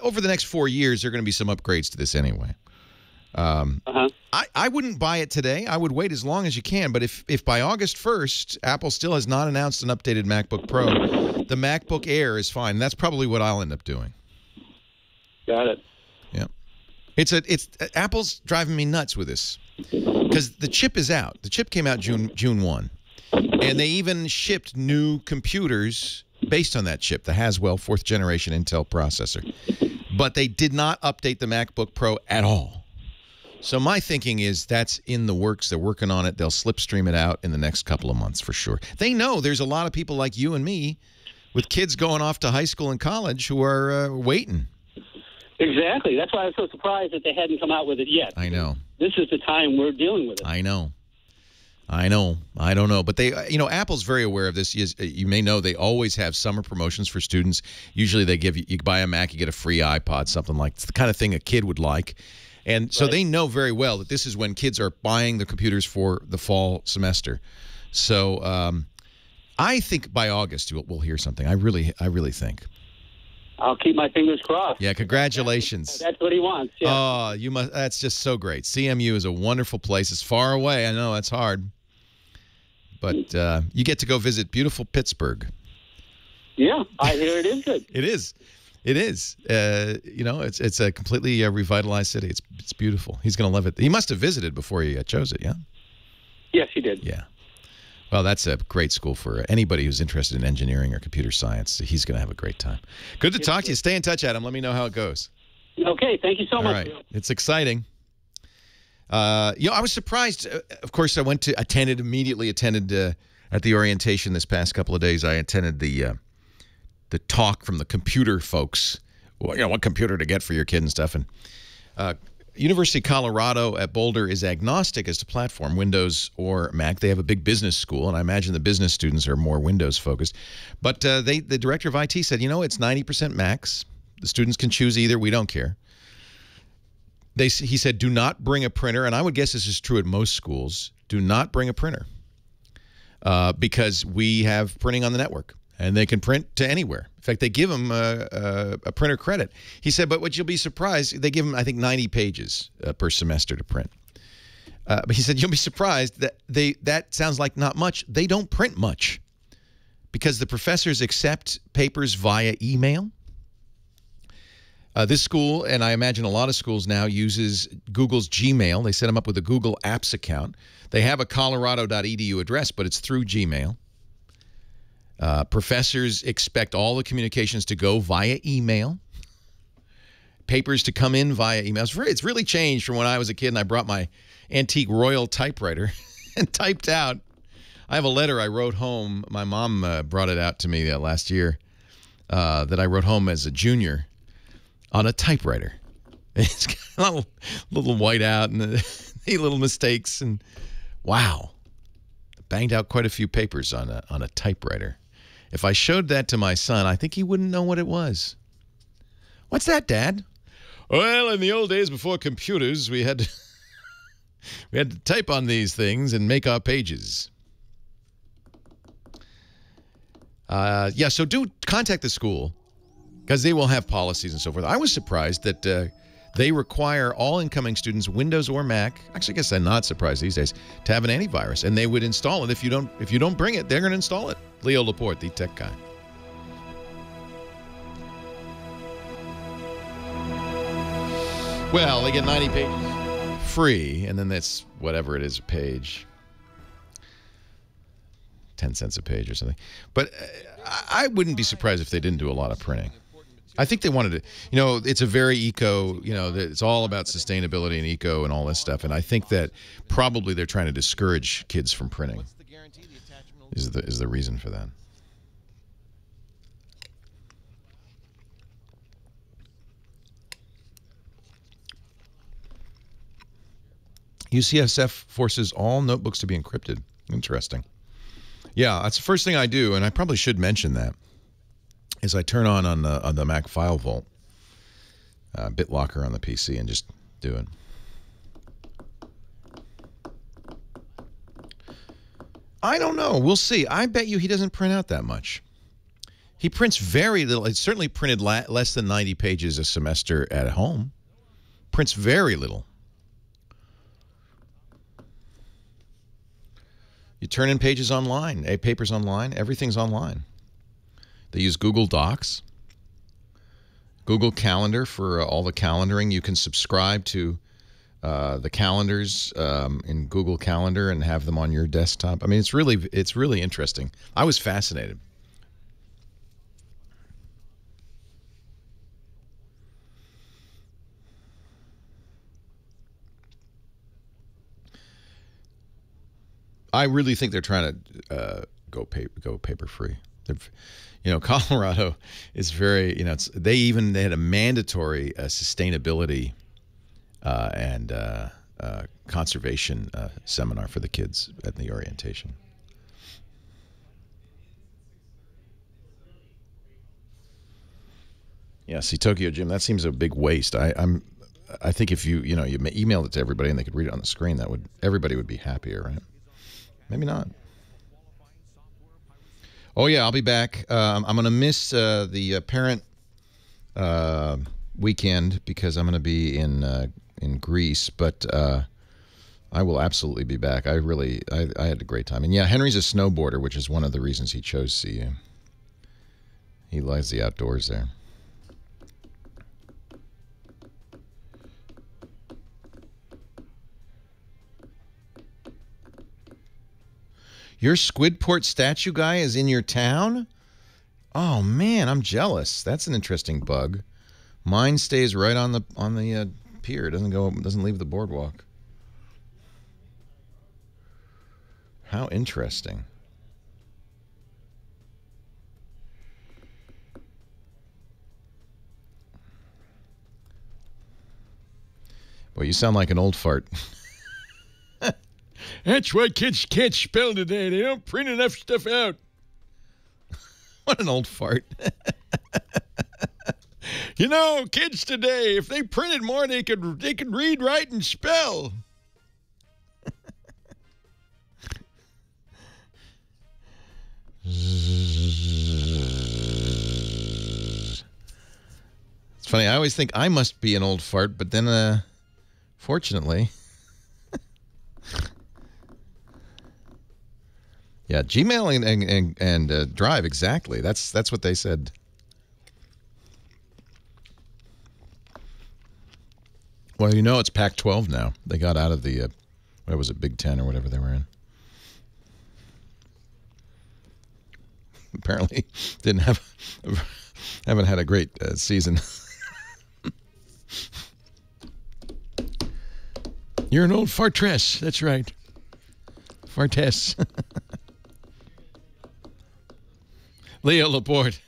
Over the next 4 years, there are going to be some upgrades to this anyway. I wouldn't buy it today. I would wait as long as you can. But if by August 1st, Apple still has not announced an updated MacBook Pro, the MacBook Air is fine. That's probably what I'll end up doing. Got it. Yeah. Apple's driving me nuts with this because the chip is out. The chip came out June 1. And they even shipped new computers based on that chip, the Haswell 4th generation Intel processor. But they did not update the MacBook Pro at all. So my thinking is that's in the works. They're working on it. They'll slipstream it out in the next couple of months for sure. They know there's a lot of people like you and me with kids going off to high school and college who are waiting. Exactly. That's why I was so surprised that they hadn't come out with it yet. I know. This is the time we're dealing with it. I know. I don't know. But they, Apple's very aware of this. You may know they always have summer promotions for students. Usually they give you buy a Mac, you get a free iPod, something like it's the kind of thing a kid would like. And so they know very well that this is when kids are buying the computers for the fall semester. So I think by August we'll hear something. I really think. I'll keep my fingers crossed. Yeah, congratulations. That's what he wants. Yeah. Oh, you must. That's just so great. CMU is a wonderful place. It's far away. I know that's hard, but you get to go visit beautiful Pittsburgh. Yeah, I hear it is good. It is. It is. It's a completely revitalized city. It's beautiful. He's going to love it. He must have visited before he chose it. Yeah. Yes, he did. Yeah. Well, that's a great school for anybody who's interested in engineering or computer science. He's going to have a great time. Good to talk to you. Stay in touch, Adam. Let me know how it goes. Okay. Thank you so much. All right. It's exciting. I was surprised. Of course, I immediately attended at the orientation this past couple of days. I attended the talk from the computer folks. What computer to get for your kid and stuff. And University of Colorado at Boulder is agnostic as to platform, Windows or Mac. They have a big business school, and I imagine the business students are more Windows-focused. But the director of IT said, it's 90% Macs. The students can choose either. We don't care. He said, do not bring a printer, and I would guess this is true at most schools. Do not bring a printer because we have printing on the network, and they can print to anywhere. In fact, they give them a printer credit. He said, but what you'll be surprised, they give them, I think, 90 pages per semester to print. But he said, you'll be surprised that that sounds like not much. They don't print much because the professors accept papers via email. This school, and I imagine a lot of schools now, uses Google's Gmail. They set them up with a Google Apps account. They have a colorado.edu address, but it's through Gmail. Professors expect all the communications to go via email. papers to come in via email. It's really changed from when I was a kid and I brought my antique Royal typewriter and typed out. I have a letter I wrote home. My mom brought it out to me last year that I wrote home as a junior on a typewriter. It's got a little white out and little mistakes. And wow, banged out quite a few papers on a typewriter. If I showed that to my son, I think he wouldn't know what it was. What's that, Dad? Well, in the old days before computers, we had to type on these things and make our pages. Yeah, so do contact the school because they will have policies and so forth. I was surprised that they require all incoming students, Windows or Mac. Actually, I guess I'm not surprised these days to have an antivirus, and they would install it. If you don't bring it, they're going to install it. Leo Laporte, the tech guy. Well, they get 90 pages free, and then that's whatever it is a page. 10 cents a page or something. But I wouldn't be surprised if they didn't do a lot of printing. I think they wanted to, it's a very eco, it's all about sustainability and eco and all this stuff. And I think that probably they're trying to discourage kids from printing is the reason for that. UCSF forces all notebooks to be encrypted. Interesting. Yeah, that's the first thing I do, and I probably should mention that, is I turn on the Mac File Vault, BitLocker on the PC, and just do it. I don't know. We'll see. I bet you he doesn't print out that much. He prints very little. It's certainly printed less than 90 pages a semester at home. Prints very little. You turn in pages online, papers online, everything's online. They use Google Docs, Google Calendar for all the calendaring. You can subscribe to the calendars in Google Calendar and have them on your desktop. I mean, it's really interesting. I was fascinated. I really think they're trying to go paper free. Colorado is very, they had a mandatory sustainability and conservation seminar for the kids at the orientation. Yeah, see, Tokyo Jim, that seems a big waste. I think if you emailed it to everybody and they could read it on the screen, everybody would be happier, right? Maybe not. Oh, yeah, I'll be back. I'm going to miss the parent weekend because I'm going to be in Greece, but I will absolutely be back. I had a great time. And, yeah, Henry's a snowboarder, which is one of the reasons he chose CU. He likes the outdoors there. Your Squidport statue guy is in your town? Oh man, I'm jealous. That's an interesting bug. Mine stays right on the pier. It doesn't leave the boardwalk. How interesting. Well, you sound like an old fart. That's why kids can't spell today. They don't print enough stuff out. What an old fart. Kids today, if they printed more, they could read, write, and spell. It's funny. I always think I must be an old fart, but then, fortunately... Yeah, Gmail and Drive, exactly. That's what they said. Well, it's Pac-12 now. They got out of the, what was it, Big Ten or whatever they were in. Apparently haven't had a great season. You're an old fartress. That's right. Fartess. Leo Laporte,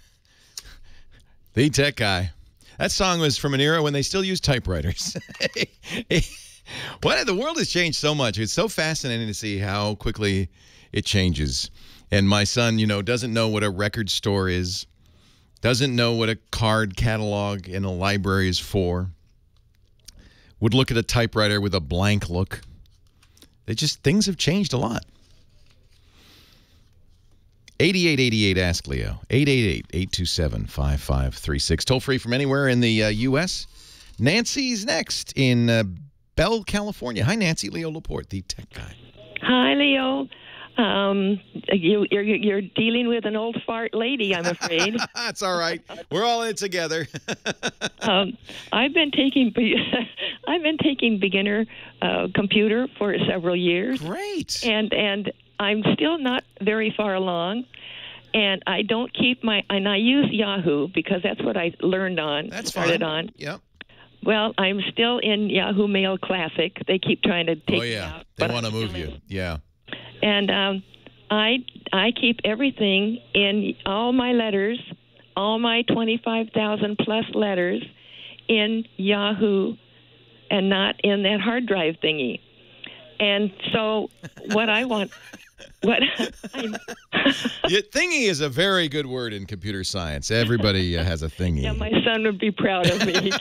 the tech guy. That song was from an era when they still used typewriters. The world has changed so much. It's so fascinating to see how quickly it changes. And my son, doesn't know what a record store is, doesn't know what a card catalog in a library is for, would look at a typewriter with a blank look. Things have changed a lot. 8888 Ask Leo. 888-827-5536. Toll free from anywhere in the U.S. Nancy's next in Bell, California. Hi, Nancy. Leo Laporte, the tech guy. Hi, Leo. You're dealing with an old fart lady, I'm afraid. That's all right. We're all in it together. I've been taking beginner computer for several years. Great. And I'm still not very far along. And I don't keep and I use Yahoo because that's what I learned on. That's started fine. on. Yep. Well, I'm still in Yahoo Mail Classic. They keep trying to take me out. They want to move you. Yeah. And I keep everything in all my letters, all my 25,000 plus letters in Yahoo and not in that hard drive thingy. And so what I want... Thingy is a very good word in computer science. Everybody has a thingy. Yeah, my son would be proud of me.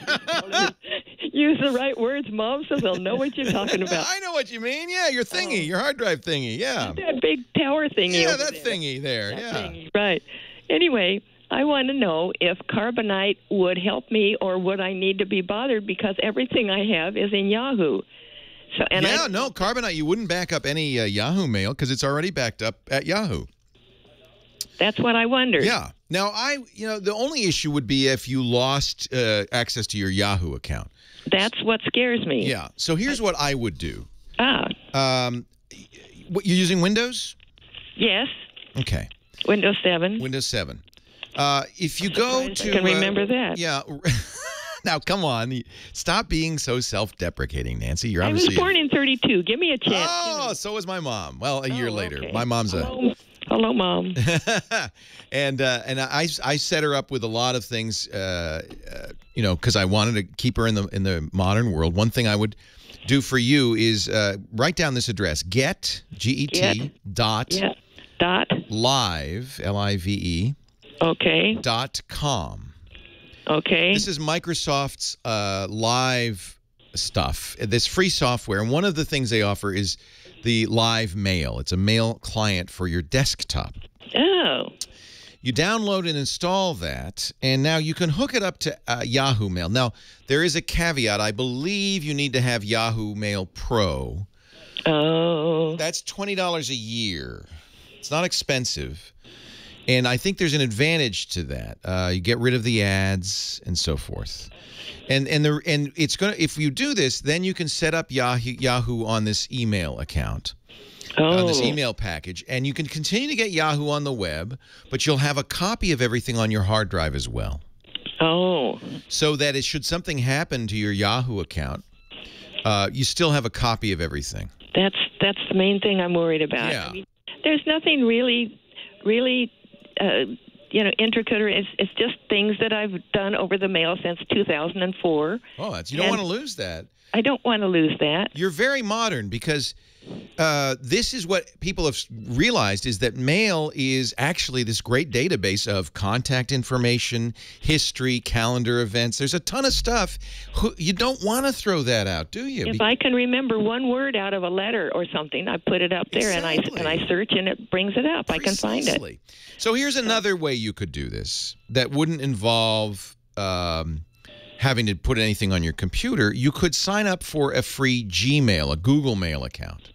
Use the right words, Mom, so they'll know what you're talking about. I know what you mean. Yeah, your thingy, your hard drive thingy. Yeah. That big tower thingy. Yeah, over that there. thingy there. That yeah. Thingy, right. Anyway, I want to know if Carbonite would help me or would I need to be bothered because everything I have is in Yahoo. So, no, Carbonite, you wouldn't back up any Yahoo Mail because it's already backed up at Yahoo. That's what I wondered. Yeah. Now, the only issue would be if you lost access to your Yahoo account. That's what scares me. Yeah. So here's what I would do. You're using Windows? Yes. Okay. Windows 7. Windows 7. If you go to... I can remember that. Yeah. Now, come on. Stop being so self-deprecating, Nancy. You're I was obviously... born in 32. Give me a chance. Oh, so was my mom. Well, a year later. Okay. My mom's Hello, Mom. and I set her up with a lot of things, because I wanted to keep her in the modern world. One thing I would do for you is write down this address: get dot live live okay .com. Okay. This is Microsoft's live stuff. This free software, and one of the things they offer is the Live Mail. It's a mail client for your desktop. Oh. You download and install that, and now you can hook it up to Yahoo Mail. Now, there is a caveat. I believe you need to have Yahoo Mail Pro. Oh. That's $20 a year. It's not expensive. And I think there's an advantage to that. You get rid of the ads and so forth. And it's gonna, if you do this, then you can set up Yahoo on this email account. On this email package, and you can continue to get Yahoo on the web, but you'll have a copy of everything on your hard drive as well. Oh. So that should something happen to your Yahoo account, you still have a copy of everything. That's the main thing I'm worried about. Yeah. I mean, there's nothing really intricate, or it's just things that I've done over the mail since 2004. Oh, you don't want to lose that. I don't want to lose that. You're very modern because this is what people have realized, is that mail is actually this great database of contact information, history, calendar events. There's a ton of stuff. You don't want to throw that out, do you? If I can remember one word out of a letter or something, I put it up there. Exactly. and I search and it brings it up. Precisely. I can find it. So here's another way you could do this that wouldn't involve having to put anything on your computer. You could sign up for a free Gmail, a Google Mail account.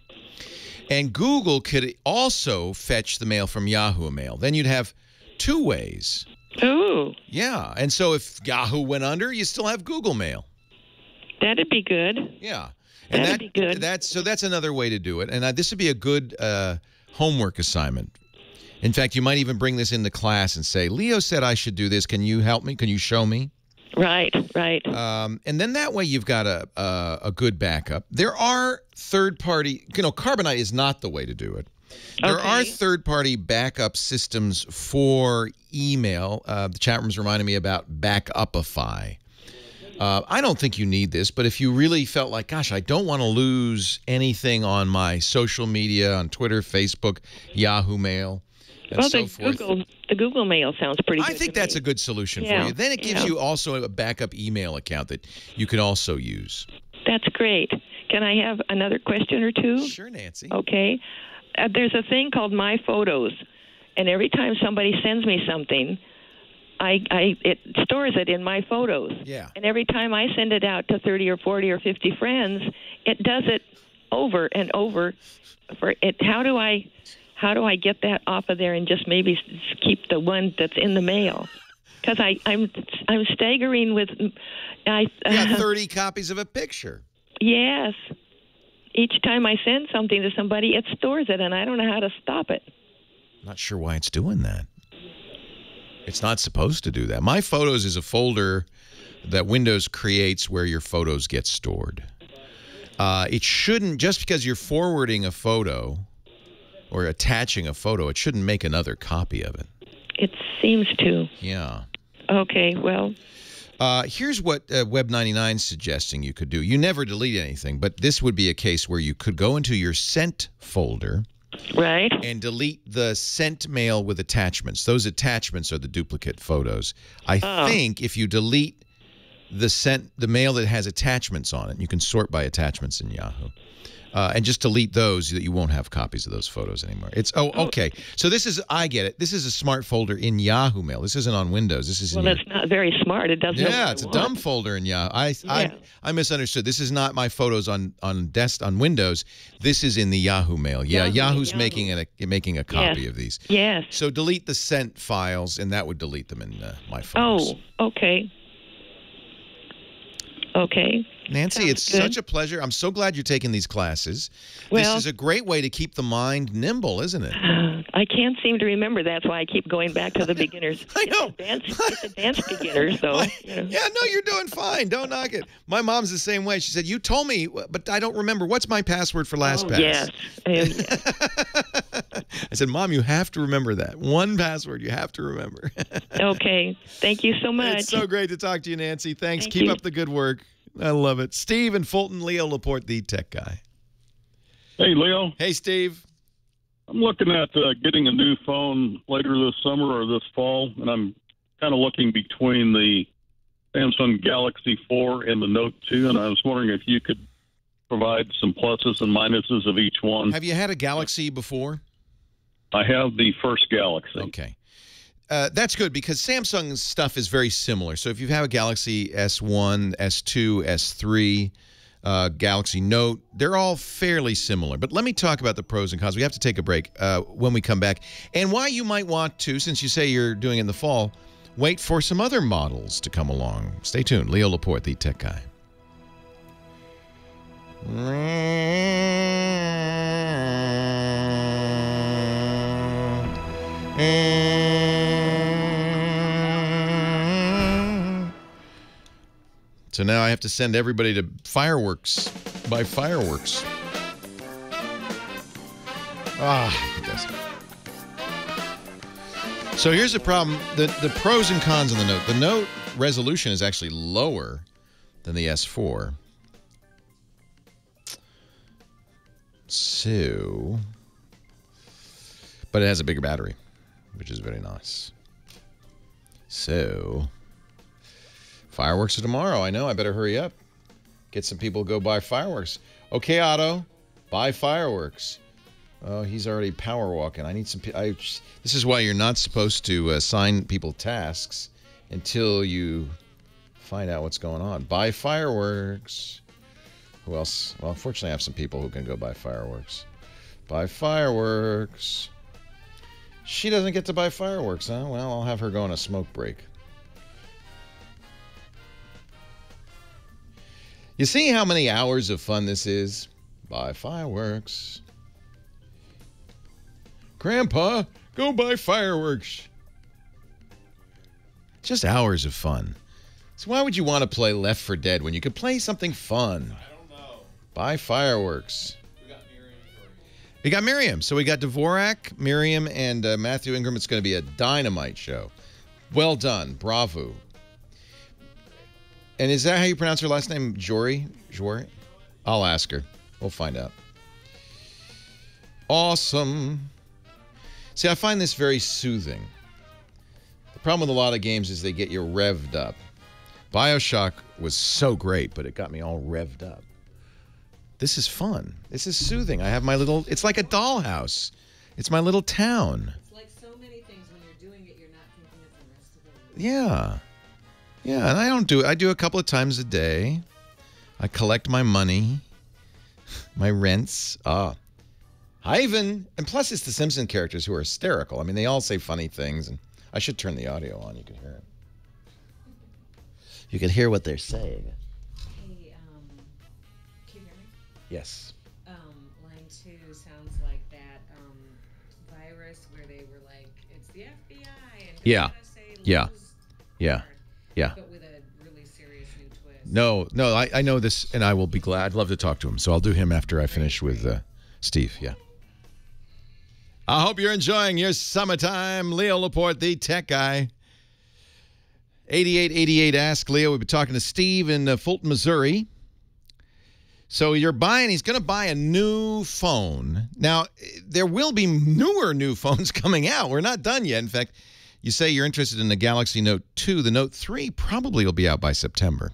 And Google could also fetch the mail from Yahoo Mail. Then you'd have two ways. Ooh. Yeah. And so if Yahoo went under, you still have Google Mail. That'd be good. Yeah. And That'd be good. That's another way to do it. And this would be a good homework assignment. In fact, you might even bring this into class and say, Leo said I should do this. Can you help me? Can you show me? Right. And then that way you've got a good backup. There are third-party, Carbonite is not the way to do it. There are third-party backup systems for email. The chat room's reminding me about Backupify. I don't think you need this, but if you really felt like, gosh, I don't want to lose anything on my social media, on Twitter, Facebook, Yahoo Mail, and so forth. The Google Mail sounds pretty good. I think that's a good solution for you. Then it gives you also a backup email account that you can also use. That's great. Can I have another question or two? Sure, Nancy. Okay. There's a thing called My Photos, and every time somebody sends me something, it stores it in My Photos. Yeah. And every time I send it out to 30 or 40 or 50 friends, it does it over and over. How do I get that off of there and just maybe keep the one that's in the mail? Because I'm staggering with 30 copies of a picture. Yes. Each time I send something to somebody, it stores it, and I don't know how to stop it. Not sure why it's doing that. It's not supposed to do that. My Photos is a folder that Windows creates where your photos get stored. It shouldn't, just because you're forwarding a photo or attaching a photo, it shouldn't make another copy of it. It seems to. Yeah. Okay, well. Here's what Web99 is suggesting you could do. You never delete anything, but this would be a case where you could go into your Sent folder. Right. And delete the sent mail with attachments. Those attachments are the duplicate photos. I think if you delete the mail that has attachments on it, you can sort by attachments in Yahoo. And just delete those, that you won't have copies of those photos anymore. Okay. So I get it. This is a smart folder in Yahoo Mail. This isn't on Windows. This is that's not very smart. It doesn't. Yeah, it's a dumb folder in Yahoo. I misunderstood. This is not my photos on Windows. This is in the Yahoo Mail. Yeah, Yahoo's making a copy of these. Yes. So delete the sent files, and that would delete them in My Photos. Oh, okay. Okay. Nancy, it's such a pleasure. I'm so glad you're taking these classes. This is a great way to keep the mind nimble, isn't it? I can't seem to remember. That's why I keep going back to the beginners. I know. It's a dance beginner, so. Yeah, no, you're doing fine. Don't knock it. My mom's the same way. She said, you told me, but I don't remember. What's my password for LastPass? Yes. I said, Mom, you have to remember that. One password you have to remember. Okay. Thank you so much. It's so great to talk to you, Nancy. Thanks. Thank Keep you. up the good work. I love it. Steve in Fulton, Leo Laporte, the tech guy. Hey, Leo. Hey, Steve. I'm looking at getting a new phone later this summer or this fall, and I'm kind of looking between the Samsung Galaxy 4 and the Note 2, and I was wondering if you could provide some pluses and minuses of each one. Have you had a Galaxy before? I have the first Galaxy. Okay. That's good because Samsung's stuff is very similar. So if you have a Galaxy S1, S2, S3, Galaxy Note, they're all fairly similar. But let me talk about the pros and cons. We have to take a break when we come back. And why you might want to, since you say you're doing it in the fall, wait for some other models to come along. Stay tuned. Leo Laporte, the tech guy. So now I have to send everybody to fireworks, buy fireworks. It doesn't. So here's the problem. The pros and cons on the Note. The Note resolution is actually lower than the S4. So, but it has a bigger battery, which is very nice. So, fireworks are tomorrow. I know. I better hurry up. Get some people to go buy fireworks. Okay, Otto, buy fireworks. Oh, he's already power walking. I need some. This is why you're not supposed to assign people tasks until you find out what's going on. Buy fireworks. Who else? Well, unfortunately, I have some people who can go buy fireworks. Buy fireworks. She doesn't get to buy fireworks, huh? Well, I'll have her go on a smoke break. You see how many hours of fun this is? Buy fireworks. Grandpa, go buy fireworks. Just hours of fun. So why would you want to play Left 4 Dead when you could play something fun? I don't know. Buy fireworks. We got Miriam. We got Miriam. So we got Dvorak, Miriam, and Matthew Ingram. It's going to be a dynamite show. Well done. Bravo. And is that how you pronounce her last name? Jory? Jory? I'll ask her. We'll find out. Awesome. See, I find this very soothing. The problem with a lot of games is they get you revved up. BioShock was so great, but it got me all revved up. This is fun. This is soothing. I have my little... It's like a dollhouse. It's my little town. It's like so many things when you're doing it, you're not thinking of the rest of it. Yeah. Yeah, and I don't do it. I do a couple of times a day. I collect my money, my rents. Ivan. And plus, it's the Simpson characters who are hysterical. I mean, they all say funny things, and I should turn the audio on. You can hear it. You can hear what they're saying. Hey, can you hear me? Yes. Line 2 sounds like that virus where they were like, it's the FBI. And Yeah. Yeah. Yeah. Yeah. But with a really serious new twist. No, I know this, and I will be glad. I'd love to talk to him, so I'll do him after I finish with Steve. Yeah. I hope you're enjoying your summertime. Leo Laporte, the tech guy. 8888 Ask Leo. We've been talking to Steve in Fulton, Missouri. So he's going to buy a new phone. Now, there will be new phones coming out. We're not done yet. In fact, you say you're interested in the Galaxy Note 2. The Note 3 probably will be out by September.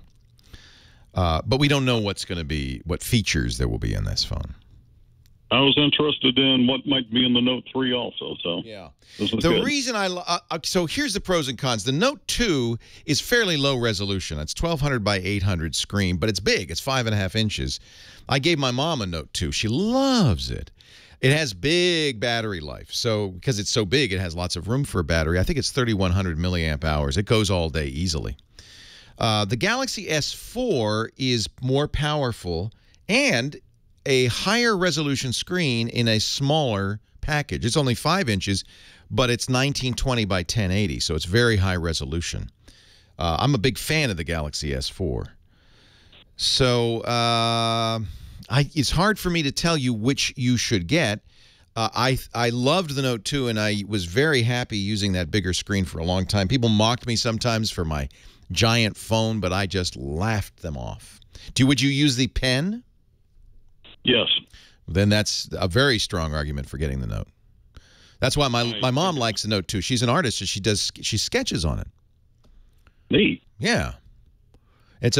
But we don't know what features there will be in this phone. I was interested in what might be in the Note 3 also. So yeah, the reason so here's the pros and cons. The Note 2 is fairly low resolution. It's 1200 by 800 screen, but it's big. It's 5.5 inches. I gave my mom a Note 2. She loves it. It has big battery life. So because it's so big, it has lots of room for a battery. I think it's 3,100 milliamp hours. It goes all day easily. The Galaxy S4 is more powerful and a higher resolution screen in a smaller package. It's only 5 inches, but it's 1920 by 1080, so it's very high resolution. I'm a big fan of the Galaxy S4. So it's hard for me to tell you which you should get. I loved the Note 2, and I was very happy using that bigger screen for a long time. People mocked me sometimes for my giant phone, but I just laughed them off. Would you use the pen? Yes. Then that's a very strong argument for getting the Note. That's why my mom likes the Note 2. She's an artist, and she sketches on it. Neat. Yeah. It's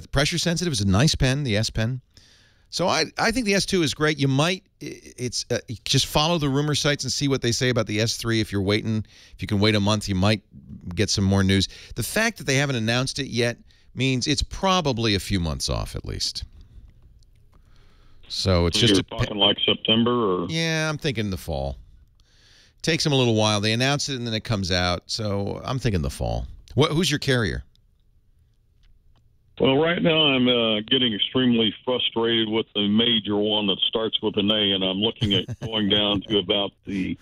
pressure sensitive. It's a nice pen, the S Pen. So I think the S2 is great. You might just follow the rumor sites and see what they say about the S3. If you can wait a month, you might get some more news. The fact that they haven't announced it yet means it's probably a few months off at least. So it's just talking like September, or yeah, I'm thinking the fall. Takes them a little while. They announce it and then it comes out. So I'm thinking the fall. Who's your carrier? Well, right now I'm getting extremely frustrated with the major one that starts with an A, and I'm looking at going down to about the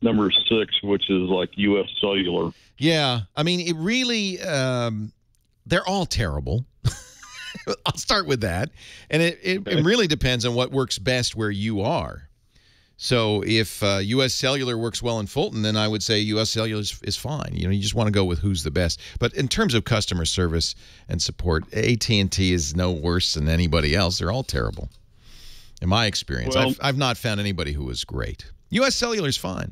number 6, which is like U.S. Cellular. Yeah, I mean, it really, they're all terrible. I'll start with that. And it really depends on what works best where you are. So if U.S. Cellular works well in Fulton, then I would say U.S. Cellular is fine. You just want to go with who's the best. But in terms of customer service and support, AT&T is no worse than anybody else. They're all terrible, in my experience. Well, I've not found anybody who was great. U.S. Cellular is fine.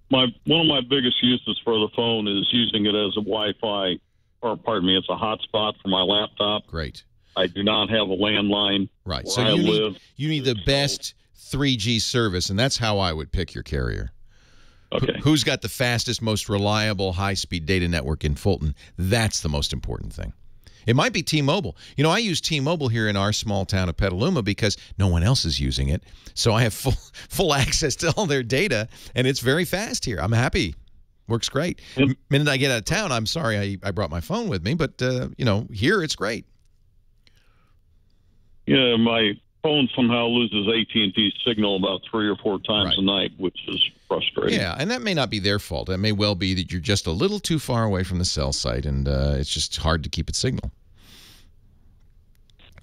One of my biggest uses for the phone is using it as a Wi-Fi, or pardon me, it's a hotspot for my laptop. Great. I do not have a landline. Right. Where So I live. you need the best 3G service, and that's how I would pick your carrier. Okay. Who's got the fastest, most reliable, high-speed data network in Fulton? That's the most important thing. It might be T-Mobile. I use T-Mobile here in our small town of Petaluma because no one else is using it. So I have full access to all their data, and it's very fast here. I'm happy. Works great. The minute I get out of town, I'm sorry I brought my phone with me, but, here it's great. Yeah, my phone somehow loses AT&T signal about 3 or 4 times a night, which is frustrating. Yeah, and that may not be their fault. It may well be that you're just a little too far away from the cell site, and it's just hard to keep it signal.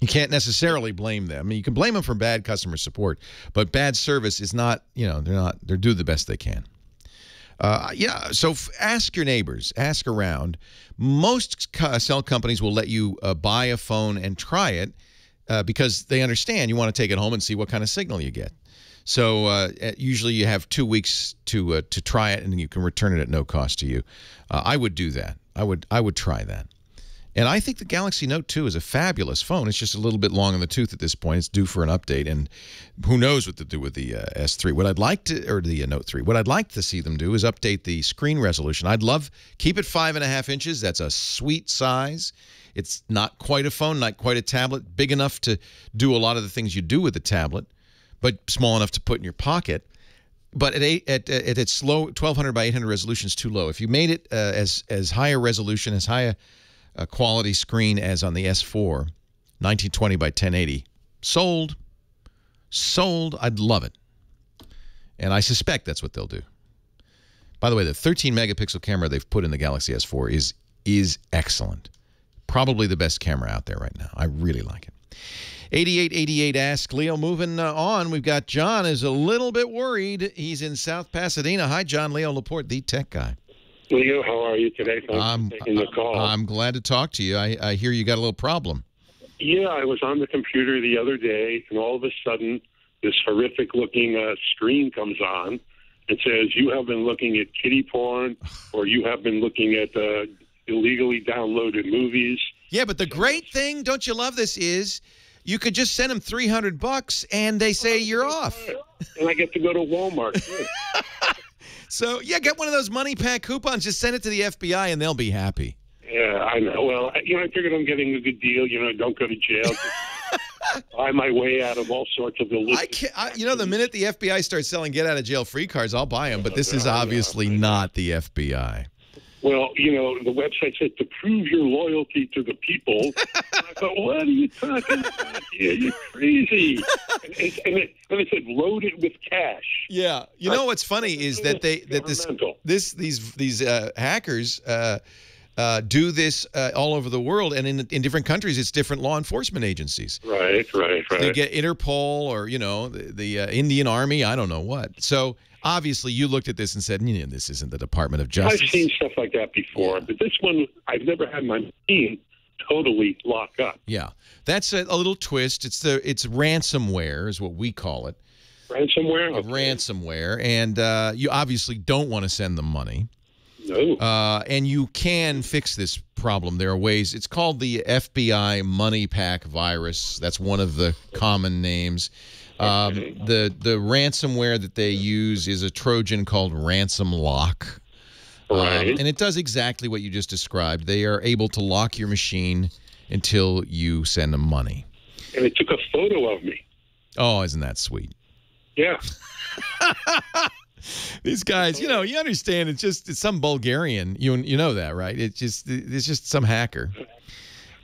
You can't necessarily blame them. I mean, you can blame them for bad customer support, but bad service is not, they're doing the best they can. Yeah, so ask your neighbors, ask around. Most cell companies will let you buy a phone and try it because they understand you want to take it home and see what kind of signal you get. So usually you have 2 weeks to try it, and then you can return it at no cost to you. I would do that. I would try that. And I think the Galaxy Note 2 is a fabulous phone. It's just a little bit long in the tooth at this point. It's due for an update, and who knows what to do with the S3. What I'd like to, or the Note 3. What I'd like to see them do is update the screen resolution. I'd love keep it 5.5 inches. That's a sweet size. It's not quite a phone, not quite a tablet, big enough to do a lot of the things you do with a tablet, but small enough to put in your pocket. But at its low 1200 by 800 resolution is too low. If you made it as high a resolution, as high a quality screen as on the S4, 1920 by 1080, sold. I'd love it. And I suspect that's what they'll do. By the way, the 13 megapixel camera they've put in the Galaxy S4 is excellent. Probably the best camera out there right now. I really like it. 8888 Ask Leo. Moving on, we've got John is a little bit worried. He's in South Pasadena. Hi, John. Leo Laporte, the tech guy. Leo, how are you today? Thanks for taking the call. I'm glad to talk to you. I hear you got a little problem. Yeah, I was on the computer the other day, and all of a sudden, this horrific-looking screen comes on. It says, you have been looking at kiddie porn, or you have been looking at illegally downloaded movies. Yeah, but the great thing, don't you love this, is you could just send them $300 and they say you're off. And I get to go to Walmart, too. So, yeah, get one of those money pack coupons. Just send it to the FBI and they'll be happy. Yeah, I know. Well, I figured I'm getting a good deal. Don't go to jail. Buy my way out of all sorts of illicit. The minute the FBI starts selling get-out-of-jail-free cards, I'll buy them. But this is obviously not the FBI. Well, the website said to prove your loyalty to the people. And I thought, what are you talking about here? You're crazy. And it said load it with cash. Yeah. You know what's funny is that these hackers do this all over the world, and in different countries, it's different law enforcement agencies. Right. They get Interpol or the Indian Army. I don't know what. So. Obviously, you looked at this and said, this isn't the Department of Justice. I've seen stuff like that before, but this one, I've never had my machine totally lock up. Yeah, that's a little twist. It's ransomware is what we call it. Ransomware? Okay. Ransomware, and you obviously don't want to send them money. No. And you can fix this problem. There are ways. It's called the FBI Money Pack virus. That's one of the common names. The ransomware that they use is a Trojan called Ransom Lock. Right. And it does exactly what you just described. They are able to lock your machine until you send them money. And it took a photo of me. Oh, isn't that sweet? Yeah. These guys, you understand. It's some Bulgarian. You know that, right? It's just some hacker.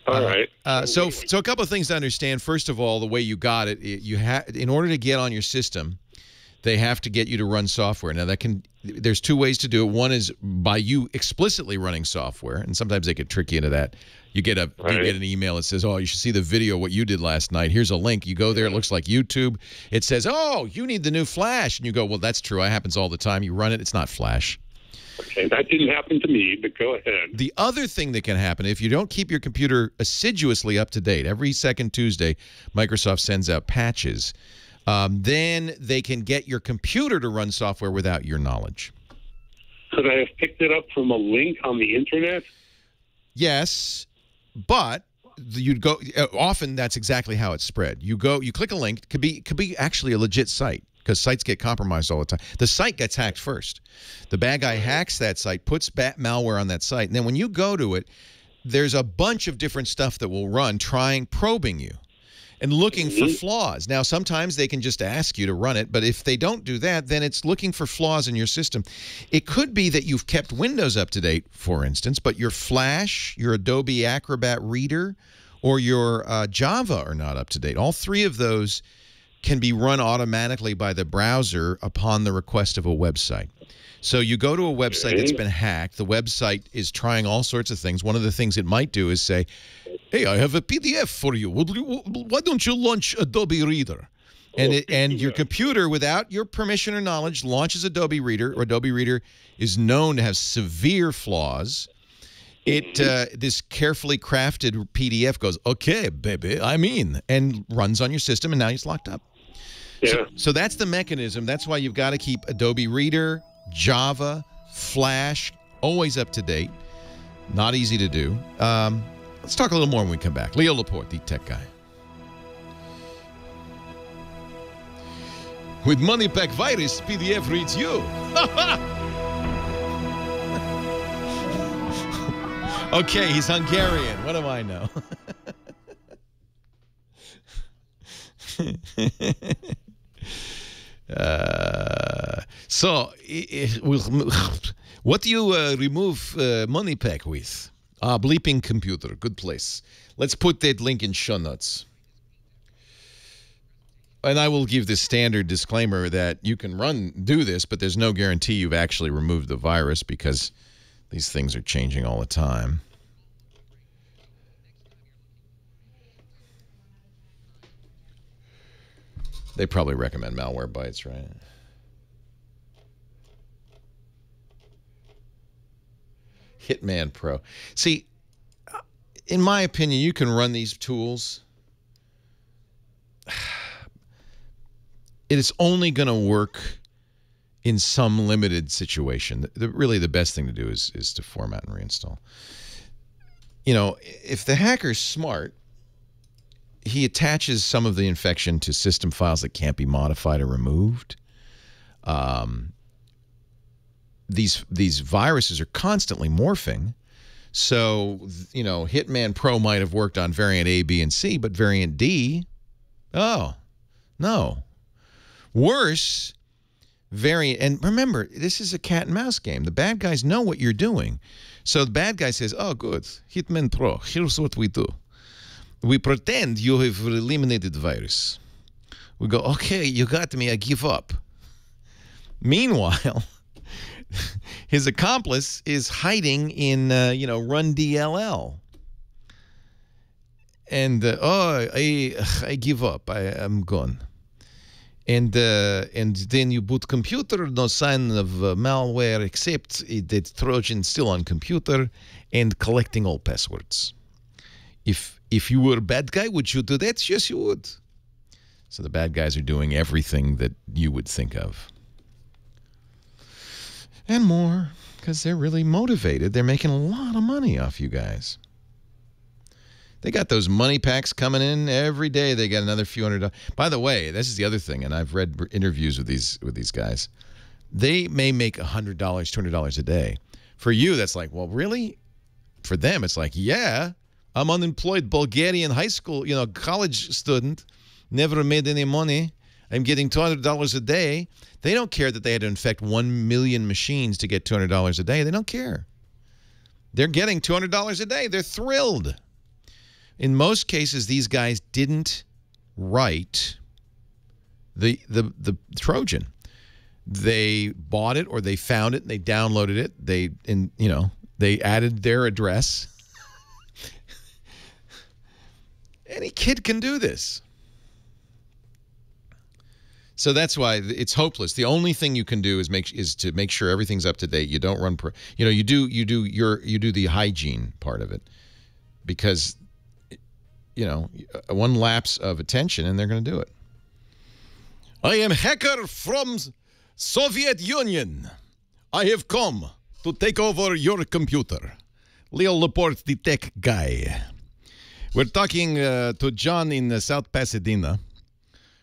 All right. So a couple of things to understand. First of all, the way you got it, in order to get on your system, they have to get you to run software. Now there's two ways to do it. One is by you explicitly running software, and sometimes they could trick you into that. You get an email that says, "Oh, you should see the video of what you did last night. Here's a link." You go there, it looks like YouTube. It says, "Oh, you need the new Flash," and you go, "Well, that's true. It happens all the time." You run it, it's not Flash. Okay, that didn't happen to me, but go ahead. The other thing that can happen, if you don't keep your computer assiduously up to date, every second Tuesday, Microsoft sends out patches, then they can get your computer to run software without your knowledge. Could I have picked it up from a link on the internet? Yes, but you'd go. Often that's exactly how it's spread. You click a link. Could be actually a legit site. Because sites get compromised all the time. The site gets hacked first. The bad guy hacks that site, puts malware on that site, and then when you go to it, there's a bunch of different stuff that will run probing you and looking for flaws. Now, sometimes they can just ask you to run it, but if they don't do that, then it's looking for flaws in your system. It could be that you've kept Windows up to date, for instance, but your Flash, your Adobe Acrobat Reader, or your Java are not up to date. All three of those can be run automatically by the browser upon the request of a website. So you go to a website that's been hacked. The website is trying all sorts of things. One of the things it might do is say, hey, I have a PDF for you. Why don't you launch Adobe Reader? And your computer, without your permission or knowledge, launches Adobe Reader, or Adobe Reader is known to have severe flaws. This carefully crafted PDF goes, okay, baby, I'm in, and runs on your system, and now it's locked up. Yeah. So that's the mechanism. That's why you've got to keep Adobe Reader, Java, Flash, always up to date. Not easy to do. Let's talk a little more when we come back. Leo Laporte, the tech guy. With MoneyPack Virus, PDF reads you. Okay, he's Hungarian. What do I know? What do you remove MoneyPack with? Bleeping computer. Good place. Let's put that link in show notes. And I will give this standard disclaimer that you can do this, but there's no guarantee you've actually removed the virus because these things are changing all the time. They probably recommend Malwarebytes, right? Hitman Pro. See, in my opinion, you can run these tools. It is only going to work in some limited situation. Really, the best thing to do is to format and reinstall. You know, if the hacker's smart, he attaches some of the infection to system files that can't be modified or removed. These viruses are constantly morphing. So, you know, Hitman Pro might have worked on variant A, B, and C, but variant D, oh, no. Worse, variant, and remember, this is a cat and mouse game. The bad guys know what you're doing. So the bad guy says, oh, good, Hitman Pro, here's what we do. We pretend you have eliminated the virus. We go, okay, you got me, I give up. Meanwhile, his accomplice is hiding in, run DLL. And, I give up, I'm gone. And then you boot computer, no sign of malware except the Trojan still on computer and collecting all passwords. If you were a bad guy, would you do that? Yes, you would. So the bad guys are doing everything that you would think of. And more, because they're really motivated. They're making a lot of money off you guys. They got those money packs coming in every day. They got another few $100. By the way, this is the other thing, and I've read interviews with these guys. They may make $100, $200 a day. For you, that's like, well, really? For them, it's like, yeah, I'm unemployed Bulgarian high school, college student, never made any money. I'm getting $200 a day. They don't care that they had to infect 1 million machines to get $200 a day. They don't care. They're getting $200 a day. They're thrilled. In most cases, these guys didn't write the Trojan. They bought it or they found it and they downloaded it. They added their address. Any kid can do this. So that's why it's hopeless. The only thing you can do is to make sure everything's up to date. You don't run you do the hygiene part of it, because one lapse of attention and they're going to do it. I am hacker from Soviet Union. I have come to take over your computer. Leo Laporte, the tech guy. We're talking to John in South Pasadena,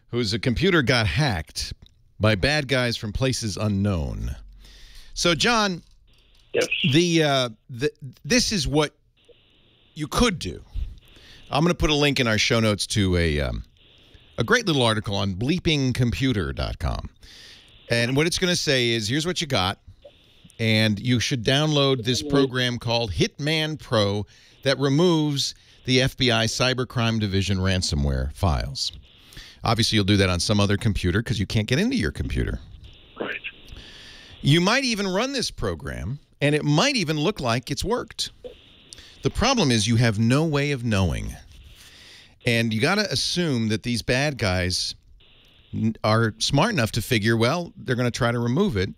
whose computer got hacked by bad guys from places unknown. So, John, yes. This is what you could do. I'm going to put a link in our show notes to a great little article on bleepingcomputer.com. And what it's going to say is, here's what you got. And you should download this program called Hitman Pro that removes the FBI Cybercrime Division ransomware files. Obviously, you'll do that on some other computer because you can't get into your computer. Right. You might even run this program, and it might even look like it's worked. The problem is you have no way of knowing. And you got to assume that these bad guys are smart enough to figure, well, they're going to try to remove it.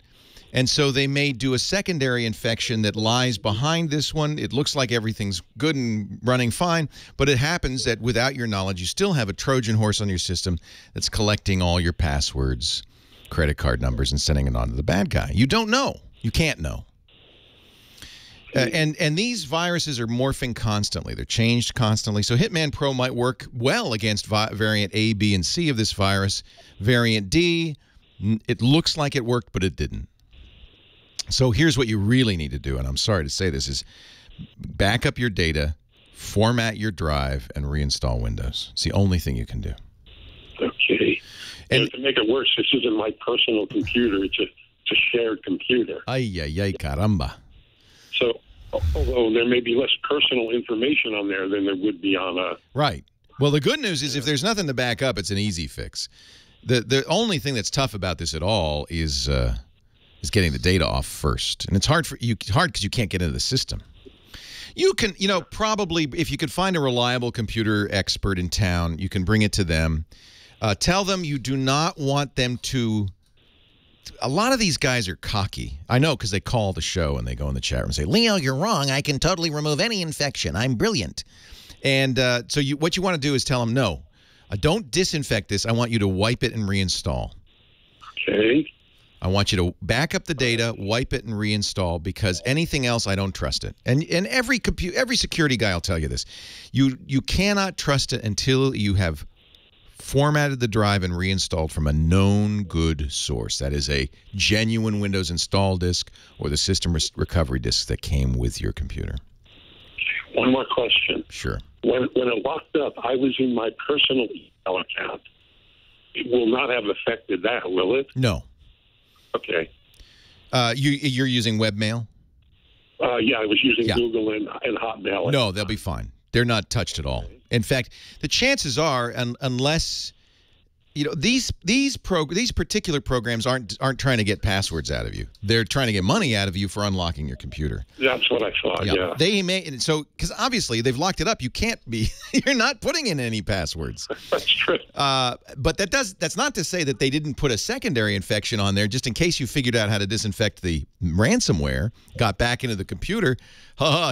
And so they may do a secondary infection that lies behind this one. It looks like everything's good and running fine, but it happens that without your knowledge, you still have a Trojan horse on your system that's collecting all your passwords, credit card numbers, and sending it on to the bad guy. You don't know. You can't know. And these viruses are morphing constantly. They're changed constantly. So Hitman Pro might work well against variant A, B, and C of this virus. Variant D, it looks like it worked, but it didn't. So here's what you really need to do, and I'm sorry to say this, is back up your data, format your drive, and reinstall Windows. It's the only thing you can do. Okay. And to make it worse, this isn't my personal computer. It's a shared computer. Ay, caramba. So, although there may be less personal information on there than there would be on a... Right. Well, the good news is if there's nothing to back up, it's an easy fix. The only thing that's tough about this at all is getting the data off first. And it's hard because you can't get into the system. You can, probably, if you could find a reliable computer expert in town, you can bring it to them. Tell them you do not want them to... A lot of these guys are cocky. I know because they call the show and they go in the chat room and say, Leo, you're wrong. I can totally remove any infection. I'm brilliant. And so what you want to do is tell them, no, don't disinfect this. I want you to wipe it and reinstall. Okay. I want you to back up the data, wipe it, and reinstall, because anything else, I don't trust it. And every security guy will tell you this. You cannot trust it until you have formatted the drive and reinstalled from a known good source. That is a genuine Windows install disk or the system recovery disk that came with your computer. One more question. Sure. When it locked up, I was in my personal email account. It will not have affected that, will it? No. Okay. You're using webmail? Yeah, I was using Google and Hotmail. No, they'll be fine. They're not touched at all. In fact, the chances are, unless these particular programs aren't trying to get passwords out of you. They're trying to get money out of you for unlocking your computer. That's what I thought. Yeah. They may because obviously they've locked it up. You can't be. You're not putting in any passwords. That's true. But that's not to say that they didn't put a secondary infection on there just in case you figured out how to disinfect the ransomware, got back into the computer.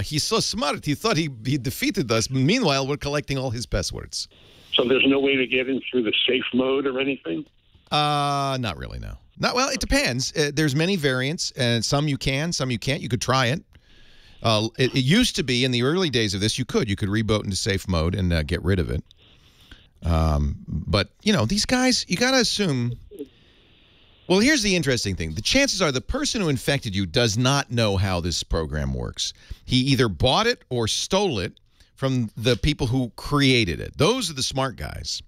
He's so smart. He thought he defeated us. Meanwhile, we're collecting all his passwords. So there's no way to get in through the safe mode or anything? Not really, no. Well, it depends. There's many variants, and some you can, some you can't. You could try it. It used to be in the early days of this, you could reboot into safe mode and get rid of it. But, these guys, you got to assume... Well, here's the interesting thing. The chances are the person who infected you does not know how this program works. He either bought it or stole it from the people who created it. Those are the smart guys.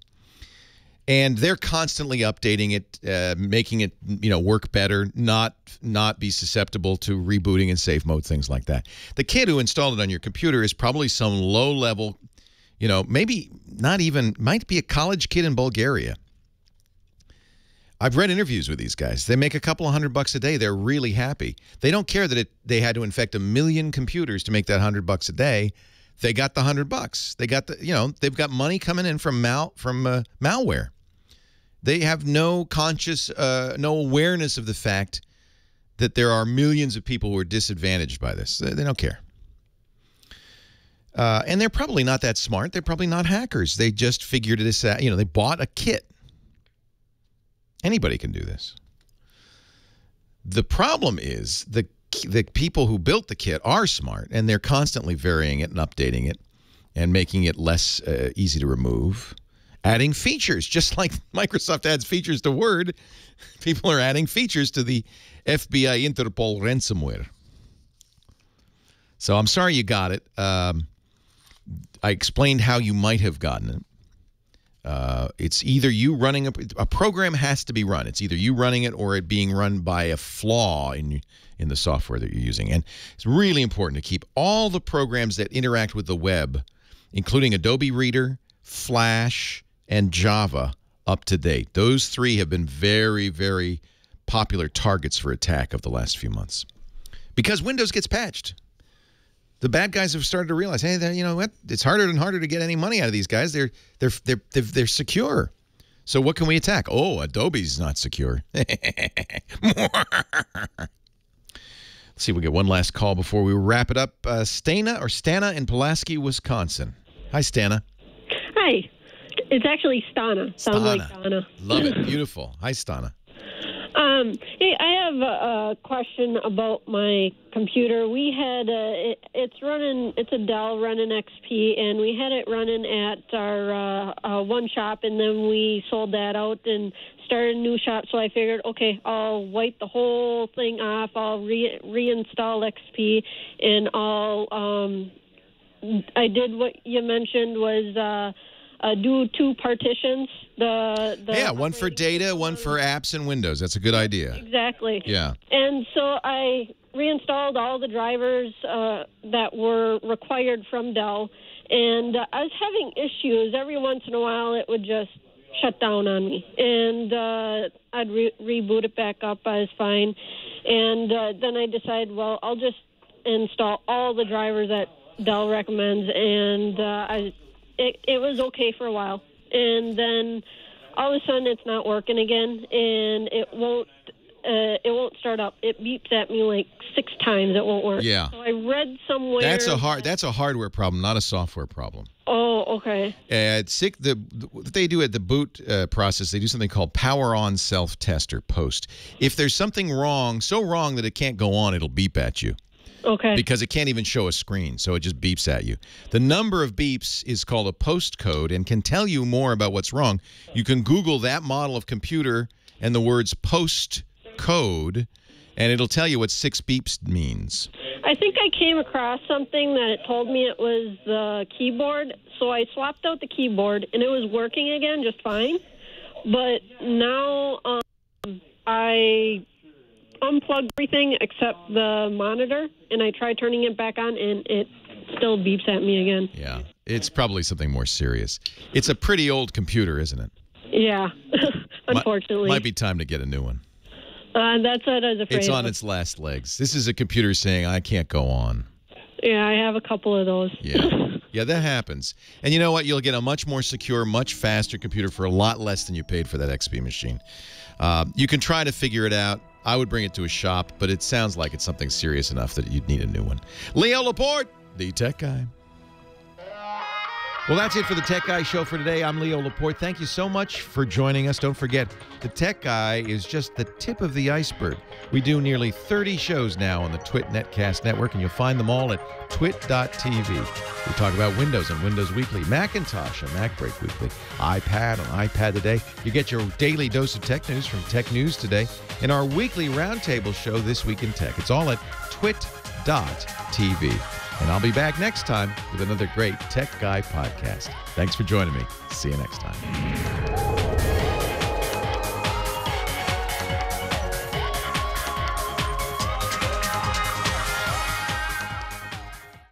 And they're constantly updating it, making it, work better, not be susceptible to rebooting in safe mode, things like that. The kid who installed it on your computer is probably some low-level, maybe not even, might be a college kid in Bulgaria. I've read interviews with these guys. They make a couple of $100 a day. They're really happy. They don't care that they had to infect 1 million computers to make that $100 a day. They got the $100. They got they've got money coming in from malware. They have no no awareness of the fact that there are millions of people who are disadvantaged by this. They don't care. And they're probably not that smart. They're probably not hackers. They just figured this out. They bought a kit. Anybody can do this. The problem is the people who built the kit are smart, and they're constantly varying it and updating it and making it less easy to remove, adding features. Just like Microsoft adds features to Word, people are adding features to the FBI Interpol ransomware. So I'm sorry you got it. I explained how you might have gotten it. It's either you running a program has to be run. It's either you running it or it being run by a flaw in the software that you're using. And it's really important to keep all the programs that interact with the web, including Adobe Reader, Flash, and Java, up to date. Those three have been very, very popular targets for attack of the last few months. Because Windows gets patched. The bad guys have started to realize, hey, you know what? It's harder and harder to get any money out of these guys. They're secure. So what can we attack? Oh, Adobe's not secure. Let's see if we get one last call before we wrap it up. Stana in Pulaski, Wisconsin. Hi, Stana. Hi. It's actually Stana. Sounds like Donna. Love it. Beautiful. Hi, Stana. Hey, I have a question about my computer. We had it's a Dell running XP, and we had it running at our one shop, and then we sold that out and started a new shop. So I figured, okay, I'll wipe the whole thing off. I'll reinstall XP, and I did what you mentioned was do 2 partitions. One for data, one for apps and Windows. That's a good idea. Exactly. Yeah. And so I reinstalled all the drivers that were required from Dell, and I was having issues. Every once in a while, it would just shut down on me, and I'd reboot it back up. I was fine, and then I decided, well, I'll just install all the drivers that Dell recommends, and it was okay for a while, and then all of a sudden it's not working again, and it won't start up. It beeps at me like 6 times. It won't work. Yeah. So I read somewhere That's a hardware problem, not a software problem. Oh, okay. What they do at the boot process, they do something called power on self-test or post. If there's something wrong, so wrong that it can't go on, it'll beep at you. Okay. Because it can't even show a screen, so it just beeps at you. The number of beeps is called a post code and can tell you more about what's wrong. You can Google that model of computer and the words post code, and it'll tell you what 6 beeps means. I think I came across something that it told me it was the keyboard, so I swapped out the keyboard, and it was working again just fine. But now I unplugged everything except the monitor, and I tried turning it back on, and it still beeps at me again. Yeah, it's probably something more serious. It's a pretty old computer, isn't it? Yeah, unfortunately. Might be time to get a new one. That's what I was afraid It's on of. its last legs. This is a computer saying, I can't go on. Yeah, I have a couple of those. Yeah, that happens. And you know what? You'll get a much more secure, much faster computer for a lot less than you paid for that XP machine. You can try to figure it out. I would bring it to a shop, but it sounds like it's something serious enough that you'd need a new one. Leo Laporte, the Tech Guy. Well, that's it for the Tech Guy show for today. I'm Leo Laporte. Thank you so much for joining us. Don't forget, the Tech Guy is just the tip of the iceberg. We do nearly 30 shows now on the Twit Netcast Network, and you'll find them all at twit.tv. We talk about Windows on Windows Weekly, Macintosh on Mac Break Weekly, iPad on iPad Today. You get your daily dose of tech news from Tech News Today, and our weekly roundtable show, This Week in Tech. It's all at twit.tv. And I'll be back next time with another great Tech Guy podcast. Thanks for joining me. See you next time.